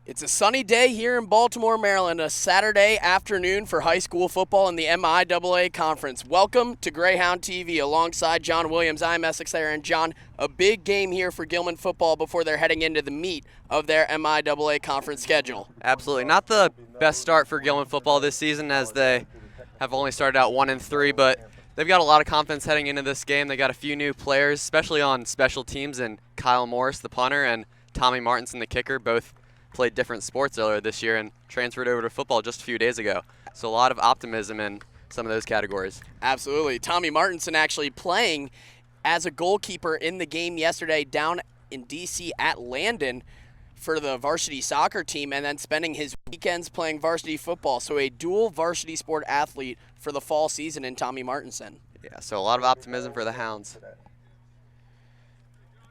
It's a sunny day here in Baltimore, Maryland, a Saturday afternoon for high school football in the MIAA Conference. Welcome to Greyhound TV alongside John Williams. I'm Essex there, and John, a big game here for Gilman football before they're heading into the meat of their MIAA Conference schedule. Absolutely. Not the best start for Gilman football this season, as they have only started out 1-3, but they've got a lot of confidence heading into this game. They got a few new players, especially on special teams, and Kyle Morris, the punter, and Tommy Martinson, the kicker, both played different sports earlier this year and transferred over to football just a few days ago. So a lot of optimism in some of those categories. Absolutely. Tommy Martinson actually playing as a goalkeeper in the game yesterday down in D.C. at Landon for the varsity soccer team, and then spending his weekends playing varsity football. So a dual varsity sport athlete for the fall season in Tommy Martinson. Yeah, so a lot of optimism for the Hounds.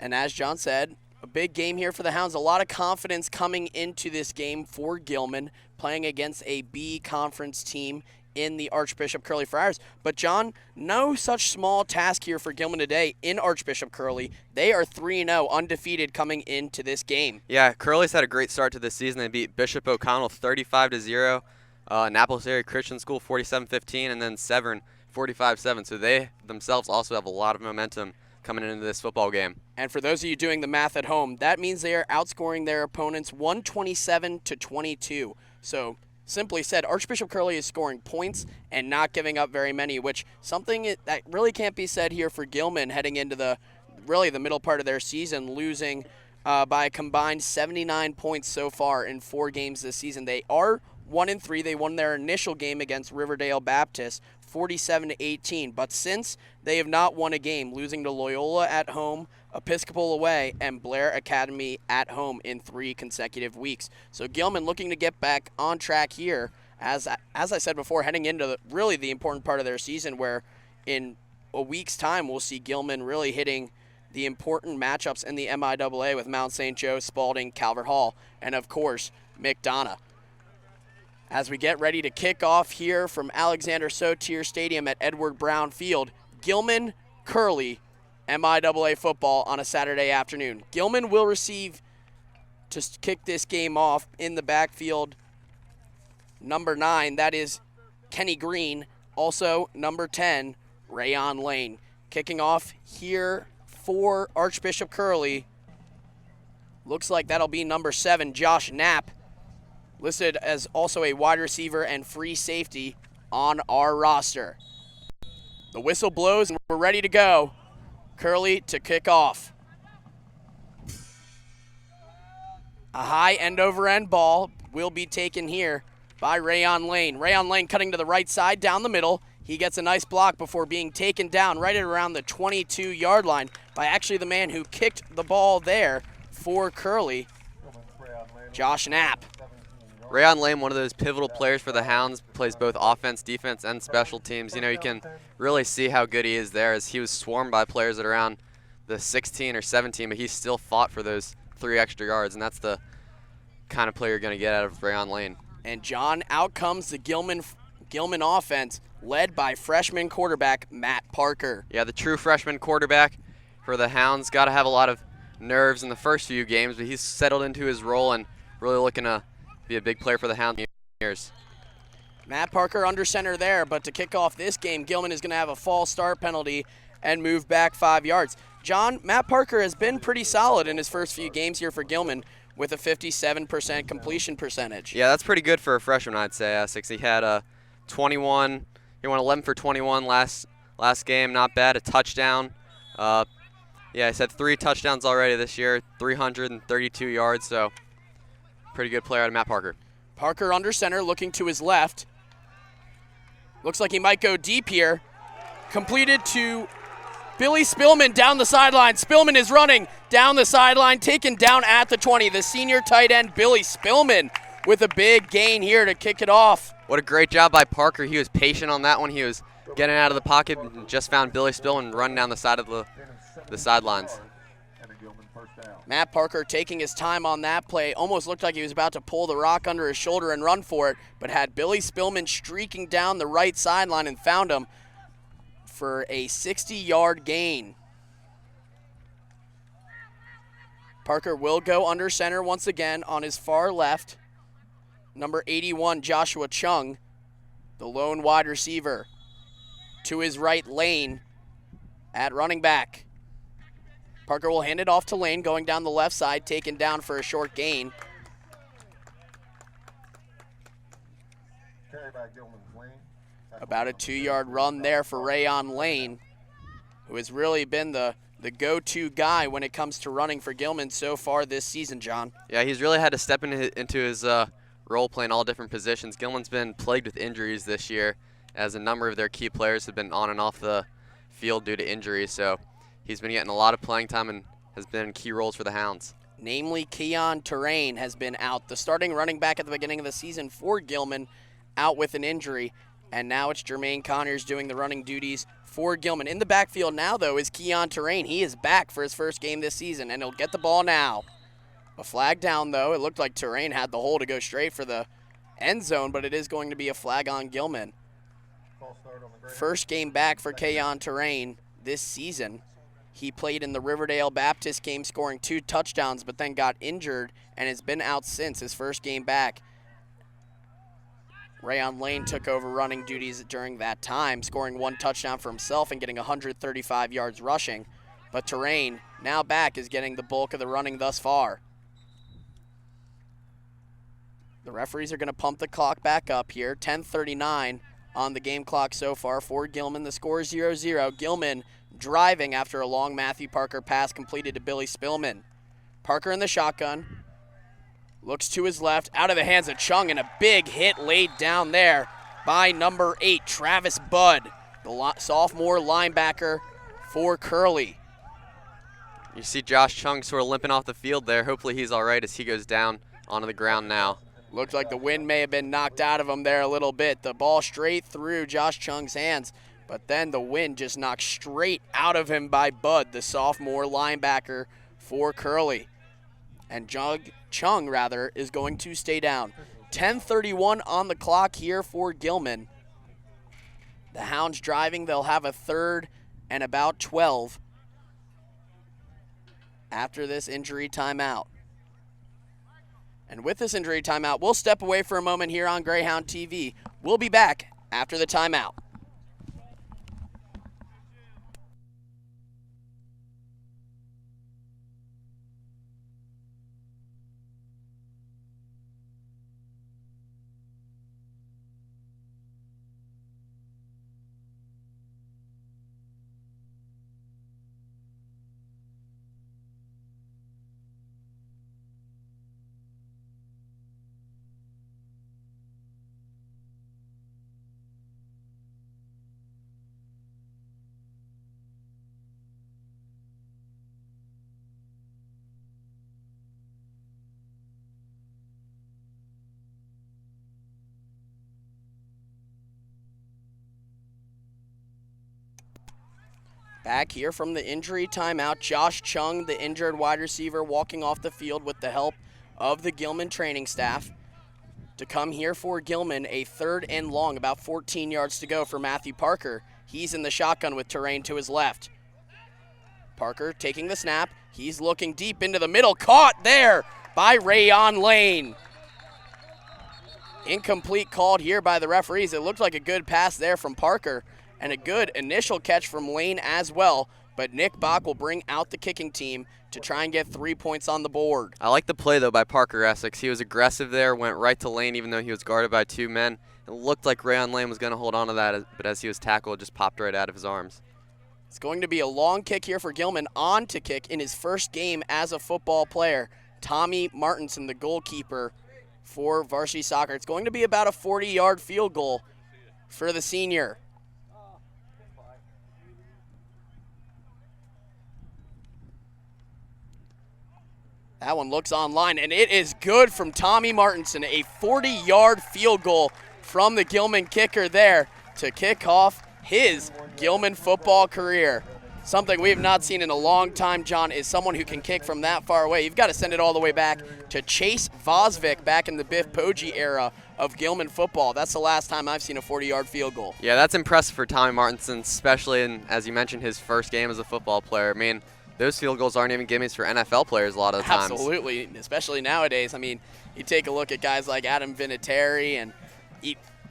And as John said, a big game here for the Hounds. A lot of confidence coming into this game for Gilman, playing against a B conference team in the Archbishop Curley Friars. But John, no such small task here for Gilman today in Archbishop Curley. They are 3-0, undefeated coming into this game. Yeah, Curley's had a great start to this season. They beat Bishop O'Connell 35-0, Annapolis Area Christian School 47-15, and then Severn 45-7. So they themselves also have a lot of momentum coming into this football game. And for those of you doing the math at home, that means they are outscoring their opponents 127-22. So simply said, Archbishop Curley is scoring points and not giving up very many, which something that really can't be said here for Gilman heading into the middle part of their season, losing by a combined 79 points so far in 4 games this season. They are 1-3. They won their initial game against Riverdale Baptist 47-18, but since they have not won a game, losing to Loyola at home, Episcopal away, and Blair Academy at home in 3 consecutive weeks. So Gilman looking to get back on track here, as I said before, heading into the important part of their season, where in a week's time we'll see Gilman really hitting the important matchups in the MIAA with Mount St. Joe, Spalding, Calvert Hall, and of course McDonough. As we get ready to kick off here from Alexander Sotier Stadium at Edward Brown Field, Gilman Curley MIAA football on a Saturday afternoon. Gilman will receive to kick this game off in the backfield number 9, that is Kenny Green, also number 10, Rayon Lane. Kicking off here for Archbishop Curley, looks like that'll be number 7, Josh Knapp, listed as also a wide receiver and free safety on our roster. The whistle blows and we're ready to go. Curley to kick off. A high end-over-end ball will be taken here by Rayon Lane. Rayon Lane cutting to the right side down the middle. He gets a nice block before being taken down right at around the 22-yard line by actually the man who kicked the ball there for Curley, Josh Knapp. Rayon Lane, one of those pivotal players for the Hounds, plays both offense, defense, and special teams. You know, you can really see how good he is there, as he was swarmed by players at around the 16 or 17, but he still fought for those 3 extra yards, and that's the kind of player you're going to get out of Rayon Lane. And John, out comes the Gilman offense, led by freshman quarterback Matt Parker. Yeah, the true freshman quarterback for the Hounds. Got to have a lot of nerves in the first few games, but he's settled into his role and really looking to be a big player for the Hounds years. Matt Parker under center there, but to kick off this game, Gilman is going to have a false start penalty and move back 5 yards. John, Matt Parker has been pretty solid in his first few games here for Gilman with a 57% completion percentage. Yeah, that's pretty good for a freshman, I'd say, Essex. He had 21, he went 11 for 21 last game, not bad, a touchdown. Yeah, he's had 3 touchdowns already this year, 332 yards, so pretty good player out of Matt Parker. Parker under center, looking to his left. Looks like he might go deep here. Completed to Billy Spillman down the sideline. Spillman is running down the sideline, taken down at the 20. The senior tight end, Billy Spillman, with a big gain here to kick it off. What a great job by Parker. He was patient on that one. He was getting out of the pocket and just found Billy Spillman running down the side of the sidelines. Matt Parker taking his time on that play. Almost looked like he was about to pull the rock under his shoulder and run for it, but had Billy Spillman streaking down the right sideline and found him for a 60-yard gain. Parker will go under center once again on his far left. Number 81, Joshua Chung, the lone wide receiver. To his right, Lane at running back. Parker will hand it off to Lane, going down the left side, taken down for a short gain. About a 2-yard run there for Rayon Lane, who has really been the go-to guy when it comes to running for Gilman so far this season, John. Yeah, he's really had to step into his role playing all different positions. Gilman's been plagued with injuries this year, as a number of their key players have been on and off the field due to injuries, so he's been getting a lot of playing time and has been in key roles for the Hounds. Namely, Keon Terrain has been out. The starting running back at the beginning of the season for Gilman, out with an injury. And now it's Jermaine Conyers doing the running duties for Gilman. In the backfield now, though, is Keon Terrain. He is back for his first game this season, and he'll get the ball now. A flag down, though. It looked like Terrain had the hole to go straight for the end zone, but it is going to be a flag on Gilman. First game back for Keon Terrain this season. He played in the Riverdale Baptist game, scoring 2 touchdowns, but then got injured and has been out since his first game back. Rayon Lane took over running duties during that time, scoring 1 touchdown for himself and getting 135 yards rushing. But Terrain, now back, is getting the bulk of the running thus far. The referees are going to pump the clock back up here. 10:39 on the game clock so far for Gilman. The score is 0-0. Gilman driving after a long Matthew Parker pass completed to Billy Spillman. Parker in the shotgun. Looks to his left, out of the hands of Chung, and a big hit laid down there by number 8, Travis Budd, the sophomore linebacker for Curley. You see Josh Chung sort of limping off the field there. Hopefully he's all right as he goes down onto the ground now. Looked like the wind may have been knocked out of him there a little bit. The ball straight through Josh Chung's hands, but then the wind just knocked straight out of him by Budd, the sophomore linebacker for Curley. And Chung is going to stay down. 10:31 on the clock here for Gilman. The Hounds driving. They'll have a 3rd and about 12 after this injury timeout. And with this injury timeout, we'll step away for a moment here on Greyhound TV. We'll be back after the timeout. Back here from the injury timeout, Josh Chung, the injured wide receiver, walking off the field with the help of the Gilman training staff to come here for Gilman. A 3rd and long, about 14 yards to go for Matthew Parker. He's in the shotgun with Terrain to his left. Parker taking the snap. He's looking deep into the middle. Caught there by Rayon Lane. Incomplete called here by the referees. It looked like a good pass there from Parker, and a good initial catch from Lane as well, but Nick Bach will bring out the kicking team to try and get 3 points on the board. I like the play, though, by Parker Essex. He was aggressive there, went right to Lane even though he was guarded by 2 men. It looked like Rayon Lane was going to hold on to that, but as he was tackled, it just popped right out of his arms. It's going to be a long kick here for Gilman, on to kick in his first game as a football player. Tommy Martinson, the goalkeeper for Varsity Soccer. It's going to be about a 40-yard field goal for the senior. That one looks online, and it is good from Tommy Martinson. A 40-yard field goal from the Gilman kicker there to kick off his Gilman football career. Something we have not seen in a long time, John, is someone who can kick from that far away. You've got to send it all the way back to Chase Vosvik back in the Biff Poggi era of Gilman football. That's the last time I've seen a 40-yard field goal. Yeah, that's impressive for Tommy Martinson, especially in, as you mentioned, his first game as a football player. I mean, those field goals aren't even gimmies for NFL players a lot of the times. Absolutely, especially nowadays. I mean, you take a look at guys like Adam Vinatieri and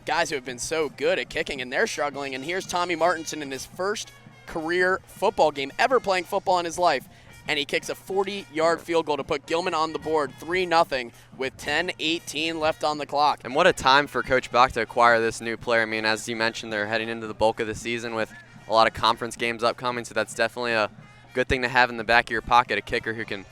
guys who have been so good at kicking, and they're struggling. And here's Tommy Martinson in his first career football game, ever playing football in his life, and he kicks a 40-yard field goal to put Gilman on the board 3-0 with 10:18 left on the clock. And what a time for Coach Bach to acquire this new player. I mean, as you mentioned, they're heading into the bulk of the season with a lot of conference games upcoming, so that's definitely a good thing to have in the back of your pocket, a kicker who can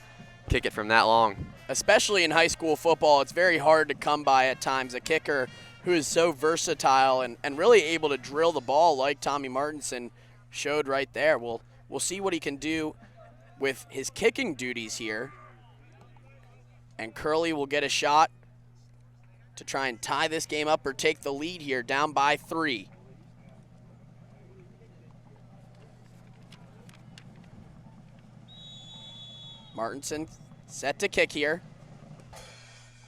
kick it from that long. Especially in high school football, it's very hard to come by at times a kicker who is so versatile and really able to drill the ball like Tommy Martinson showed right there. We'll see what he can do with his kicking duties here. And Curley will get a shot to try and tie this game up or take the lead here, down by 3. Martinson set to kick here.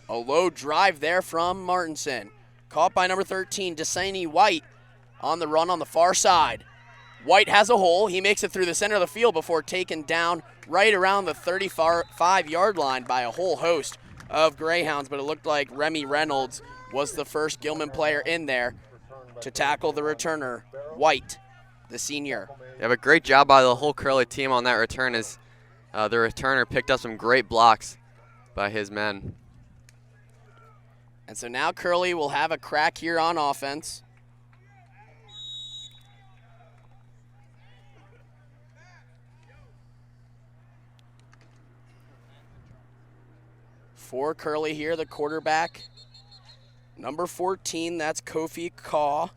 A low drive there from Martinson. Caught by number 13, Desaney White, on the run on the far side. White has a hole. He makes it through the center of the field before taken down right around the 35-yard line by a whole host of Greyhounds, but it looked like Remy Reynolds was the first Gilman player in there to tackle the returner, White, the senior. Yeah, but great job by the whole Curley team on that return as the returner picked up some great blocks by his men. And so now Curley will have a crack here on offense. For Curley here, the quarterback, number 14, that's Kofi Kaw.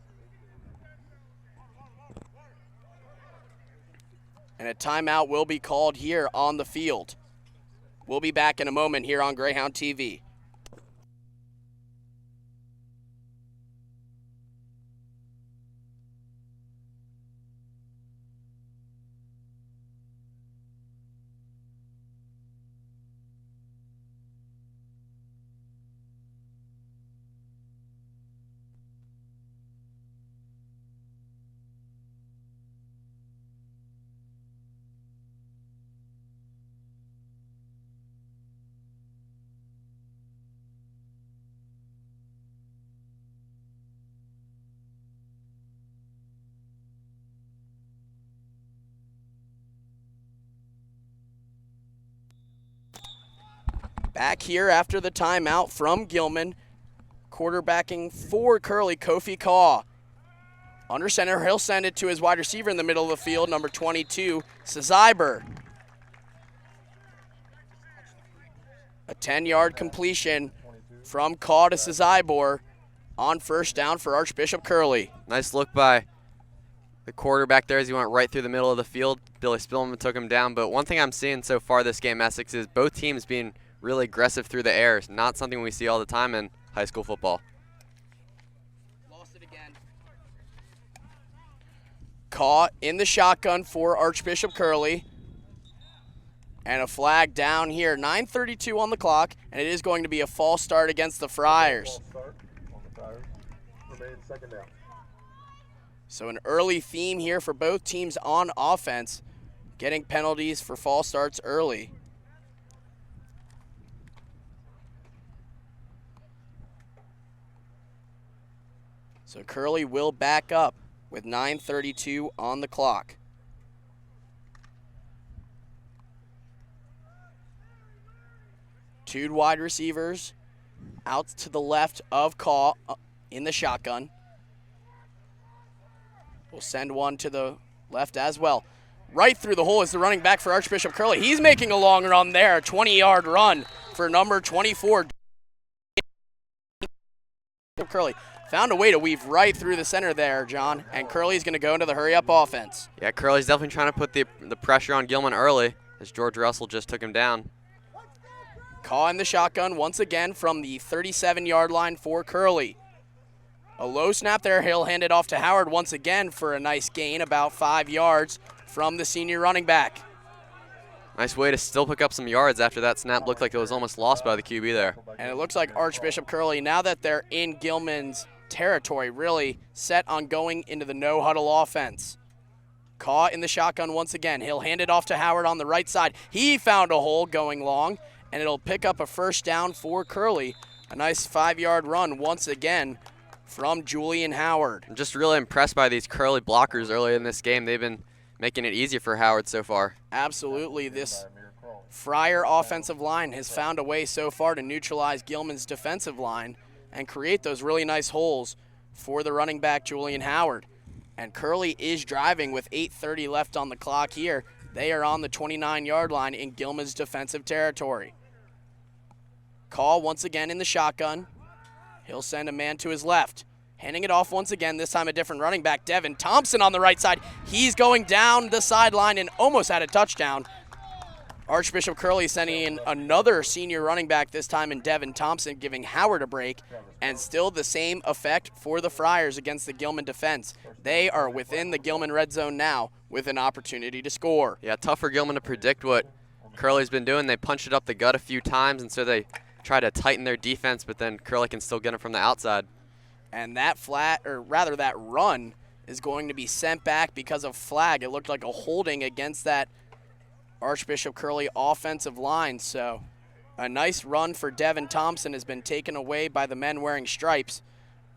And a timeout will be called here on the field. We'll be back in a moment here on Greyhound TV. Back here after the timeout from Gilman, quarterbacking for Curley, Kofi Kaw. Under center, he'll send it to his wide receiver in the middle of the field, number 22, Sazaiber. A 10-yard completion from Kaw to Sazaiber on first down for Archbishop Curley. Nice look by the quarterback there as he went right through the middle of the field. Billy Spillman took him down, but one thing I'm seeing so far this game, Essex, is both teams being really aggressive through the air. It's not something we see all the time in high school football. Lost it again. Caught in the shotgun for Archbishop Curley. And a flag down here. 9:32 on the clock, and it is going to be a false start against the Friars. So an early theme here for both teams on offense, getting penalties for false starts early. So Curley will back up with 9:32 on the clock. Two wide receivers out to the left of Kaw in the shotgun. We'll send one to the left as well. Right through the hole is the running back for Archbishop Curley. He's making a long run there, a 20-yard run for number 24. Curley found a way to weave right through the center there, John, and Curley's going to go into the hurry-up offense. Yeah, Curley's definitely trying to put the pressure on Gilman early as George Russell just took him down. Kaw in the shotgun once again from the 37-yard line for Curley. A low snap there. He'll hand it off to Howard once again for a nice gain, about 5 yards from the senior running back. Nice way to still pick up some yards after that snap looked like it was almost lost by the QB there. And it looks like Archbishop Curley, now that they're in Gilman's territory, really set on going into the no-huddle offense. Caught in the shotgun once again. He'll hand it off to Howard on the right side. He found a hole going long, and it'll pick up a first down for Curley. A nice 5-yard run once again from Julian Howard. I'm just really impressed by these Curley blockers early in this game. They've been making it easier for Howard so far. Absolutely. This Friar offensive line has found a way so far to neutralize Gilman's defensive line and create those really nice holes for the running back Julian Howard. And Curley is driving with 8:30 left on the clock here. They are on the 29-yard line in Gilman's defensive territory. Call once again in the shotgun. He'll send a man to his left. Handing it off once again, this time a different running back, Devin Thompson on the right side. He's going down the sideline and almost had a touchdown. Archbishop Curley sending in another senior running back, this time in Devin Thompson, giving Howard a break, and still the same effect for the Friars against the Gilman defense. They are within the Gilman red zone now with an opportunity to score. Yeah, tough for Gilman to predict what Curley's been doing. They punched it up the gut a few times, and so they try to tighten their defense, but then Curley can still get them from the outside. And that that run is going to be sent back because of flag. It looked like a holding against that Archbishop Curley offensive line. So a nice run for Devin Thompson has been taken away by the men wearing stripes.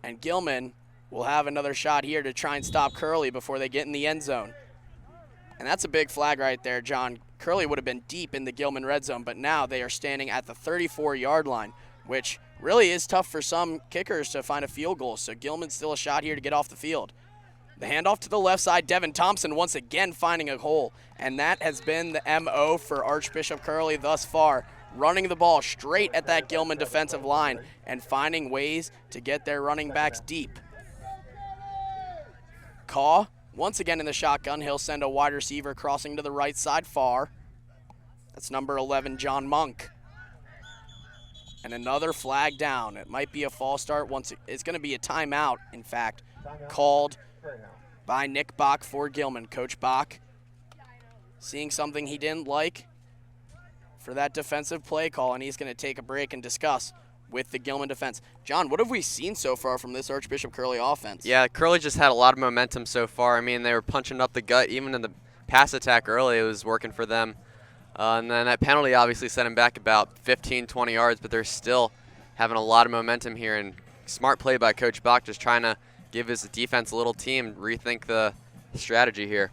And Gilman will have another shot here to try and stop Curley before they get in the end zone. And that's a big flag right there, John. Curley would have been deep in the Gilman red zone, but now they are standing at the 34-yard line, which really is tough for some kickers to find a field goal. So Gilman's still a shot here to get off the field. The handoff to the left side, Devin Thompson once again finding a hole. And that has been the MO for Archbishop Curley thus far, running the ball straight at that Gilman defensive line and finding ways to get their running backs deep. Caw, once again in the shotgun, he'll send a wide receiver crossing to the right side far. That's number 11, John Monk. And another flag down. It might be a false start. It's going to be a timeout, in fact, called by Nick Bach for Gilman. Coach Bach seeing something he didn't like for that defensive play call, and he's going to take a break and discuss with the Gilman defense. John, what have we seen so far from this Archbishop Curley offense? Yeah, Curley just had a lot of momentum so far. I mean, they were punching up the gut. Even in the pass attack early, it was working for them. And then that penalty obviously set him back about 15, 20 yards, but they're still having a lot of momentum here. And smart play by Coach Bach, just trying to give his defense a little team, rethink the strategy here.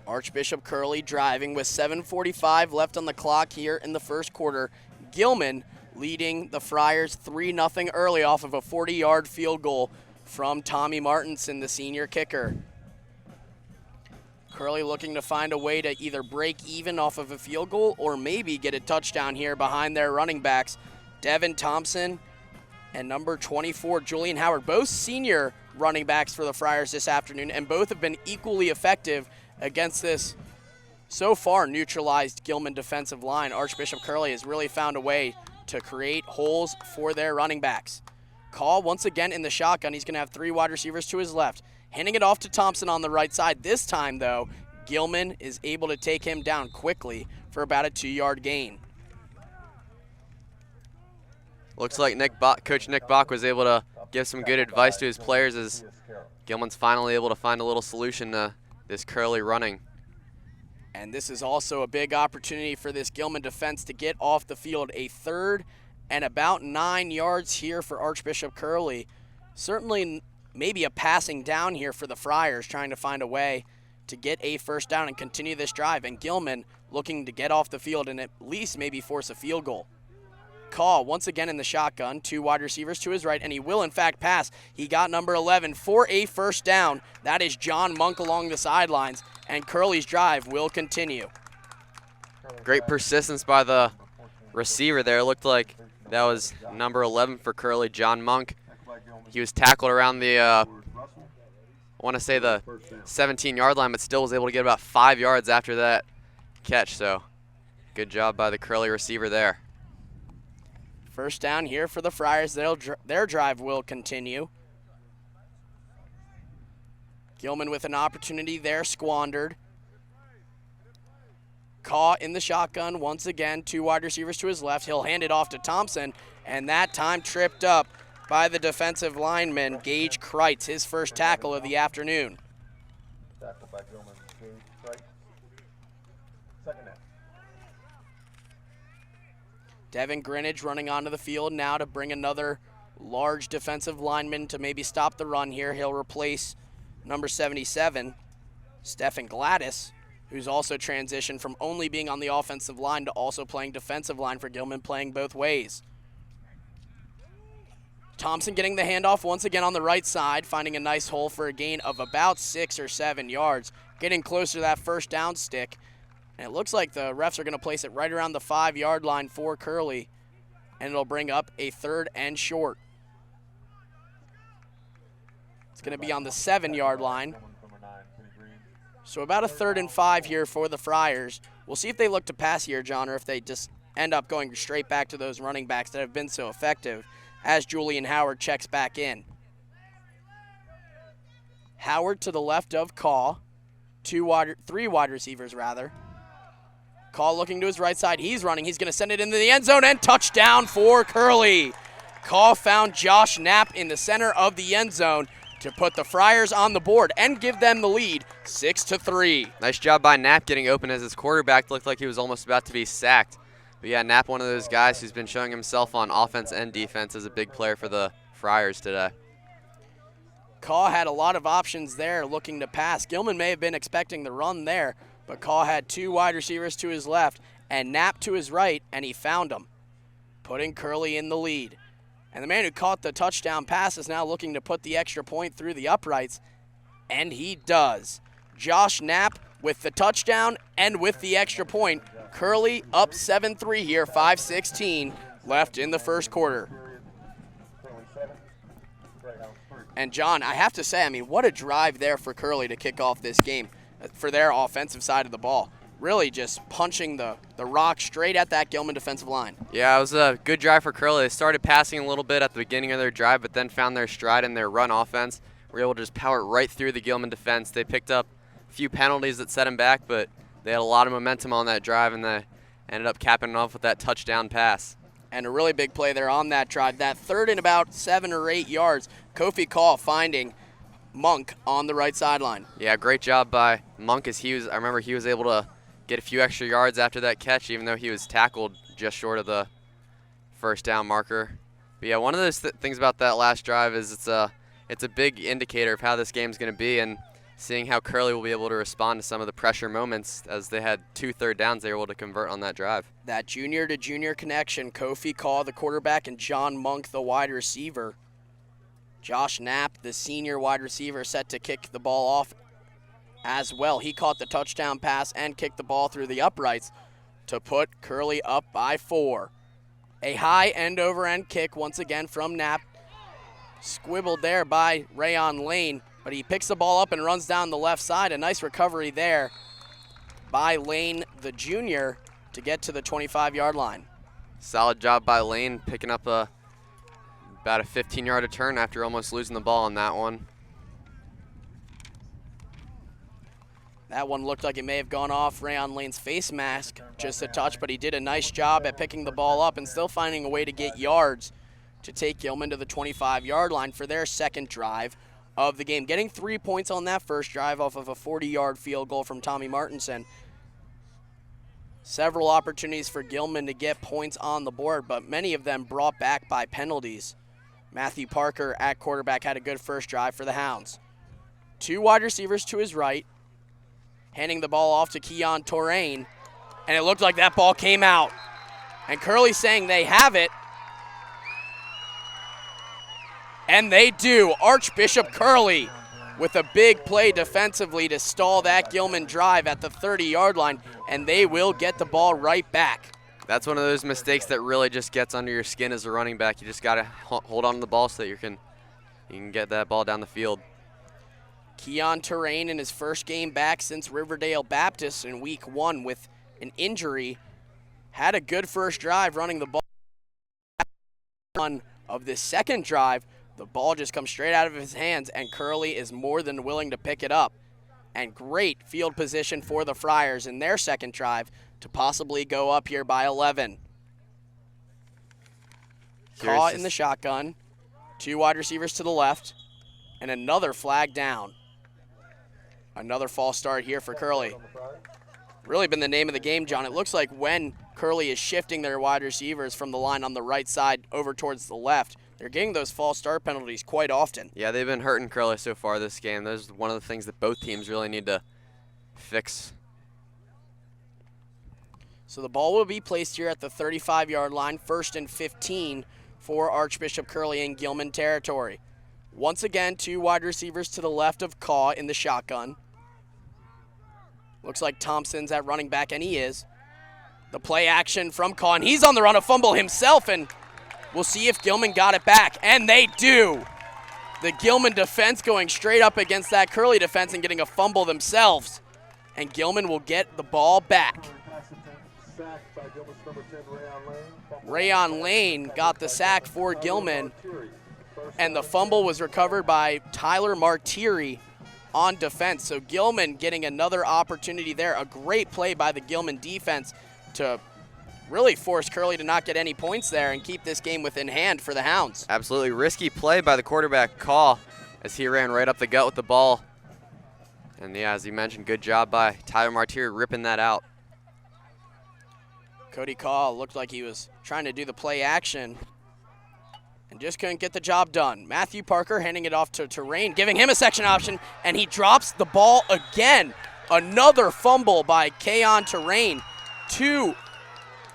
Archbishop Curley driving with 7:45 left on the clock here in the first quarter. Gilman leading the Friars 3-0 early off of a 40-yard field goal from Tommy Martinson, the senior kicker. Curley looking to find a way to either break even off of a field goal or maybe get a touchdown here behind their running backs, Devin Thompson and number 24, Julian Howard, both senior running backs for the Friars this afternoon, and both have been equally effective against this so far neutralized Gilman defensive line. Archbishop Curley has really found a way to create holes for their running backs. Call once again in the shotgun. He's going to have 3 wide receivers to his left. Handing it off to Thompson on the right side. This time, though, Gilman is able to take him down quickly for about a 2-yard gain. Looks like Coach Nick Bach was able to give some good advice to his players as Gilman's finally able to find a little solution to this Curley running. And this is also a big opportunity for this Gilman defense to get off the field. A 3rd and about 9 yards here for Archbishop Curley. Certainly maybe a passing down here for the Friars, trying to find a way to get a first down and continue this drive. And Gilman looking to get off the field and at least maybe force a field goal. Call once again in the shotgun, 2 wide receivers to his right, and he will in fact pass. He got number 11 for a first down. That is John Monk along the sidelines, and Curley's drive will continue. Great persistence by the receiver there. It looked like that was number 11 for Curley, John Monk. He was tackled around the, I want to say the 17-yard line, but still was able to get about 5 yards after that catch. So good job by the Curley receiver there. First down here for the Friars. Their drive will continue. Gilman with an opportunity there, squandered. Caught in the shotgun once again, 2 wide receivers to his left. He'll hand it off to Thompson, and that time tripped up by the defensive lineman, Gage Kreitz, his first tackle of the afternoon. Tackle by Gilman, 2 strikes. Second down. Devin Greenidge running onto the field now to bring another large defensive lineman to maybe stop the run here. He'll replace number 77, Stephen Gladys, who's also transitioned from only being on the offensive line to also playing defensive line for Gilman, playing both ways. Thompson getting the handoff once again on the right side, finding a nice hole for a gain of about 6 or 7 yards, getting closer to that first down stick. And it looks like the refs are going to place it right around the 5-yard line for Curley, and it'll bring up a 3rd and short. It's going to be on the 7-yard line. So about a 3rd and 5 here for the Friars. We'll see if they look to pass here, John, or if they just end up going straight back to those running backs that have been so effective as Julian Howard checks back in. Howard to the left of Caw. 3 wide receivers, rather. Caw looking to his right side. He's running. He's going to send it into the end zone, and touchdown for Curley. Caw found Josh Knapp in the center of the end zone to put the Friars on the board and give them the lead 6-3. Nice job by Knapp getting open as his quarterback looked like he was almost about to be sacked. But yeah, Knapp, one of those guys who's been showing himself on offense and defense as a big player for the Friars today. Caw had a lot of options there looking to pass. Gilman may have been expecting the run there, but Caw had 2 wide receivers to his left and Knapp to his right, and he found them, putting Curley in the lead. And the man who caught the touchdown pass is now looking to put the extra point through the uprights, and he does. Josh Knapp with the touchdown and with the extra point. Curley up 7-3 here, 5:16 left in the first quarter. And John, I have to say, I mean, what a drive there for Curley to kick off this game for their offensive side of the ball. Really just punching the rock straight at that Gilman defensive line. Yeah, it was a good drive for Curley. They started passing a little bit at the beginning of their drive, but then found their stride in their run offense. Were able to just power right through the Gilman defense. They picked up a few penalties that set them back, but they had a lot of momentum on that drive, and they ended up capping it off with that touchdown pass. And a really big play there on that drive. That 3rd and about 7 or 8 yards, Kofi Caw finding Monk on the right sideline. Yeah, great job by Monk as I remember he was able to get a few extra yards after that catch, even though he was tackled just short of the first down marker. But yeah, one of those things about that last drive is it's a big indicator of how this game's going to be, and seeing how Curley will be able to respond to some of the pressure moments as they had 2 third downs they were able to convert on that drive. That junior to junior connection, Kofi Caw, the quarterback, and John Monk, the wide receiver. Josh Knapp, the senior wide receiver, set to kick the ball off as well. He caught the touchdown pass and kicked the ball through the uprights to put Curley up by 4. A high end-over-end kick once again from Knapp. Squibbled there by Rayon Lane, but he picks the ball up and runs down the left side. A nice recovery there by Lane, the junior, to get to the 25-yard line. Solid job by Lane, picking up about a 15-yard return after almost losing the ball on that one. That one looked like it may have gone off Rayon Lane's face mask just a touch, but he did a nice job at picking the ball up and still finding a way to get yards to take Gilman to the 25-yard line for their second drive of the game. Getting 3 points on that first drive off of a 40-yard field goal from Tommy Martinson. Several opportunities for Gilman to get points on the board, but many of them brought back by penalties. Matthew Parker at quarterback had a good first drive for the Hounds. 2 wide receivers to his right, handing the ball off to Keon Torrain, and it looked like that ball came out. And Curley saying they have it, and they do. Archbishop Curley with a big play defensively to stall that Gilman drive at the 30-yard line, and they will get the ball right back. That's one of those mistakes that really just gets under your skin as a running back. You just got to hold on to the ball so that you can get that ball down the field. Keon Terrain in his first game back since Riverdale Baptist in week 1 with an injury. Had a good first drive running the ball. One of this second drive, the ball just comes straight out of his hands, and Curley is more than willing to pick it up. And great field position for the Friars in their second drive to possibly go up here by 11. Caught in the shotgun, 2 wide receivers to the left, and another flag down. Another false start here for Curley. Really been the name of the game, John. It looks like when Curley is shifting their wide receivers from the line on the right side over towards the left, they're getting those false start penalties quite often. Yeah, they've been hurting Curley so far this game. That's one of the things that both teams really need to fix. So the ball will be placed here at the 35-yard line, 1st and 15 for Archbishop Curley in Gilman territory. Once again, 2 wide receivers to the left of Caw in the shotgun. Looks like Thompson's at running back, and he is. The play action from Caw, and he's on the run, a fumble himself, and we'll see if Gilman got it back, and they do. The Gilman defense going straight up against that Curley defense and getting a fumble themselves, and Gilman will get the ball back. Rayon Lane got the sack for Gilman, and the fumble was recovered by Tyler Martiri on defense. So Gilman getting another opportunity there. A great play by the Gilman defense to really force Curley to not get any points there and keep this game within hand for the Hounds. Absolutely risky play by the quarterback, Caw, as he ran right up the gut with the ball. And yeah, as you mentioned, good job by Tyler Martiri ripping that out. Cody Caw looked like he was trying to do the play action and just couldn't get the job done. Matthew Parker handing it off to Terrain, giving him a section option, and he drops the ball again. Another fumble by Kayon Terrain. 2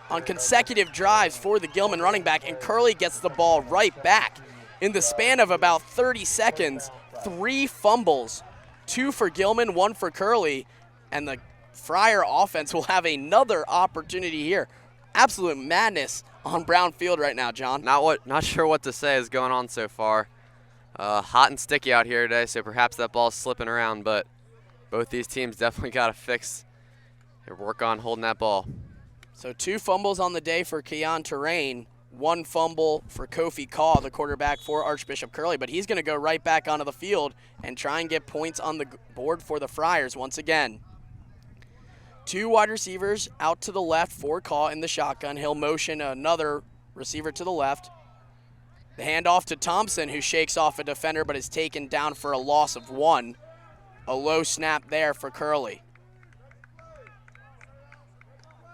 on consecutive drives for the Gilman running back, and Curley gets the ball right back. In the span of about 30 seconds, 3 fumbles, 2 for Gilman, 1 for Curley, and the Friar offense will have another opportunity here. Absolute madness on Brown Field right now, John. Not sure what to say is going on so far. Hot and sticky out here today, so perhaps that ball's slipping around, but both these teams definitely got to fix and work on holding that ball. So 2 fumbles on the day for Keon Terrain, 1 fumble for Kofi Caw, the quarterback for Archbishop Curley, but he's going to go right back onto the field and try and get points on the board for the Friars once again. 2 wide receivers out to the left for Caw in the shotgun. He'll motion another receiver to the left. The handoff to Thompson, who shakes off a defender but is taken down for a loss of 1. A low snap there for Curley.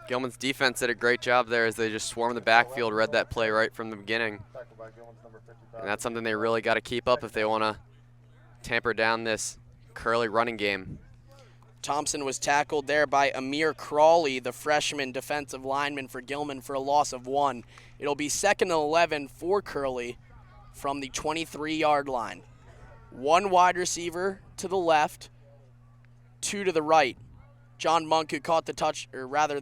Gilman's defense did a great job there as they just swarmed the backfield, read that play right from the beginning. And that's something they really got to keep up if they want to tamper down this Curley running game. Thompson was tackled there by Amir Crawley, the freshman defensive lineman for Gilman, for a loss of 1. It'll be 2nd and 11 for Curley from the 23-yard line. 1 wide receiver to the left, 2 to the right. John Monk, who caught the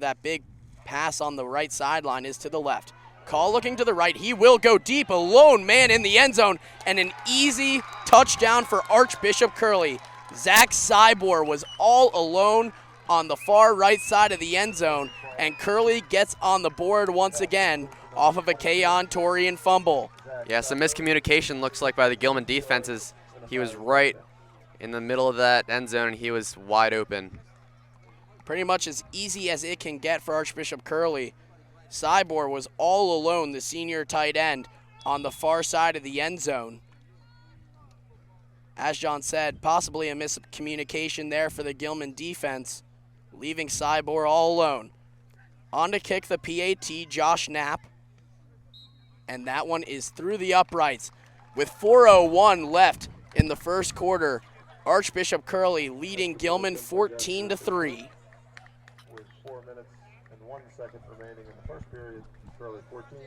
that big pass on the right sideline, is to the left. Caw looking to the right. He will go deep. A lone man in the end zone, and an easy touchdown for Archbishop Curley. Zach Cybor was all alone on the far right side of the end zone, and Curley gets on the board once again off of a Kayon Torian fumble. Yeah, some miscommunication looks like by the Gilman defenses. He was right in the middle of that end zone, and he was wide open. Pretty much as easy as it can get for Archbishop Curley. Cybor was all alone, the senior tight end, on the far side of the end zone. As John said, possibly a miscommunication there for the Gilman defense, leaving Cybor all alone. On to kick the PAT, Josh Knapp. And that one is through the uprights. With 4:01 left in the first quarter, Archbishop Curley leading Gilman 14-3. With 4 minutes and 1 second remaining in the first period, Curley 14,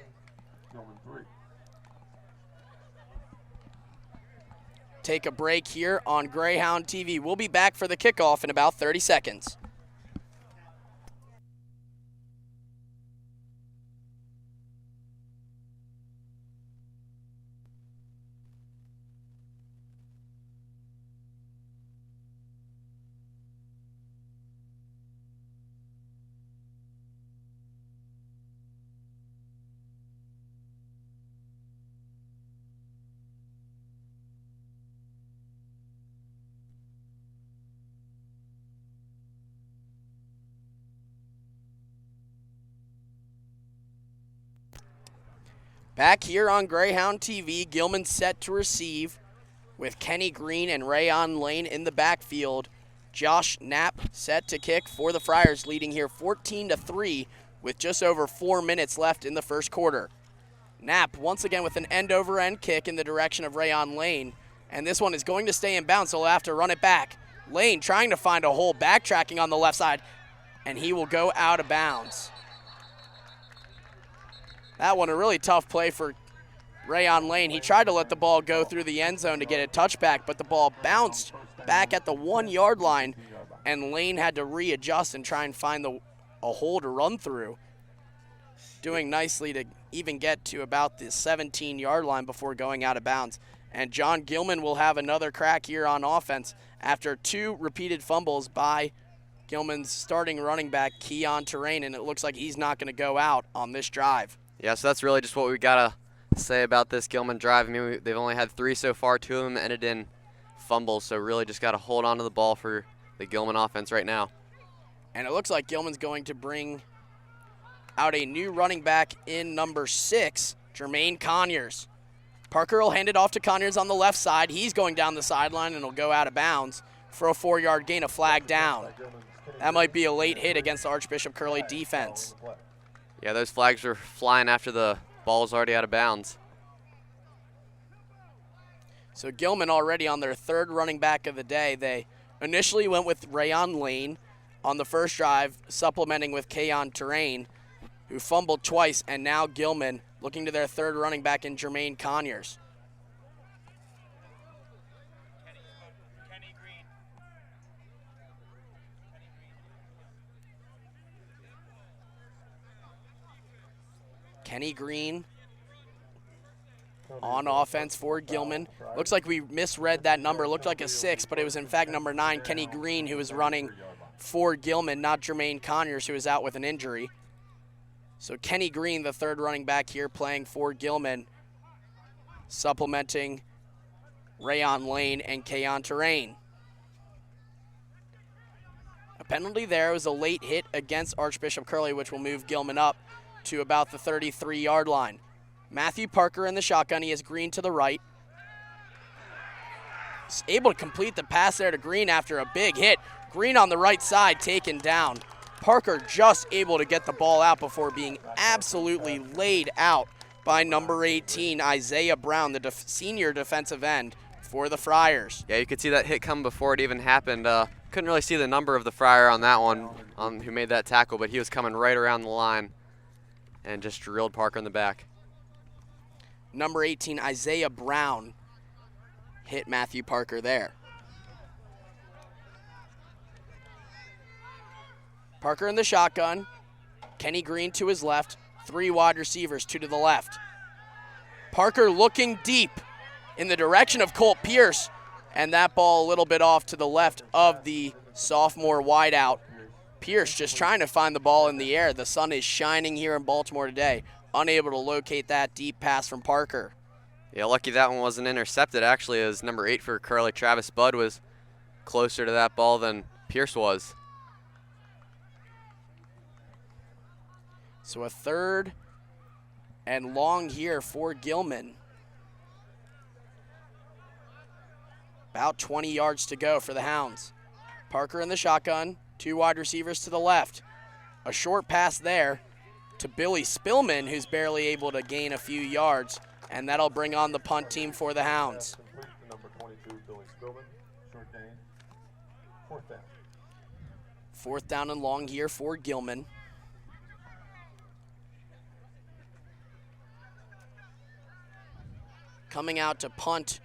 Gilman 3. Take a break here on Greyhound TV. We'll be back for the kickoff in about 30 seconds. Back here on Greyhound TV, Gilman set to receive with Kenny Green and Rayon Lane in the backfield Josh Knapp set to kick for the Friars, leading here 14-3 with just over 4 minutes left in the first quarter. Knapp once again with an end-over-end kick in the direction of Rayon Lane, and this one is going to stay in bounds, so he'll have to run it back. Lane trying to find a hole, backtracking on the left side, and he will go out of bounds. That one a really tough play for Rayon Lane. He tried to let the ball go through the end zone to get a touchback, but the ball bounced back at the 1 yard line, and Lane had to readjust and try and find a hole to run through, doing nicely to even get to about the 17 yard line before going out of bounds. And John Gilman will have another crack here on offense after 2 repeated fumbles by Gilman's starting running back, Keon Terrain, and it looks like he's not going to go out on this drive. Yeah, so that's really just what we got to say about this Gilman drive. I mean, they've only had 3 so far. 2 of them ended in fumbles, so really just got to hold on to the ball for the Gilman offense right now. And it looks like Gilman's going to bring out a new running back in number 6, Jermaine Conyers. Parker will hand it off to Conyers on the left side. He's going down the sideline and will go out of bounds for a 4 yard gain, a flag down. That might be a late hit against the Archbishop Curley defense. Yeah, those flags were flying after the ball was already out of bounds. So Gilman already on their 3rd running back of the day. They initially went with Rayon Lane on the first drive, supplementing with Keon Terrain, who fumbled twice, and now Gilman looking to their 3rd running back in Jermaine Conyers. Kenny Green on offense for Gilman. Looks like we misread that number. Looked like a 6, but it was in fact number 9, Kenny Green, who was running for Gilman, not Jermaine Conyers, who is out with an injury. So Kenny Green, the 3rd running back here, playing for Gilman, supplementing Rayon Lane and Keon Terrain. A penalty there was a late hit against Archbishop Curley, which will move Gilman up to about the 33 yard line. Matthew Parker in the shotgun. He has Green to the right. He's able to complete the pass there to Green after a big hit. Green on the right side taken down. Parker just able to get the ball out before being absolutely laid out by number 18, Isaiah Brown, the senior defensive end for the Friars. Yeah, you could see that hit come before it even happened. Couldn't really see the number of the Friar on that one, who made that tackle, but he was coming right around the line and just drilled Parker in the back. Number 18, Isaiah Brown, hit Matthew Parker there. Parker in the shotgun. Kenny Green to his left. 3 wide receivers, 2 to the left. Parker looking deep in the direction of Colt Pierce, and that ball a little bit off to the left of the sophomore wideout. Pierce just trying to find the ball in the air. The sun is shining here in Baltimore today. Unable to locate that deep pass from Parker. Yeah, lucky that one wasn't intercepted, actually, as number 8 for Curley, Travis Budd, was closer to that ball than Pierce was. So a 3rd and long here for Gilman. About 20 yards to go for the Hounds. Parker in the shotgun, 2 wide receivers to the left. A short pass there to Billy Spillman, who's barely able to gain a few yards, and that'll bring on the punt team for the Hounds. Number 22, Billy Spillman, short gain, 4th down. 4th down and long here for Gilman. Coming out to punt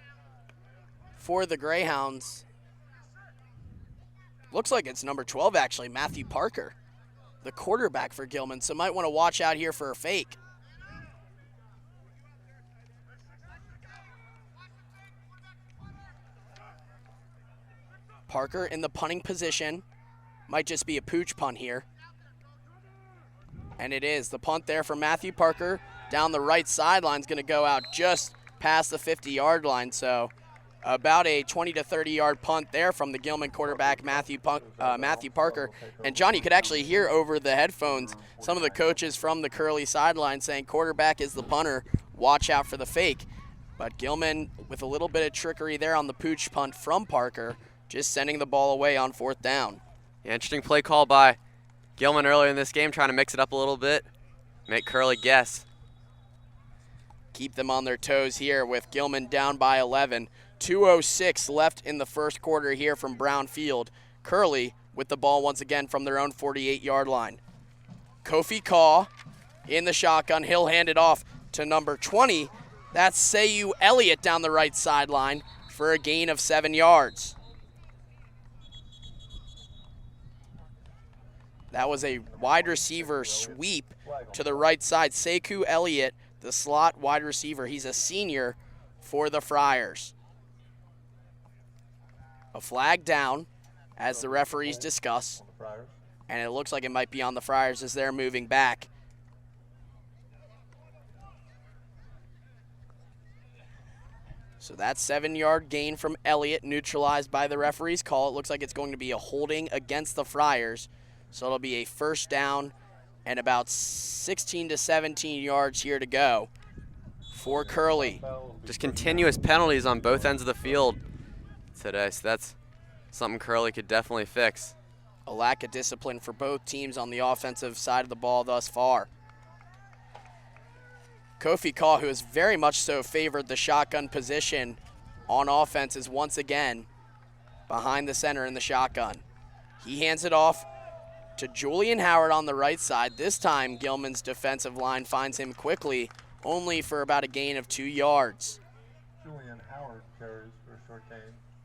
for the Greyhounds. Looks like it's number 12, actually, Matthew Parker, the quarterback for Gilman, so might want to watch out here for a fake. Parker in the punting position. Might just be a pooch punt here. And it is. The punt there from Matthew Parker down the right sideline is going to go out just past the 50-yard line. So about a 20 to 30-yard punt there from the Gilman quarterback, Matthew Parker. And, John, you could actually hear over the headphones some of the coaches from the Curley sideline saying quarterback is the punter, watch out for the fake. But Gilman, with a little bit of trickery there on the pooch punt from Parker, just sending the ball away on 4th down. Yeah, interesting play call by Gilman earlier in this game, trying to mix it up a little bit, make Curley guess. Keep them on their toes here with Gilman down by 11. 2:06 left in the first quarter here from Brown Field. Curley with the ball once again from their own 48-yard line. Kofi Kaw in the shotgun. He'll hand it off to number 20. That's Sayu Elliott down the right sideline for a gain of 7 yards. That was a wide receiver sweep to the right side. Sekou Elliott, the slot wide receiver. He's a senior for the Friars. A flag down as the referees discuss. And it looks like it might be on the Friars as they're moving back. So that 7-yard gain from Elliott neutralized by the referee's call. It looks like it's going to be a holding against the Friars. So it'll be a first down and about 16 to 17 yards here to go for Curley. Just continuous penalties on both ends of the field today, so that's something Curley could definitely fix. A lack of discipline for both teams on the offensive side of the ball thus far. Kofi Kaw, who has very much so favored the shotgun position on offense, is once again behind the center in the shotgun. He hands it off to Julian Howard on the right side. This time, Gilman's defensive line finds him quickly, only for about a gain of 2 yards. Julian Howard carries for a short gain.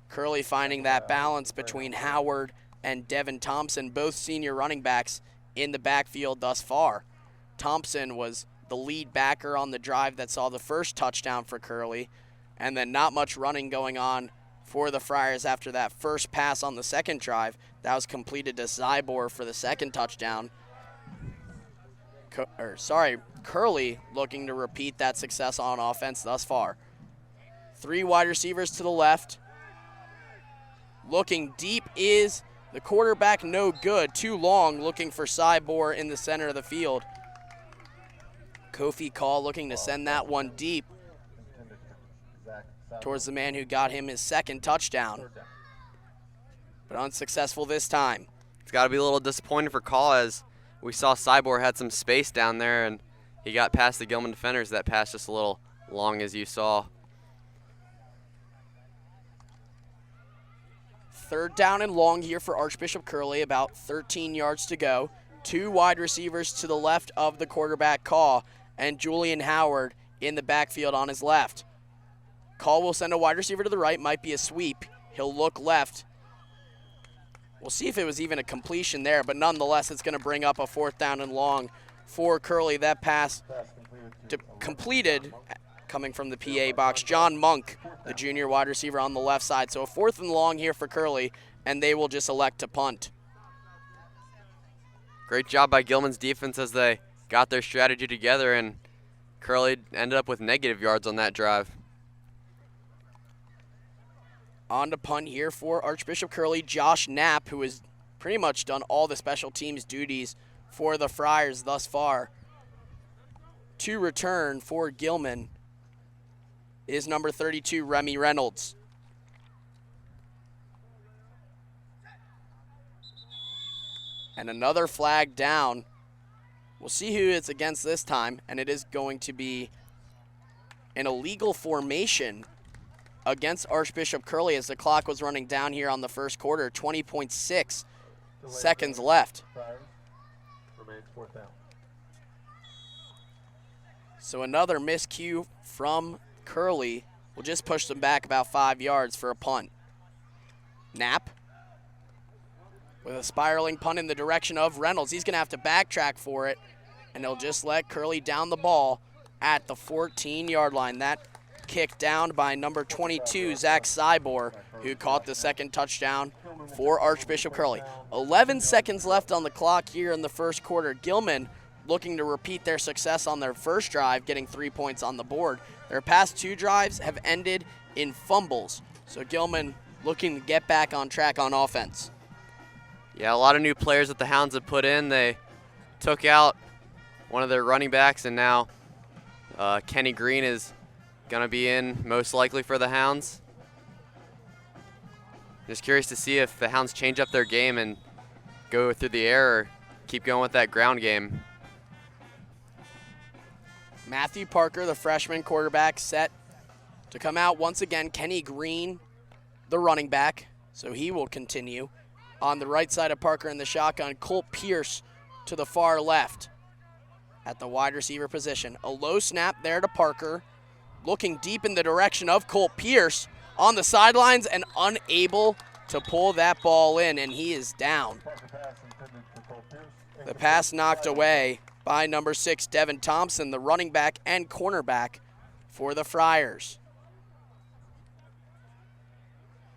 Curley finding that balance between Howard and Devin Thompson, both senior running backs in the backfield thus far. Thompson was the lead backer on the drive that saw the first touchdown for Curley, and then not much running going on for the Friars after that first pass on the second drive. That was completed to Zybor for the second touchdown. Curley looking to repeat that success on offense thus far. 3 wide receivers to the left. Looking deep is the quarterback, no good. Too long, looking for Zybor in the center of the field. Kofi Kaw looking to send that one deep towards the man who got him his second touchdown. But unsuccessful this time. It's got to be a little disappointing for Kaw, as we saw Zybor had some space down there and he got past the Gilman defenders. That pass just a little long, as you saw. 3rd down and long here for Archbishop Curley, about 13 yards to go. 2 wide receivers to the left of the quarterback, Kaw, and Julian Howard in the backfield on his left. Kaw will send a wide receiver to the right, might be a sweep. He'll look left. We'll see if it was even a completion there, but nonetheless, it's going to bring up a 4th down and long for Curley. That pass completed coming from the PA box. John Monk, the junior wide receiver on the left side. So a 4th and long here for Curley, and they will just elect to punt. Great job by Gilman's defense as they got their strategy together, and Curley ended up with negative yards on that drive. On to punt here for Archbishop Curley. Josh Knapp, who has pretty much done all the special teams duties for the Friars thus far. To return for Gilman is number 32, Remy Reynolds. And another flag down. We'll see who it's against this time, and it is going to be an illegal formation against Archbishop Curley as the clock was running down here on the first quarter. 20.6 seconds left. Remains 4th down. So another miscue from Curley will just push them back about 5 yards for a punt. Knapp with a spiraling punt in the direction of Reynolds. He's going to have to backtrack for it, and they'll just let Curley down the ball at the 14-yard line. That kick down by number 22, Zach Zybor, who caught the second touchdown for Archbishop Curley. 11 seconds left on the clock here in the first quarter. Gilman looking to repeat their success on their first drive, getting 3 points on the board. Their past 2 drives have ended in fumbles. So Gilman looking to get back on track on offense. Yeah, a lot of new players that the Hounds have put in. They took out one of their running backs, and now Kenny Green is going to be in most likely for the Hounds. Just curious to see if the Hounds change up their game and go through the air or keep going with that ground game. Matthew Parker, the freshman quarterback, set to come out once again. Kenny Green, the running back, so he will continue. On the right side of Parker in the shotgun, Colt Pierce to the far left at the wide receiver position. A low snap there to Parker, looking deep in the direction of Colt Pierce on the sidelines and unable to pull that ball in, and he is down. The pass knocked away by number 6, Devin Thompson, the running back and cornerback for the Friars.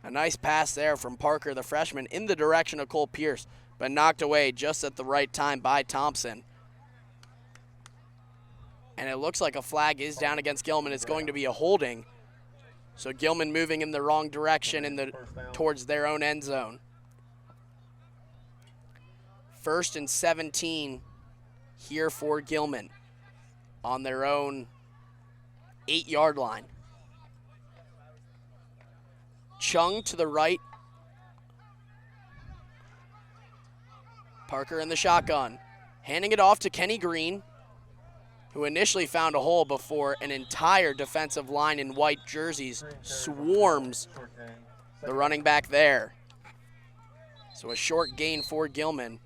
A nice pass there from Parker, the freshman, in the direction of Cole Pierce, but knocked away just at the right time by Thompson. And it looks like a flag is down against Gilman. It's going to be a holding. So Gilman moving in the wrong direction towards their own end zone. 1st and 17 here for Gilman on their own 8-yard line. Chung to the right. Parker in the shotgun, handing it off to Kenny Green, who initially found a hole before an entire defensive line in white jerseys swarms the running back there. So a short gain for Gilman.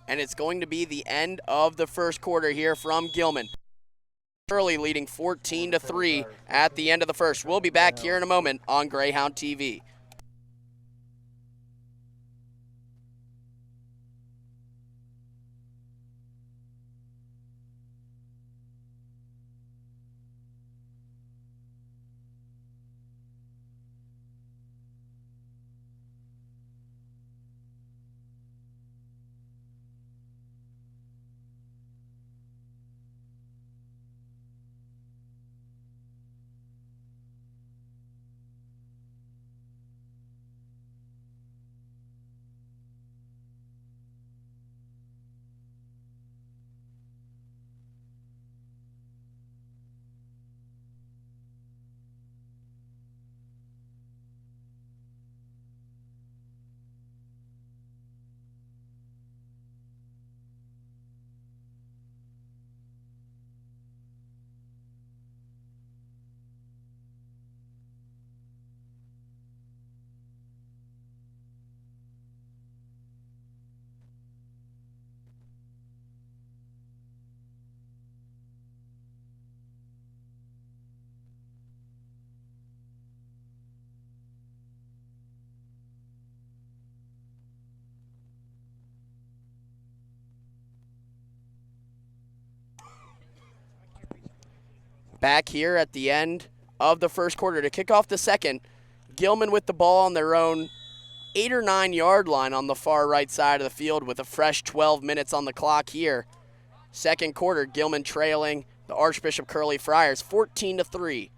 And it's going to be the end of the first quarter here from Gilman. Curley leading 14-3 at the end of the first. We'll be back here in a moment on Greyhound TV. Back here at the end of the first quarter to kick off the second. Gilman with the ball on their own 8 or 9 yard line on the far right side of the field with a fresh 12 minutes on the clock here. Second quarter, Gilman trailing the Archbishop Curley Friars 14-3.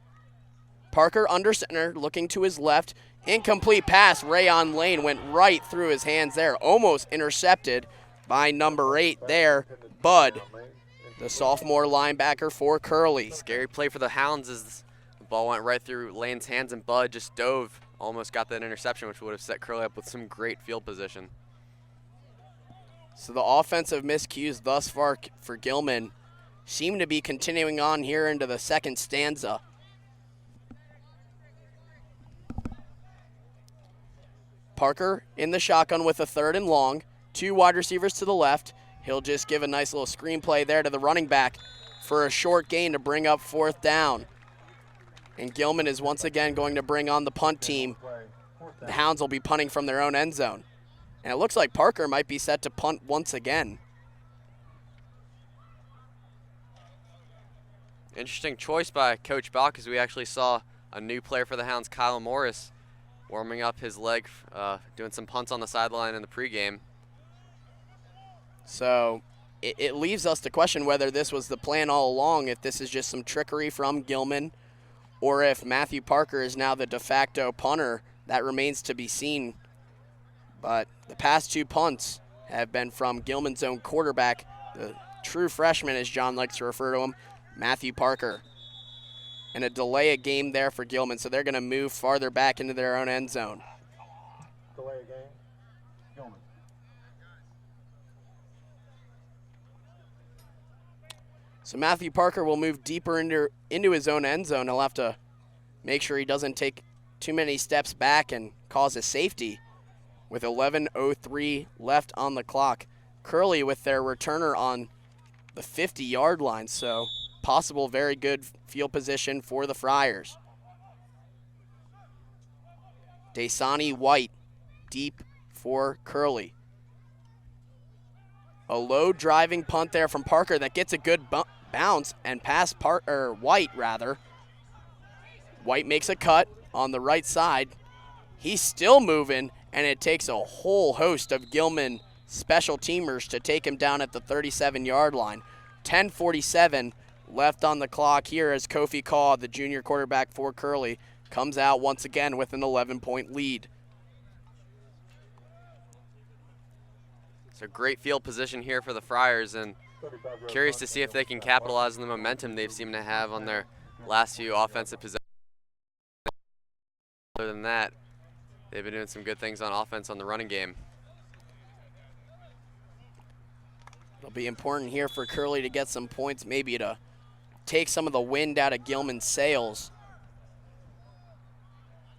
Parker under center, looking to his left. Incomplete pass. Rayon Lane went right through his hands there. Almost intercepted by number 8 there, Bud, the sophomore linebacker for Curley. Scary play for the Hounds as the ball went right through Lane's hands and Bud just dove, almost got that interception, which would have set Curley up with some great field position. So the offensive miscues thus far for Gilman seem to be continuing on here into the second stanza. Parker in the shotgun with a 3rd and long. 2 wide receivers to the left. He'll just give a nice little screenplay there to the running back for a short gain to bring up 4th down. And Gilman is once again going to bring on the punt team. The Hounds will be punting from their own end zone. And it looks like Parker might be set to punt once again. Interesting choice by Coach Bach, as we actually saw a new player for the Hounds, Kyle Morris, warming up his leg, doing some punts on the sideline in the pregame. So it leaves us to question whether this was the plan all along, if this is just some trickery from Gilman, or if Matthew Parker is now the de facto punter. That remains to be seen. But the past 2 punts have been from Gilman's own quarterback, the true freshman, as John likes to refer to him, Matthew Parker. and a delay a game there for Gilman, so they're going to move farther back into their own end zone. Delay a game. Gilman. So Matthew Parker will move deeper into his own end zone. He'll have to make sure he doesn't take too many steps back and cause a safety with 11:03 left on the clock. Curley with their returner on the 50-yard line, so possible very good field position for the Friars. Dasani White deep for Curley. A low driving punt there from Parker that gets a good bounce and past White rather. White makes a cut on the right side. He's still moving, and it takes a whole host of Gilman special teamers to take him down at the 37-yard line. 10:47 left on the clock here as Kofi Kaw, the junior quarterback for Curley, comes out once again with an 11-point lead. It's a great field position here for the Friars, and curious to see if they can capitalize on the momentum they've seemed to have on their last few offensive possessions. Other than that, they've been doing some good things on offense on the running game. It'll be important here for Curley to get some points, maybe to take some of the wind out of Gilman's sails.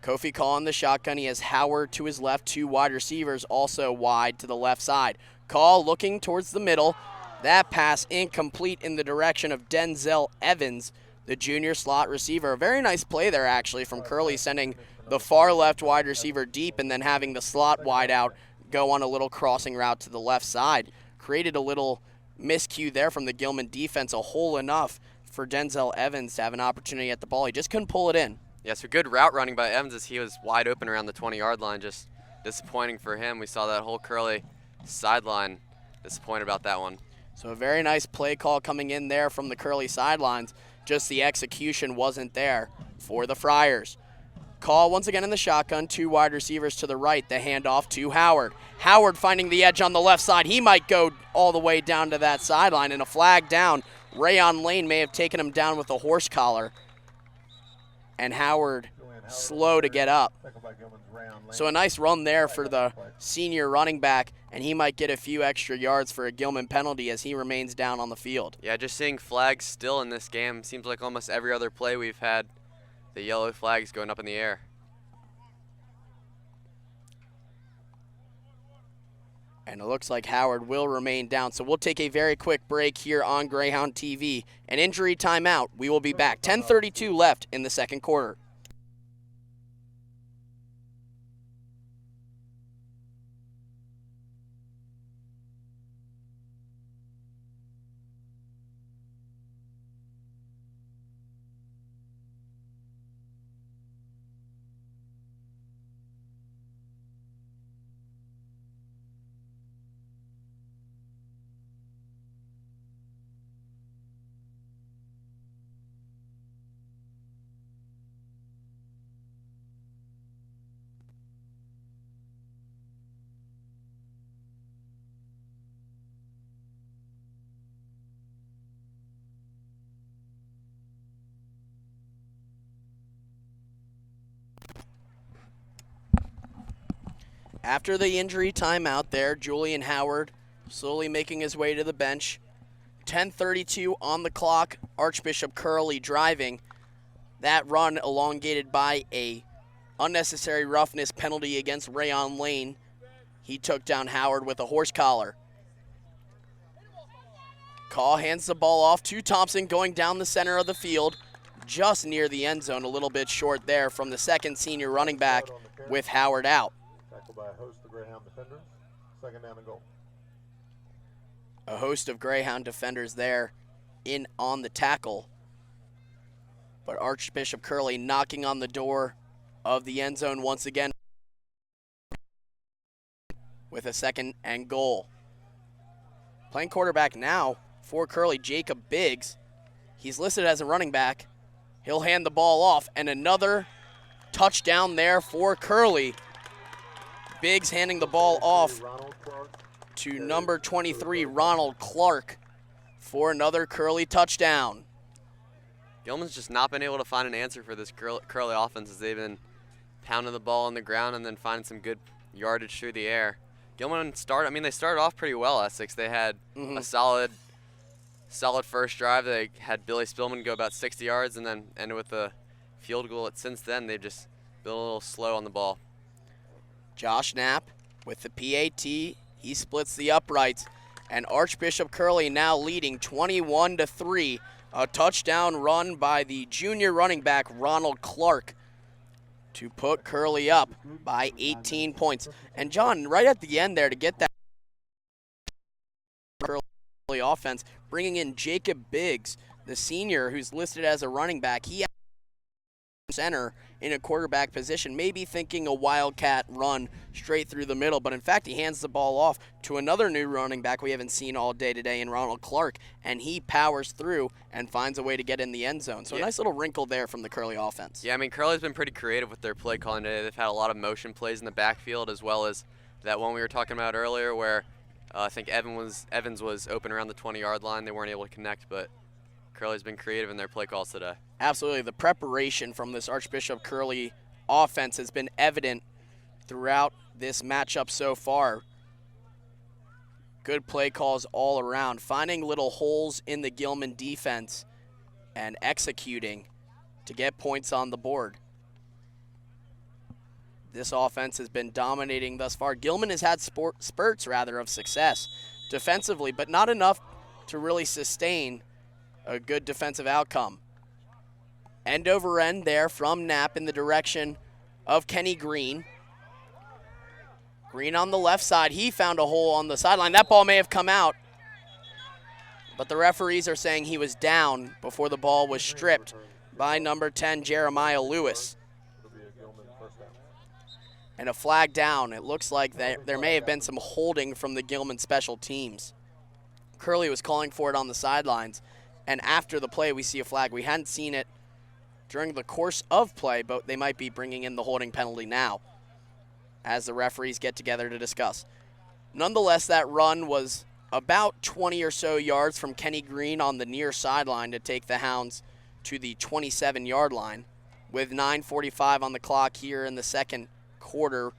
Kofi Kaw in the shotgun. He has Howard to his left, two wide receivers also wide to the left side. Kaw looking towards the middle. That pass incomplete in the direction of Denzel Evans, the junior slot receiver. A very nice play there actually from Curley, sending the far left wide receiver deep and then having the slot wide out go on a little crossing route to the left side. Created a little miscue there from the Gilman defense, a hole enough for Denzel Evans to have an opportunity at the ball. He just couldn't pull it in. Yeah, so good route running by Evans as he was wide open around the 20-yard line. Just disappointing for him. We saw that whole Curley sideline. Disappointed about that one. So a very nice play call coming in there from the Curley sidelines. Just the execution wasn't there for the Friars. Call once again in the shotgun, two wide receivers to the right, the handoff to Howard. Howard finding the edge on the left side. He might go all the way down to that sideline, and a flag down. Rayon Lane may have taken him down with a horse collar, and Howard slow to get up. So a nice run there for the senior running back, and he might get a few extra yards for a Gilman penalty as he remains down on the field. Yeah, just seeing flags still in this game. Seems like almost every other play we've had the yellow flags going up in the air. And it looks like Howard will remain down. So we'll take a very quick break here on Greyhound TV. An injury timeout. We will be back. 10:32 left in the second quarter. After the injury timeout there, Julian Howard slowly making his way to the bench. 10:32 on the clock. Archbishop Curley driving. That run elongated by a unnecessary roughness penalty against Rayon Lane. He took down Howard with a horse collar. Kaw hands the ball off to Thompson going down the center of the field, just near the end zone, a little bit short there from the second senior running back with Howard out. Tackled by a host of Greyhound defenders. Second down and goal. A host of Greyhound defenders there in on the tackle. But Archbishop Curley knocking on the door of the end zone once again with a second and goal. Playing quarterback now for Curley, Jacob Biggs. He's listed as a running back. He'll hand the ball off, and another touchdown there for Curley. Biggs handing the ball off to number 23, Ronald Clark, for another Curley touchdown. Gilman's just not been able to find an answer for this Curley offense as they've been pounding the ball on the ground and then finding some good yardage through the air. Gilman they started off pretty well, Essex. They had a solid first drive. They had Billy Spillman go about 60 yards and then ended with a field goal. Since then, they've just been a little slow on the ball. Josh Knapp with the PAT. He splits the uprights. And Archbishop Curley now leading 21-3. A touchdown run by the junior running back Ronald Clark to put Curley up by 18 points. And John, right at the end there to get that Curley offense, bringing in Jacob Biggs, the senior who's listed as a running back. He center in a quarterback position, maybe thinking a wildcat run straight through the middle, but in fact he hands the ball off to another new running back we haven't seen all day today in Ronald Clark, and he powers through and finds a way to get in the end zone. So a nice little wrinkle there from the Curley offense. Yeah, I mean, Curley's been pretty creative with their play calling today. They've had a lot of motion plays in the backfield, as well as that one we were talking about earlier where I think Evans was open around the 20-yard line. They weren't able to connect, but Curley's been creative in their play calls today. Absolutely. The preparation from this Archbishop Curley offense has been evident throughout this matchup so far. Good play calls all around, finding little holes in the Gilman defense and executing to get points on the board. This offense has been dominating thus far. Gilman has had spurts of success defensively, but not enough to really sustain a good defensive outcome. End over end there from Knapp in the direction of Kenny Green. Green on the left side. He found a hole on the sideline. That ball may have come out, but the referees are saying he was down before the ball was stripped by number 10, Jeremiah Lewis. And a flag down. It looks like there may have been some holding from the Gilman special teams. Curley was calling for it on the sidelines, and after the play we see a flag. We hadn't seen it during the course of play, but they might be bringing in the holding penalty now as the referees get together to discuss. Nonetheless, that run was about 20 or so yards from Kenny Green on the near sideline to take the Hounds to the 27-yard line. With 9:45 on the clock here in the second quarter,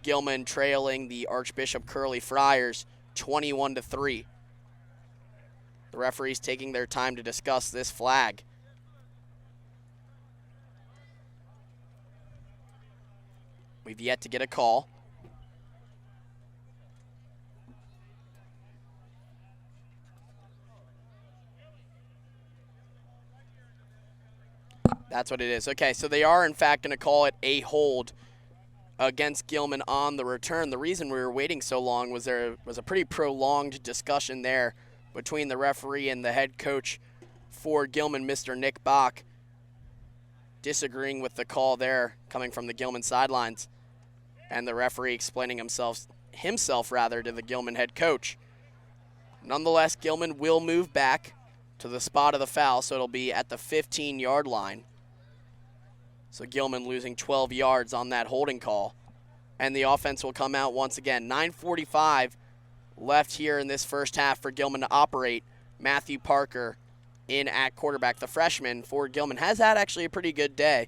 Gilman trailing the Archbishop Curley Friars 21-3. The referees taking their time to discuss this flag. We've yet to get a call. That's what it is. Okay, so they are in fact going to call it a hold against Gilman on the return. The reason we were waiting so long was there was a pretty prolonged discussion there between the referee and the head coach for Gilman, Mr. Nick Bach, disagreeing with the call there coming from the Gilman sidelines, and the referee explaining himself to the Gilman head coach. Nonetheless, Gilman will move back to the spot of the foul, so it'll be at the 15-yard line. So Gilman losing 12 yards on that holding call, and the offense will come out once again. 9:45 left here in this first half for Gilman to operate. Matthew Parker in at quarterback. The freshman for Gilman has had actually a pretty good day.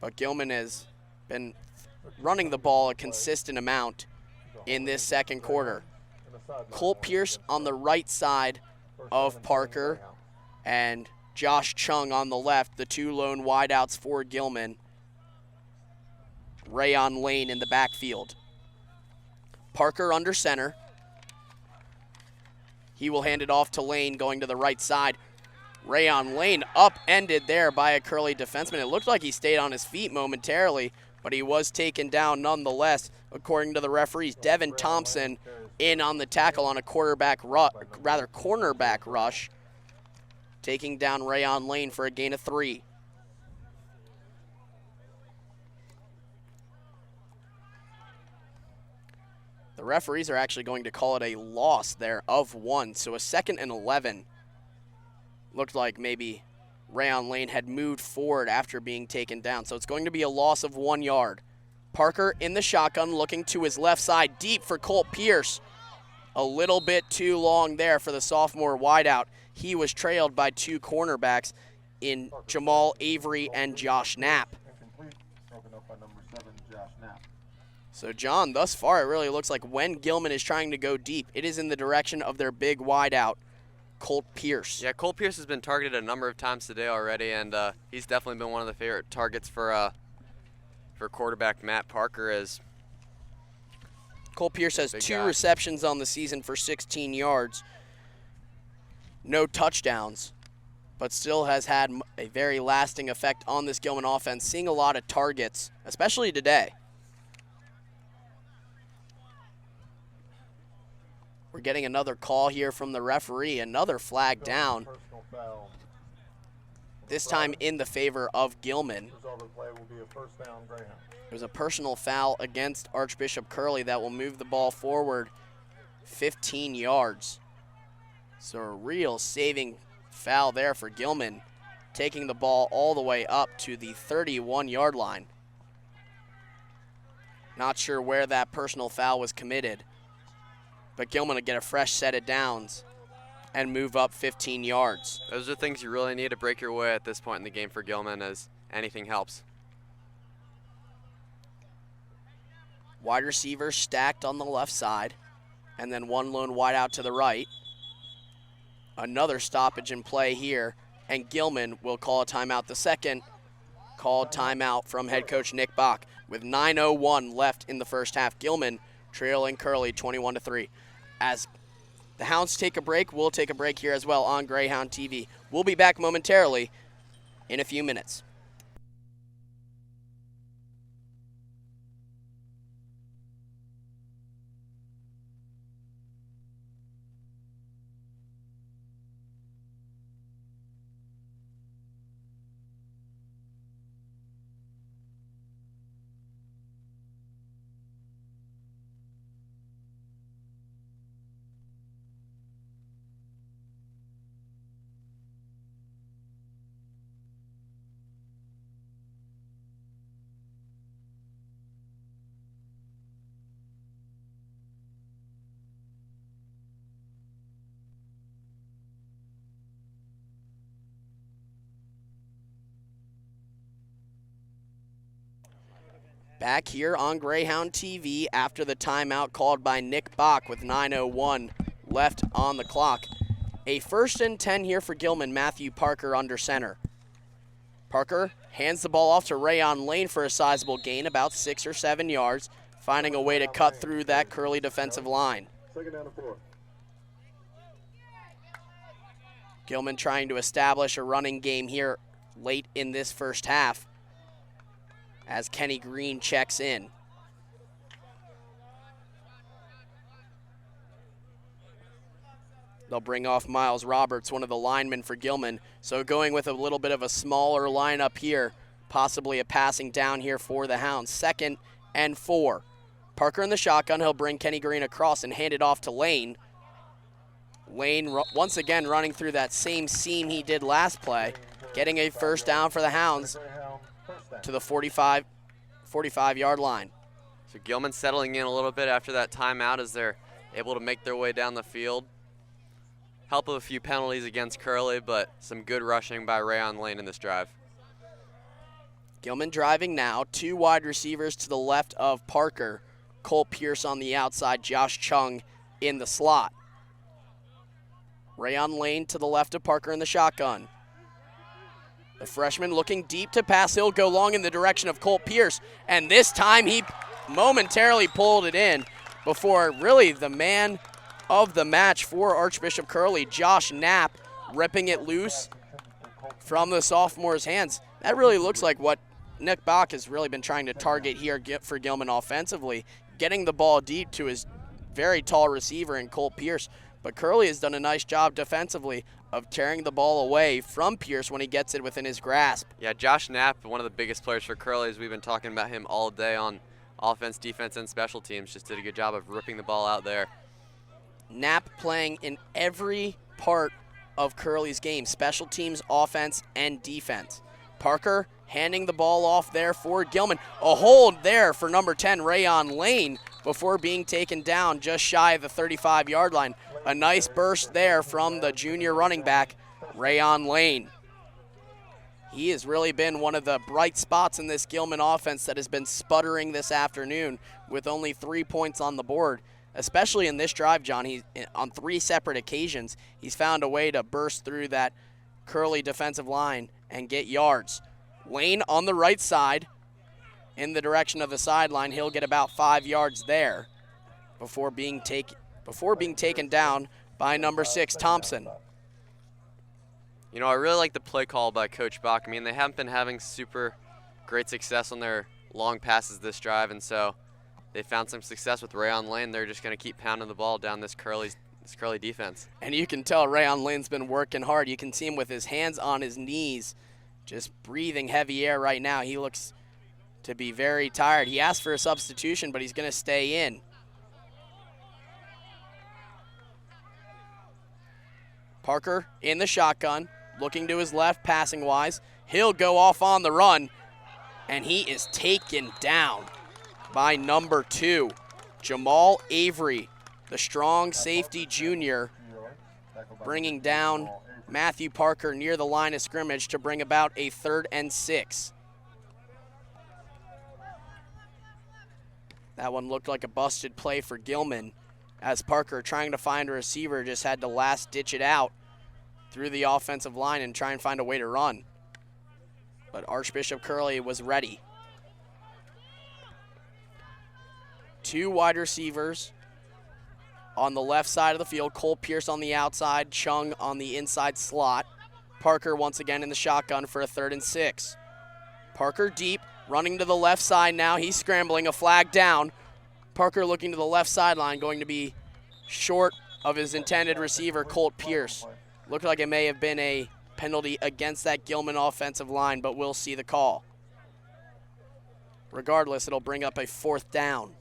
But Gilman has been running the ball a consistent amount in this second quarter. Colt Pierce on the right side of Parker and Josh Chung on the left, the two lone wideouts for Gilman. Rayon Lane in the backfield. Parker under center. He will hand it off to Lane going to the right side. Rayon Lane upended there by a Curley defenseman. It looked like he stayed on his feet momentarily, but he was taken down nonetheless, according to the referees. Devin Thompson in on the tackle on a cornerback rush, taking down Rayon Lane for a gain of 3. The referees are actually going to call it a loss there of 1, so a 2nd and 11. Looked like maybe Rayon Lane had moved forward after being taken down, so it's going to be a loss of 1 yard. Parker in the shotgun looking to his left side, deep for Colt Pierce. a little bit too long there for the sophomore wideout. He was trailed by 2 cornerbacks in Jamal Avery and Josh Knapp. Incomplete, broken up by number 7, Josh Knapp. So, John, thus far it really looks like when Gilman is trying to go deep, it is in the direction of their big wideout, Colt Pierce. Yeah, Colt Pierce has been targeted a number of times today already, and he's definitely been one of the favorite targets for quarterback Matt Parker. As Colt Pierce has 2 receptions on the season for 16 yards. No touchdowns, but still has had a very lasting effect on this Gilman offense, seeing a lot of targets, especially today. We're getting another call here from the referee, another flag down, Personal foul. this time in the favor of Gilman. Result of the play will be a first down, Greyhound. There's a personal foul against Archbishop Curley that will move the ball forward 15 yards. So a real saving foul there for Gilman, taking the ball all the way up to the 31-yard line. Not sure where that personal foul was committed, but Gilman will get a fresh set of downs and move up 15 yards. those are things you really need to break your way at this point in the game for Gilman, as anything helps. Wide receiver stacked on the left side, and then one lone wide out to the right. Another stoppage in play here, and Gilman will call a timeout. The second called timeout from head coach Nick Bach with 9:01 left in the first half. Gilman trailing Curley 21-3. As the Hounds take a break, we'll take a break here as well on Greyhound TV. We'll be back momentarily in a few minutes. Back here on Greyhound TV after the timeout called by Nick Bach with 9:01 left on the clock. A 1st and 10 here for Gilman. Matthew Parker under center. Parker hands the ball off to Rayon Lane for a sizable gain, about 6 or 7 yards, finding a way to cut through that Curley defensive line. Second down and 4. Gilman trying to establish a running game here late in this first half as Kenny Green checks in. They'll bring off Miles Roberts, one of the linemen for Gilman. So going with a little bit of a smaller lineup here, possibly a passing down here for the Hounds. 2nd and 4. Parker in the shotgun. He'll bring Kenny Green across and hand it off to Lane. Lane once again running through that same seam he did last play, getting a first down for the Hounds to the 45-yard line. So Gilman settling in a little bit after that timeout as they're able to make their way down the field. Help of a few penalties against Curley, but some good rushing by Rayon Lane in this drive. Gilman driving now. 2 wide receivers to the left of Parker. Colt Pierce on the outside, Josh Chung in the slot. Rayon Lane to the left of Parker in the shotgun. The freshman looking deep to pass. He'll go long in the direction of Colt Pierce, and this time he momentarily pulled it in before really the man of the match for Archbishop Curley, Josh Knapp, ripping it loose from the sophomore's hands. That really looks like what Nick Bach has really been trying to target here for Gilman offensively, getting the ball deep to his very tall receiver in Colt Pierce. But Curley has done a nice job defensively of tearing the ball away from Pierce when he gets it within his grasp. Yeah, Josh Knapp, one of the biggest players for Curley, as we've been talking about him all day on offense, defense, and special teams. Just did a good job of ripping the ball out there. Knapp playing in every part of Curley's game, special teams, offense, and defense. Parker handing the ball off there for Gilman. A hold there for number 10, Rayon Lane, before being taken down just shy of the 35-yard line. A nice burst there from the junior running back, Rayon Lane. He has really been one of the bright spots in this Gilman offense that has been sputtering this afternoon with only 3 points on the board, especially in this drive, John. On 3 separate occasions, he's found a way to burst through that Curley defensive line and get yards. Lane on the right side in the direction of the sideline. He'll get about 5 yards there before being taken down by number 6, Thompson. You know, I really like the play call by Coach Bach. I mean, they haven't been having super great success on their long passes this drive, and so they found some success with Rayon Lane. They're just going to keep pounding the ball down this Curley defense. And you can tell Rayon Lane's been working hard. You can see him with his hands on his knees, just breathing heavy air right now. He looks to be very tired. He asked for a substitution, but he's going to stay in. Parker in the shotgun, looking to his left, passing-wise. He'll go off on the run, and he is taken down by number 2, Jamal Avery, the strong safety junior, bringing down Matthew Parker near the line of scrimmage to bring about a 3rd and 6. That one looked like a busted play for Gilman, as Parker, trying to find a receiver, just had to last ditch it out through the offensive line and try and find a way to run. But Archbishop Curley was ready. 2 wide receivers on the left side of the field. Cole Pierce on the outside, Chung on the inside slot. Parker once again in the shotgun for a 3rd and 6. Parker deep, running to the left side now. He's scrambling, a flag down. Parker looking to the left sideline, going to be short of his intended receiver, Colt Pierce. Looked like it may have been a penalty against that Gilman offensive line, but we'll see the call. Regardless, it'll bring up a 4th down.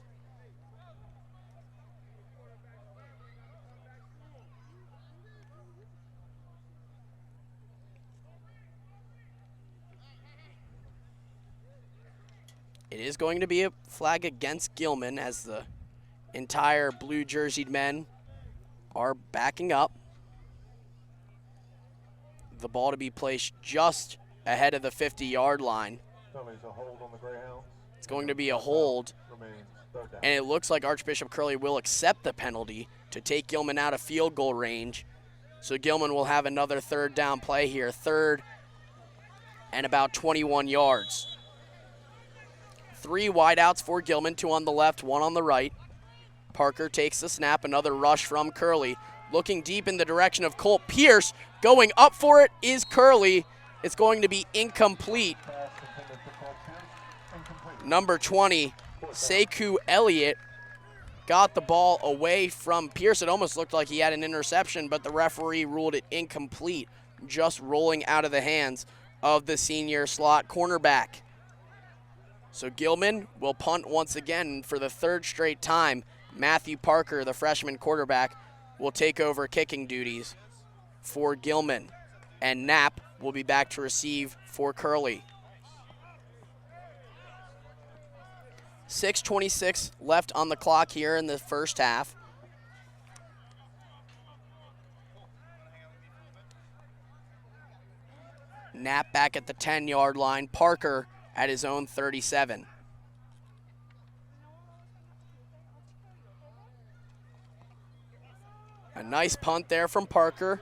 It is going to be a flag against Gilman, as the entire blue jerseyed men are backing up. The ball to be placed just ahead of the 50-yard line. It's going to be a hold, and it looks like Archbishop Curley will accept the penalty to take Gilman out of field goal range. So Gilman will have another 3rd down play here, 3rd and about 21 yards. 3 wideouts for Gilman, 2 on the left, 1 on the right. Parker takes the snap, another rush from Curley. Looking deep in the direction of Colt Pierce. Going up for it is Curley. It's going to be incomplete. Number 20, Sekou Elliott, got the ball away from Pierce. It almost looked like he had an interception, but the referee ruled it incomplete, just rolling out of the hands of the senior slot cornerback. So Gilman will punt once again for the 3rd straight time. Matthew Parker, the freshman quarterback, will take over kicking duties for Gilman. And Knapp will be back to receive for Curley. 6:26 left on the clock here in the first half. Knapp back at the 10-yard line. Parker at his own 37. A nice punt there from Parker.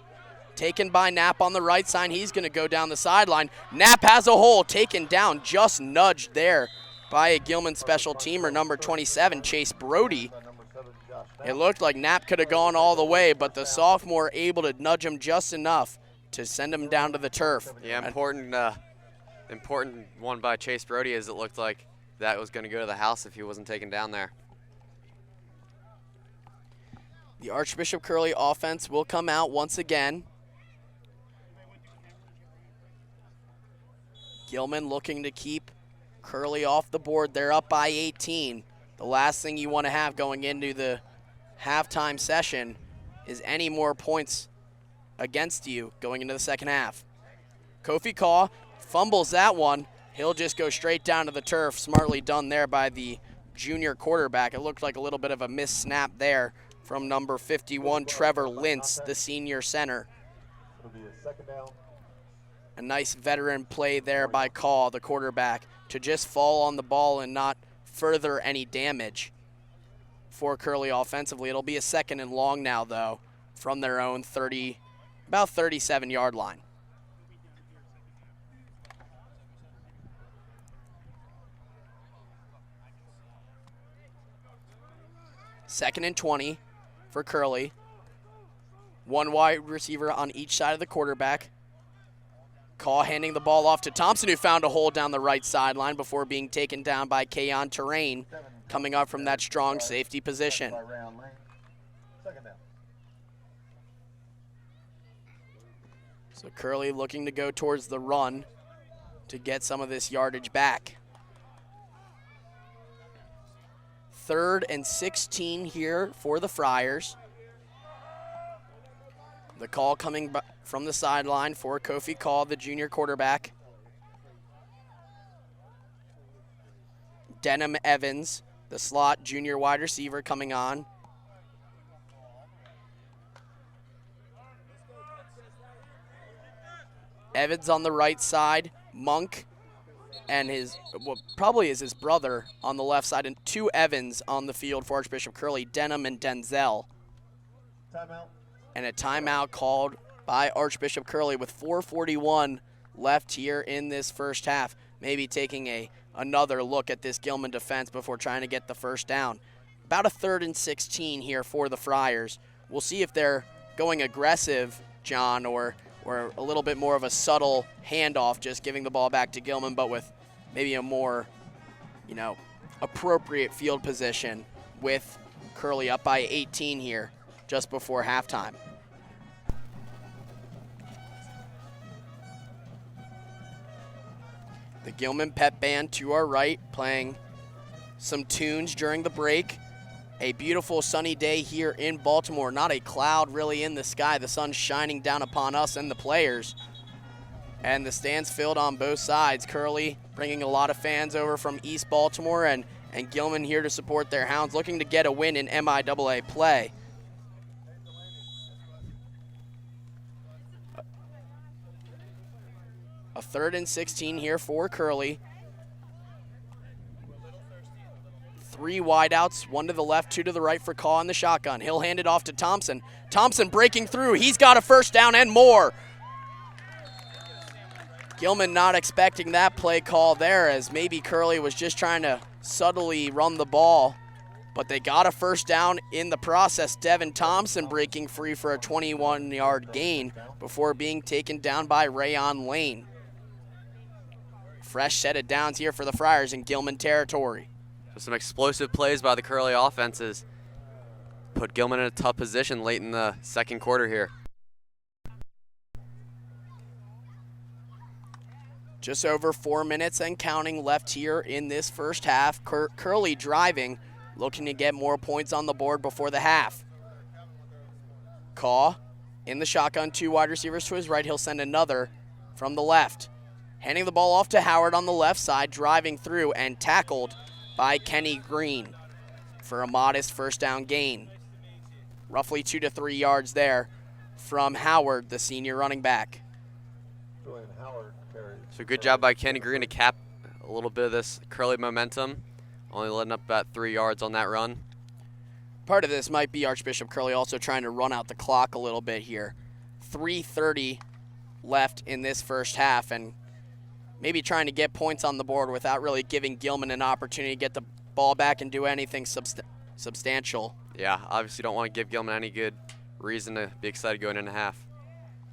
Taken by Knapp on the right side. He's going to go down the sideline. Knapp has a hole. Taken down, just nudged there by a Gilman special teamer, number 27, Chase Brody. It looked like Knapp could have gone all the way, but the sophomore able to nudge him just enough to send him down to the turf. Yeah, important one by Chase Brody, as it looked like that was going to go to the house if he wasn't taken down there. The Archbishop Curley offense will come out once again. Gilman looking to keep Curley off the board. They're up by 18. The last thing you want to have going into the halftime session is any more points against you going into the second half. Kofi Kaw fumbles that one. He'll just go straight down to the turf. Smartly done there by the junior quarterback. It looked like a little bit of a missed snap there from number 51, Trevor Lintz, the senior center. It'll be a second down. A nice veteran play there by Call, the quarterback, to just fall on the ball and not further any damage for Curley offensively. It'll be a second and long now, though, from their own about 37-yard line. Second and 20 for Curley. One wide receiver on each side of the quarterback. Call handing the ball off to Thompson, who found a hole down the right sideline before being taken down by Kayon Terrain, coming up from that strong safety position. So Curley looking to go towards the run to get some of this yardage back. 3rd and 16 here for the Friars. The call coming from the sideline for Kofi Call, the junior quarterback. Denham Evans, the slot junior wide receiver, coming on. Evans on the right side, Monk and what probably is his brother on the left side, and 2 Evans on the field for Archbishop Curley, Denham and Denzel. Timeout. And a timeout called by Archbishop Curley with 4:41 left here in this first half. Maybe taking another look at this Gilman defense before trying to get the first down. About a 3rd and 16 here for the Friars. We'll see if they're going aggressive, John, or a little bit more of a subtle handoff, just giving the ball back to Gilman, but with maybe a more, appropriate field position, with Curley up by 18 here just before halftime. The Gilman Pep Band to our right, playing some tunes during the break. A beautiful sunny day here in Baltimore. Not a cloud really in the sky. The sun's shining down upon us and the players. And the stands filled on both sides. Curley bringing a lot of fans over from East Baltimore, and Gilman here to support their Hounds, looking to get a win in MIAA play. A 3rd and 16 here for Curley. 3 wideouts, 1 to the left, 2 to the right for Call in the shotgun. He'll hand it off to Thompson. Thompson breaking through. He's got a first down and more. Gilman not expecting that play call there, as maybe Curley was just trying to subtly run the ball. But they got a first down in the process. Devin Thompson breaking free for a 21-yard gain before being taken down by Rayon Lane. Fresh set of downs here for the Friars in Gilman territory. Some explosive plays by the Curley offenses put Gilman in a tough position late in the second quarter here. Just over 4 minutes and counting left here in this first half. Curley driving, looking to get more points on the board before the half. Caw in the shotgun, 2 wide receivers to his right. He'll send another from the left. Handing the ball off to Howard on the left side, driving through and tackled by Kenny Green for a modest first down gain. Roughly 2 to 3 yards there from Howard, the senior running back. So good job by Kenny Green to cap a little bit of this Curley momentum, only letting up about 3 yards on that run. Part of this might be Archbishop Curley also trying to run out the clock a little bit here. 3:30 left in this first half, and maybe trying to get points on the board without really giving Gilman an opportunity to get the ball back and do anything substantial. Yeah, obviously don't want to give Gilman any good reason to be excited going into half.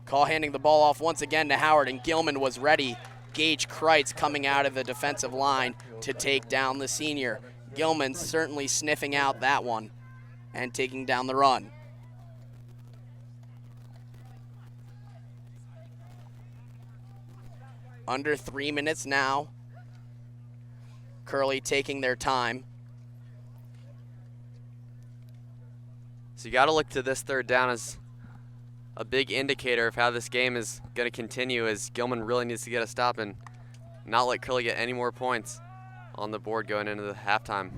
Call handing the ball off once again to Howard, and Gilman was ready. Gage Kreitz coming out of the defensive line to take down the senior. Gilman certainly sniffing out that one and taking down the run. Under 3 minutes now. Curley taking their time. So you got to look to this third down as a big indicator of how this game is going to continue, as Gilman really needs to get a stop and not let Curley get any more points on the board going into the halftime.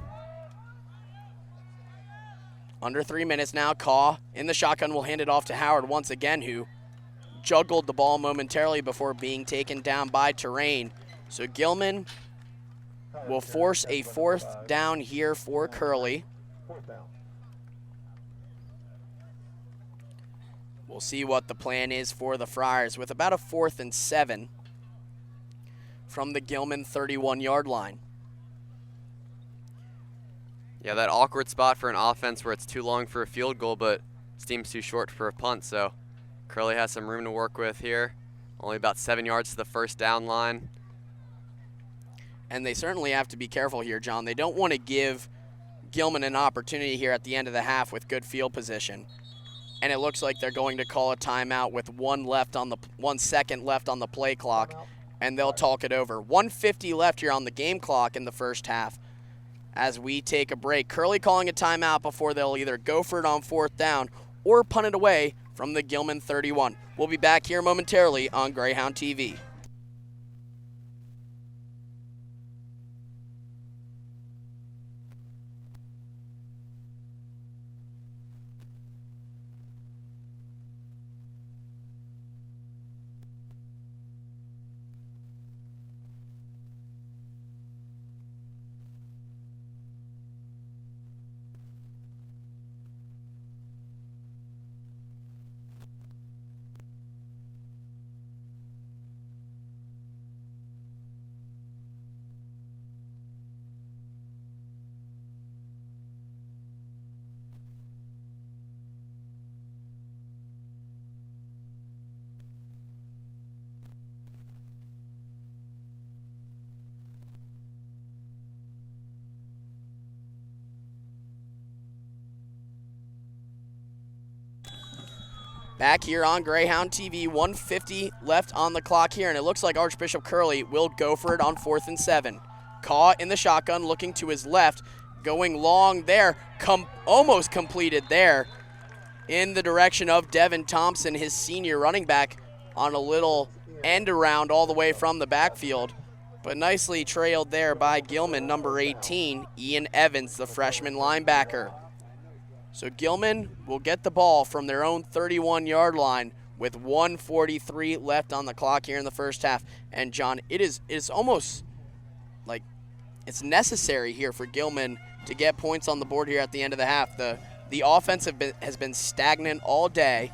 Under 3 minutes now. Caw in the shotgun will hand it off to Howard once again, who juggled the ball momentarily before being taken down by Terrain. So Gilman will force a 4th down here for Curley. 4th down. We'll see what the plan is for the Friars with about a 4th and 7 from the Gilman 31-yard line. Yeah, that awkward spot for an offense where it's too long for a field goal, but seems too short for a punt. So Curley has some room to work with here. Only about 7 yards to the 1st down line. And they certainly have to be careful here, John. They don't want to give Gilman an opportunity here at the end of the half with good field position. And it looks like they're going to call a timeout with 1 second left on the play clock, and they'll talk it over. 1:50 left here on the game clock in the first half as we take a break. Curley calling a timeout before they'll either go for it on 4th down or punt it away from the Gilman 31. We'll be back here momentarily on Greyhound TV. Back here on Greyhound TV, 1:50 left on the clock here, and it looks like Archbishop Curley will go for it on 4th and 7. Caw in the shotgun, looking to his left, going long there, almost completed there in the direction of Devin Thompson, his senior running back, on a little end around all the way from the backfield, but nicely trailed there by Gilman, number 18, Ian Evans, the freshman linebacker. So Gilman will get the ball from their own 31-yard line with 1:43 left on the clock here in the first half. And John, it's almost like it's necessary here for Gilman to get points on the board here at the end of the half. The offense has been stagnant all day,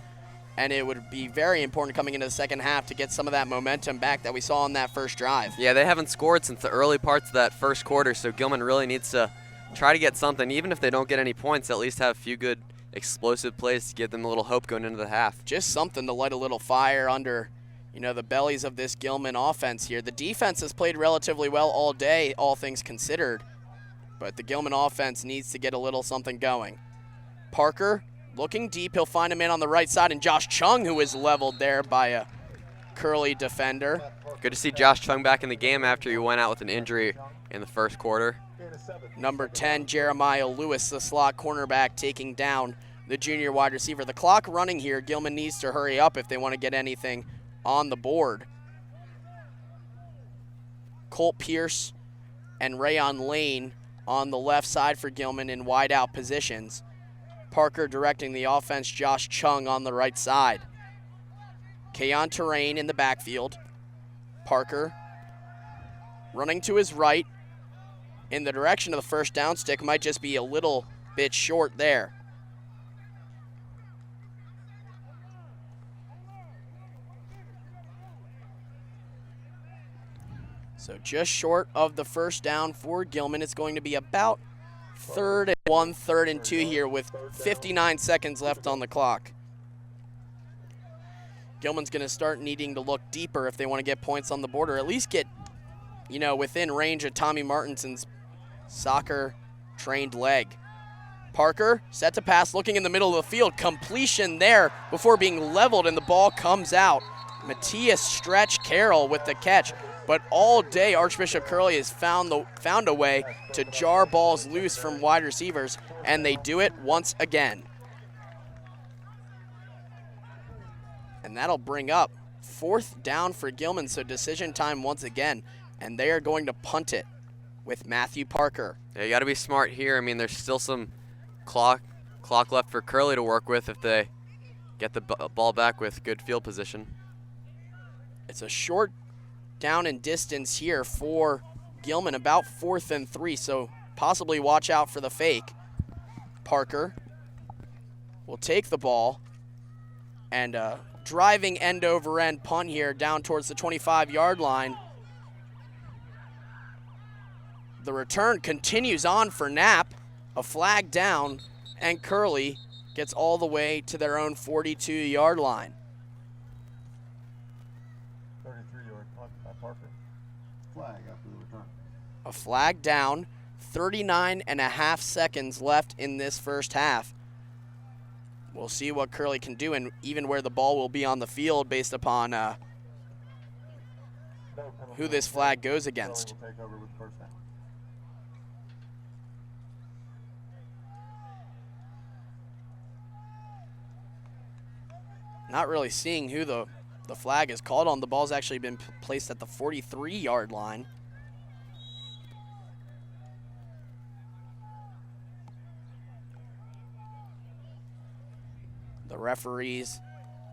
and it would be very important coming into the second half to get some of that momentum back that we saw on that first drive. Yeah, they haven't scored since the early parts of that first quarter, so Gilman really needs to try to get something. Even if they don't get any points, at least have a few good explosive plays to give them a little hope going into the half. Just something to light a little fire under, the bellies of this Gilman offense here. The defense has played relatively well all day, all things considered, but the Gilman offense needs to get a little something going. Parker looking deep. He'll find a man on the right side, and Josh Chung, who is leveled there by a Curley defender. Good to see Josh Chung back in the game after he went out with an injury in the first quarter. Number 10, Jeremiah Lewis, the slot cornerback, taking down the junior wide receiver. The clock running here. Gilman needs to hurry up if they want to get anything on the board. Colt Pierce and Rayon Lane on the left side for Gilman in wide out positions. Parker directing the offense, Josh Chung on the right side. Kayon Terrain in the backfield. Parker running to his right in the direction of the first down stick, might just be a little bit short there. So just short of the first down for Gilman. It's going to be about 3rd and 1, 3rd and 2 here with 59 seconds left on the clock. Gilman's going to start needing to look deeper if they want to get points on the board, or at least get, within range of Tommy Martinson's soccer-trained leg. Parker set to pass, looking in the middle of the field. Completion there before being leveled, and the ball comes out. Matthias Stretch Carroll with the catch. But all day, Archbishop Curley has found a way to jar balls loose from wide receivers, and they do it once again. And that'll bring up 4th down for Gilman, so decision time once again, and they are going to punt it with Matthew Parker. Yeah, you got to be smart here. I mean, there's still some clock clock left for Curley to work with if they get the ball back with good field position. It's a short down and distance here for Gilman, about 4th and 3, so possibly watch out for the fake. Parker will take the ball and driving end over end punt here down towards the 25-yard line. The return continues on for Knapp, a flag down, and Curley gets all the way to their own 42-yard line. 33-yard punt by Parker. Flag after the return. A flag down, 39.5 seconds left in this first half. We'll see what Curley can do and even where the ball will be on the field based upon who this flag goes against. Curley will take over with the first down. Not really seeing who the flag is called on. The ball's actually been placed at the 43-yard line. The referees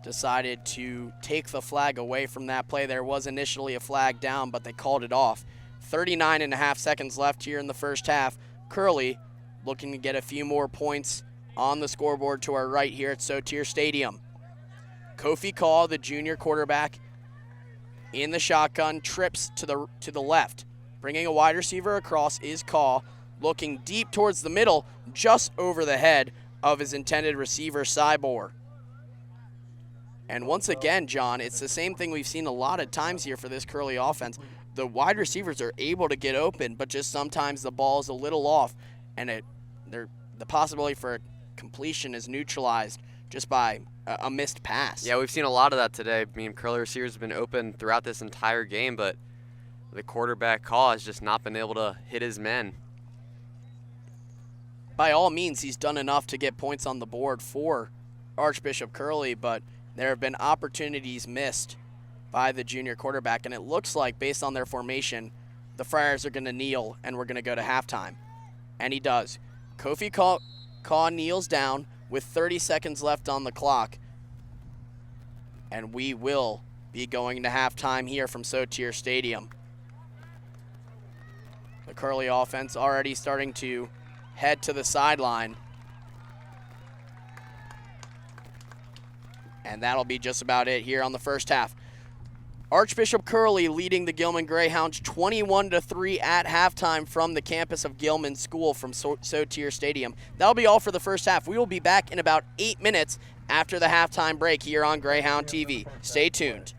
decided to take the flag away from that play. There was initially a flag down, but they called it off. 39.5 seconds left here in the first half. Curley looking to get a few more points on the scoreboard to our right here at Sotier Stadium. Kofi Kaw, the junior quarterback, in the shotgun, trips to the left. Bringing a wide receiver across is Kaw, looking deep towards the middle, just over the head of his intended receiver, Cybor. And once again, John, it's the same thing we've seen a lot of times here for this Curley offense. The wide receivers are able to get open, but just sometimes the ball is a little off, and the possibility for a completion is neutralized just by a missed pass. Yeah, we've seen a lot of that today. I mean, Curley receivers have been open throughout this entire game, but the quarterback Kaw has just not been able to hit his men. By all means, he's done enough to get points on the board for Archbishop Curley, but there have been opportunities missed by the junior quarterback, and it looks like, based on their formation, the Friars are going to kneel and we're going to go to halftime. And he does. Kofi Kaw kneels down with 30 seconds left on the clock, and we will be going to halftime here from Sotier Stadium. The Curley offense already starting to head to the sideline. And that'll be just about it here on the first half. Archbishop Curley leading the Gilman Greyhounds 21-3 at halftime from the campus of Gilman School from Sotier Stadium. That'll be all for the first half. We will be back in about 8 minutes after the halftime break here on Greyhound TV. Stay tuned.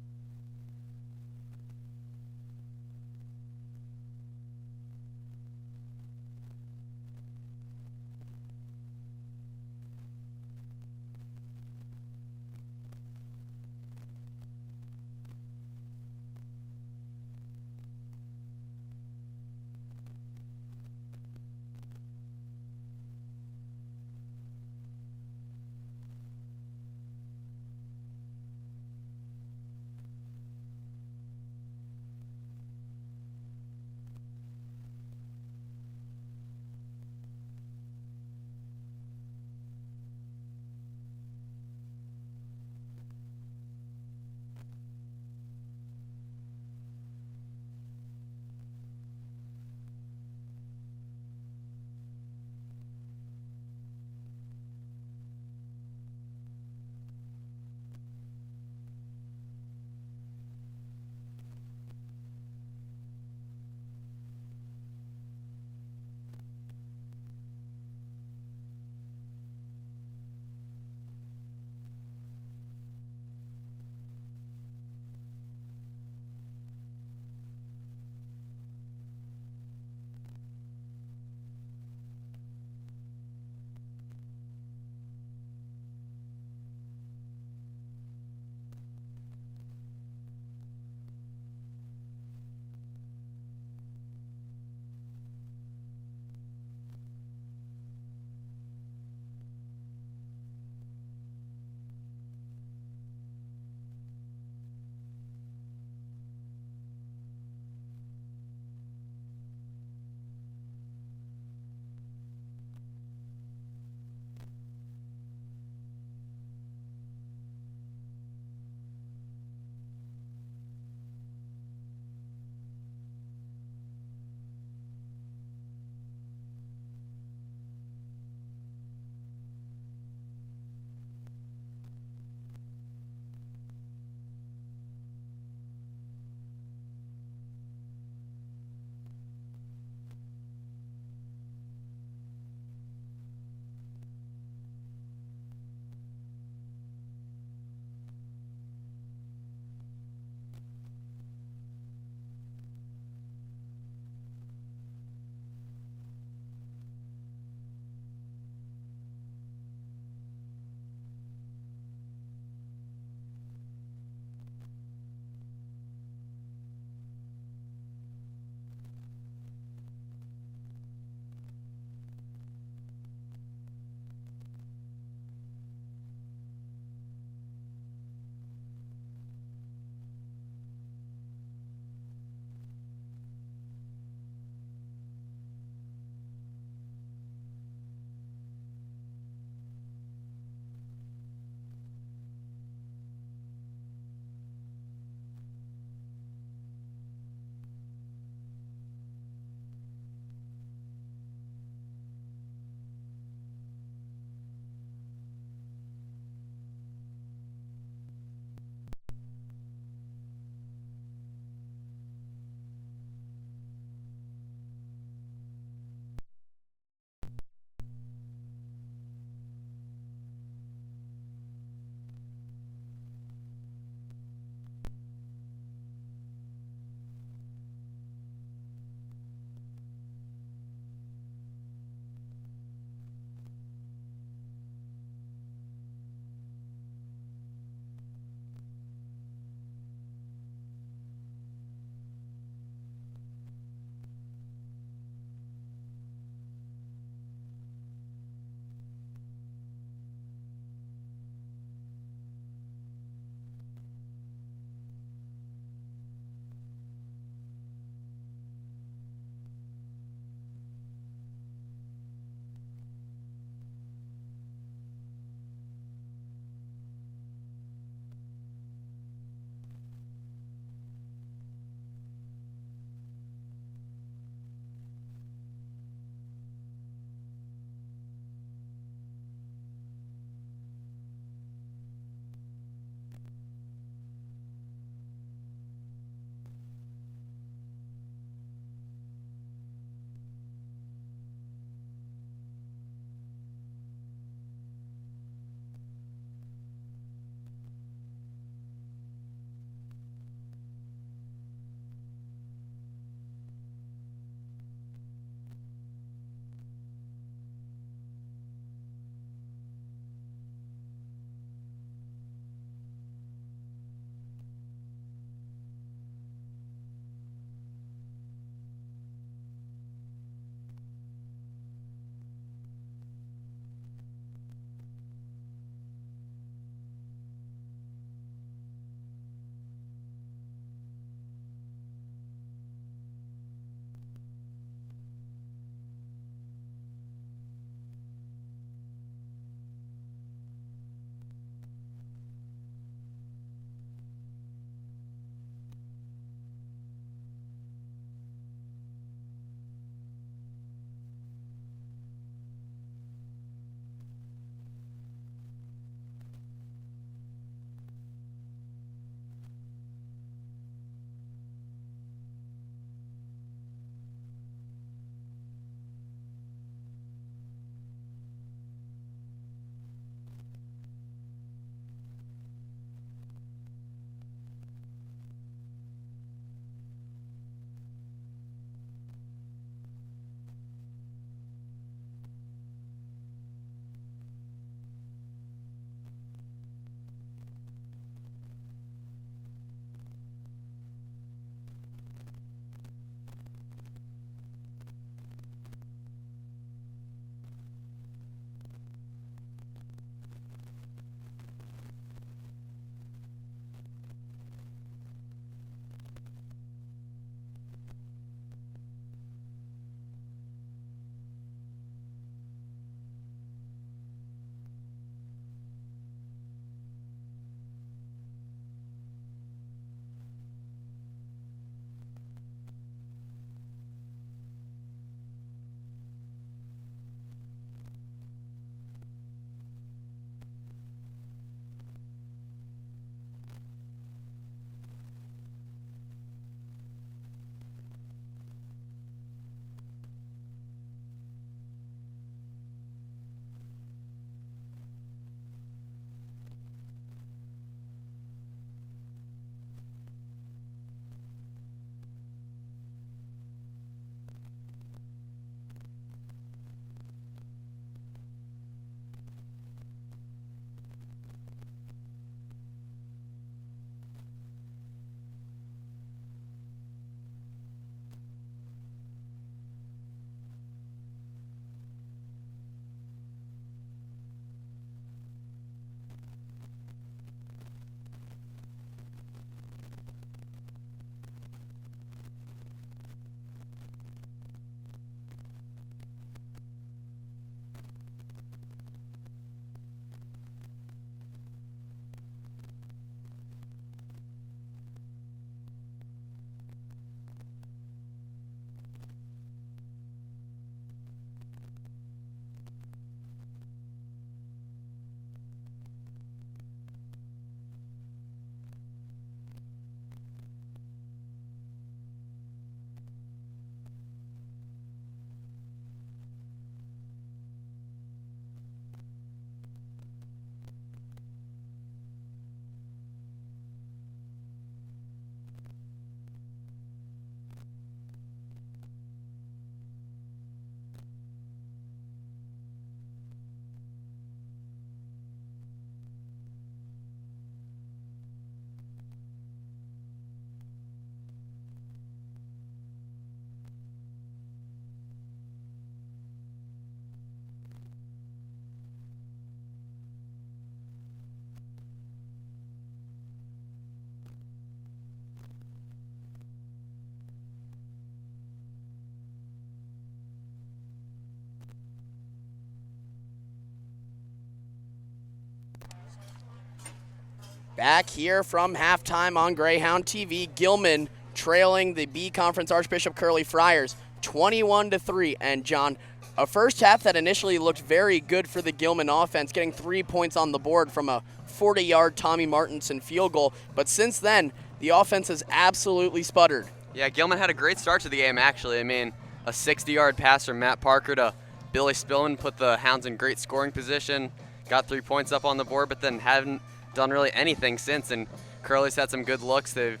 Back here from halftime on Greyhound TV, Gilman trailing the B Conference Archbishop Curley Friars 21-3. And John, a first half that initially looked very good for the Gilman offense, getting 3 points on the board from a 40-yard Tommy Martinson field goal. But since then, the offense has absolutely sputtered. Yeah, Gilman had a great start to the game, actually. I mean, a 60-yard pass from Matt Parker to Billy Spillman put the Hounds in great scoring position, got 3 points up on the board, but then haven't done really anything since. And Curley's had some good looks. They've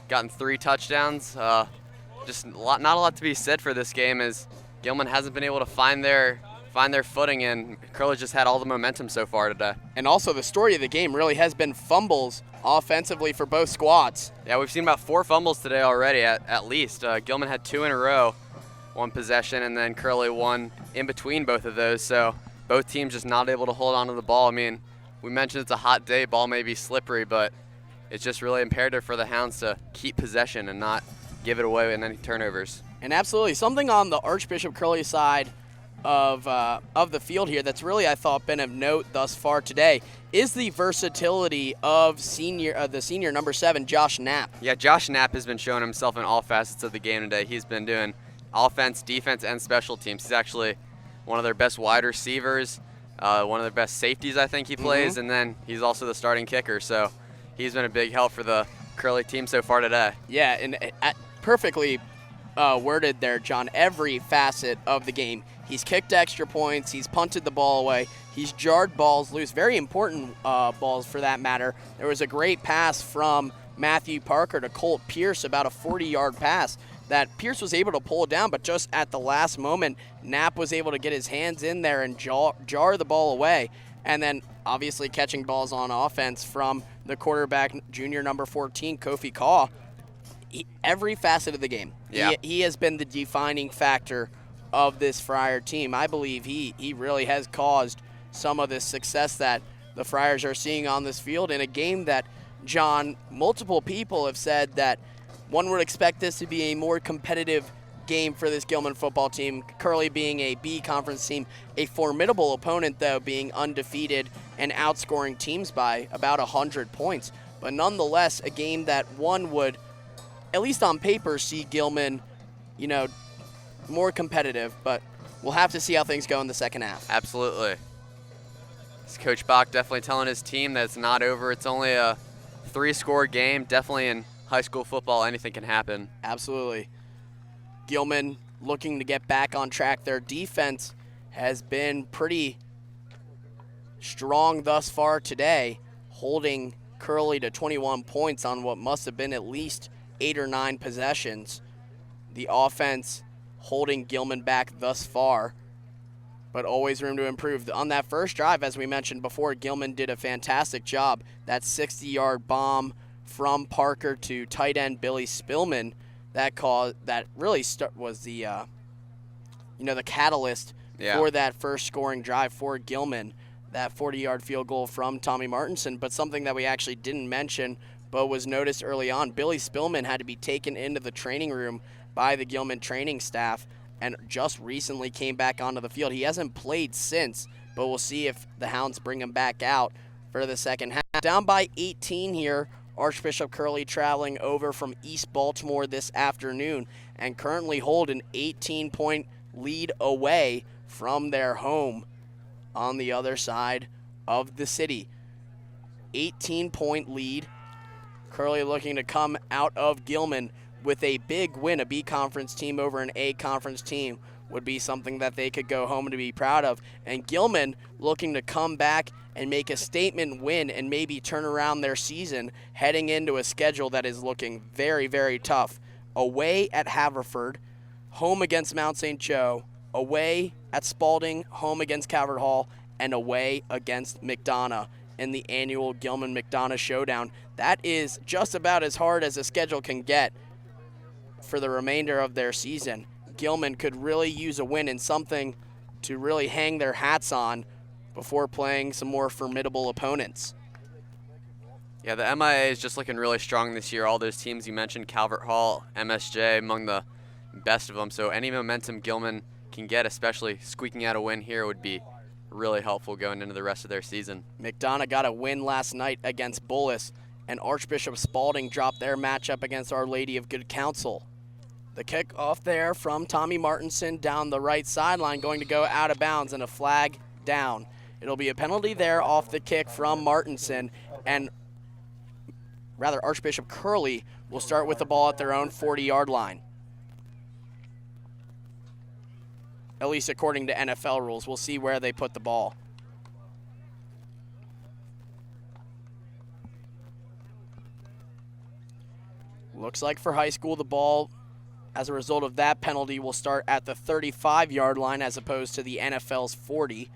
gotten 3 touchdowns. Just not a lot to be said for this game, as Gilman hasn't been able to find their footing, and Curley just had all the momentum so far today. And also the story of the game really has been fumbles offensively for both squads. Yeah, we've seen about 4 fumbles today already at least. Gilman had 2 in a row, 1 possession, and then Curley 1 in between both of those. So both teams just not able to hold on to the ball. I mean, we mentioned it's a hot day, ball may be slippery, but it's just really imperative for the Hounds to keep possession and not give it away in any turnovers. And absolutely, something on the Archbishop Curley side of the field here that's really, I thought, been of note thus far today is the versatility of the senior number 7, Josh Knapp. Yeah, Josh Knapp has been showing himself in all facets of the game today. He's been doing offense, defense, and special teams. He's actually one of their best wide receivers, one of their best safeties, I think he plays, and then he's also the starting kicker. So he's been a big help for the Curley team so far today. Yeah, and perfectly worded there, John. Every facet of the game. He's kicked extra points. He's punted the ball away. He's jarred balls loose. Very important balls for that matter. There was a great pass from Matthew Parker to Colt Pierce, about a 40-yard pass that Pierce was able to pull down, but just at the last moment, Knapp was able to get his hands in there and jar the ball away. And then obviously catching balls on offense from the quarterback, junior number 14, Kofi Kaw. Every facet of the game. Yeah. He has been the defining factor of this Friar team. I believe he really has caused some of this success that the Friars are seeing on this field in a game that, John, multiple people have said that one would expect this to be a more competitive game for this Gilman football team. Curley being a B conference team, a formidable opponent though, being undefeated and outscoring teams by about 100 points. But nonetheless, a game that one would, at least on paper, see Gilman, more competitive, but we'll have to see how things go in the second half. Absolutely. It's Coach Bach definitely telling his team that it's not over. It's only a 3-score game. Definitely in high school football, anything can happen. Absolutely. Gilman looking to get back on track. Their defense has been pretty strong thus far today, holding Curley to 21 points on what must have been at least 8 or 9 possessions. The offense holding Gilman back thus far, but always room to improve. On that first drive, as we mentioned before, Gilman did a fantastic job. That 60-yard bomb from Parker to tight end Billy Spillman, that really was the the catalyst for that first scoring drive for Gilman. That 40-yard field goal from Tommy Martinson. But something that we actually didn't mention but was noticed early on, Billy Spillman had to be taken into the training room by the Gilman training staff and just recently came back onto the field. He hasn't played since, but we'll see if the Hounds bring him back out for the second half. Down by 18 here, Archbishop Curley traveling over from East Baltimore this afternoon and currently hold an 18-point lead away from their home on the other side of the city. 18-point lead. Curley looking to come out of Gilman with a big win. A B conference team over an A conference team would be something that they could go home to be proud of. And Gilman looking to come back and make a statement win and maybe turn around their season heading into a schedule that is looking very, very tough. Away at Haverford, home against Mount St. Joe, away at Spalding, home against Calvert Hall, and away against McDonough in the annual Gilman-McDonough Showdown. That is just about as hard as a schedule can get for the remainder of their season. Gilman could really use a win and something to really hang their hats on before playing some more formidable opponents. Yeah, the MIA is just looking really strong this year. All those teams you mentioned, Calvert Hall, MSJ, among the best of them. So any momentum Gilman can get, especially squeaking out a win here, would be really helpful going into the rest of their season. McDonough got a win last night against Bullis and Archbishop Spalding drop their matchup against Our Lady of Good Counsel. The kickoff there from Tommy Martinson down the right sideline, going to go out of bounds, and a flag down. It'll be a penalty there off the kick from Martinson, and rather Archbishop Curley will start with the ball at their own 40-yard line. At least according to NFL rules. We'll see where they put the ball. Looks like for high school, the ball, as a result of that penalty, will start at the 35-yard line as opposed to the NFL's 40.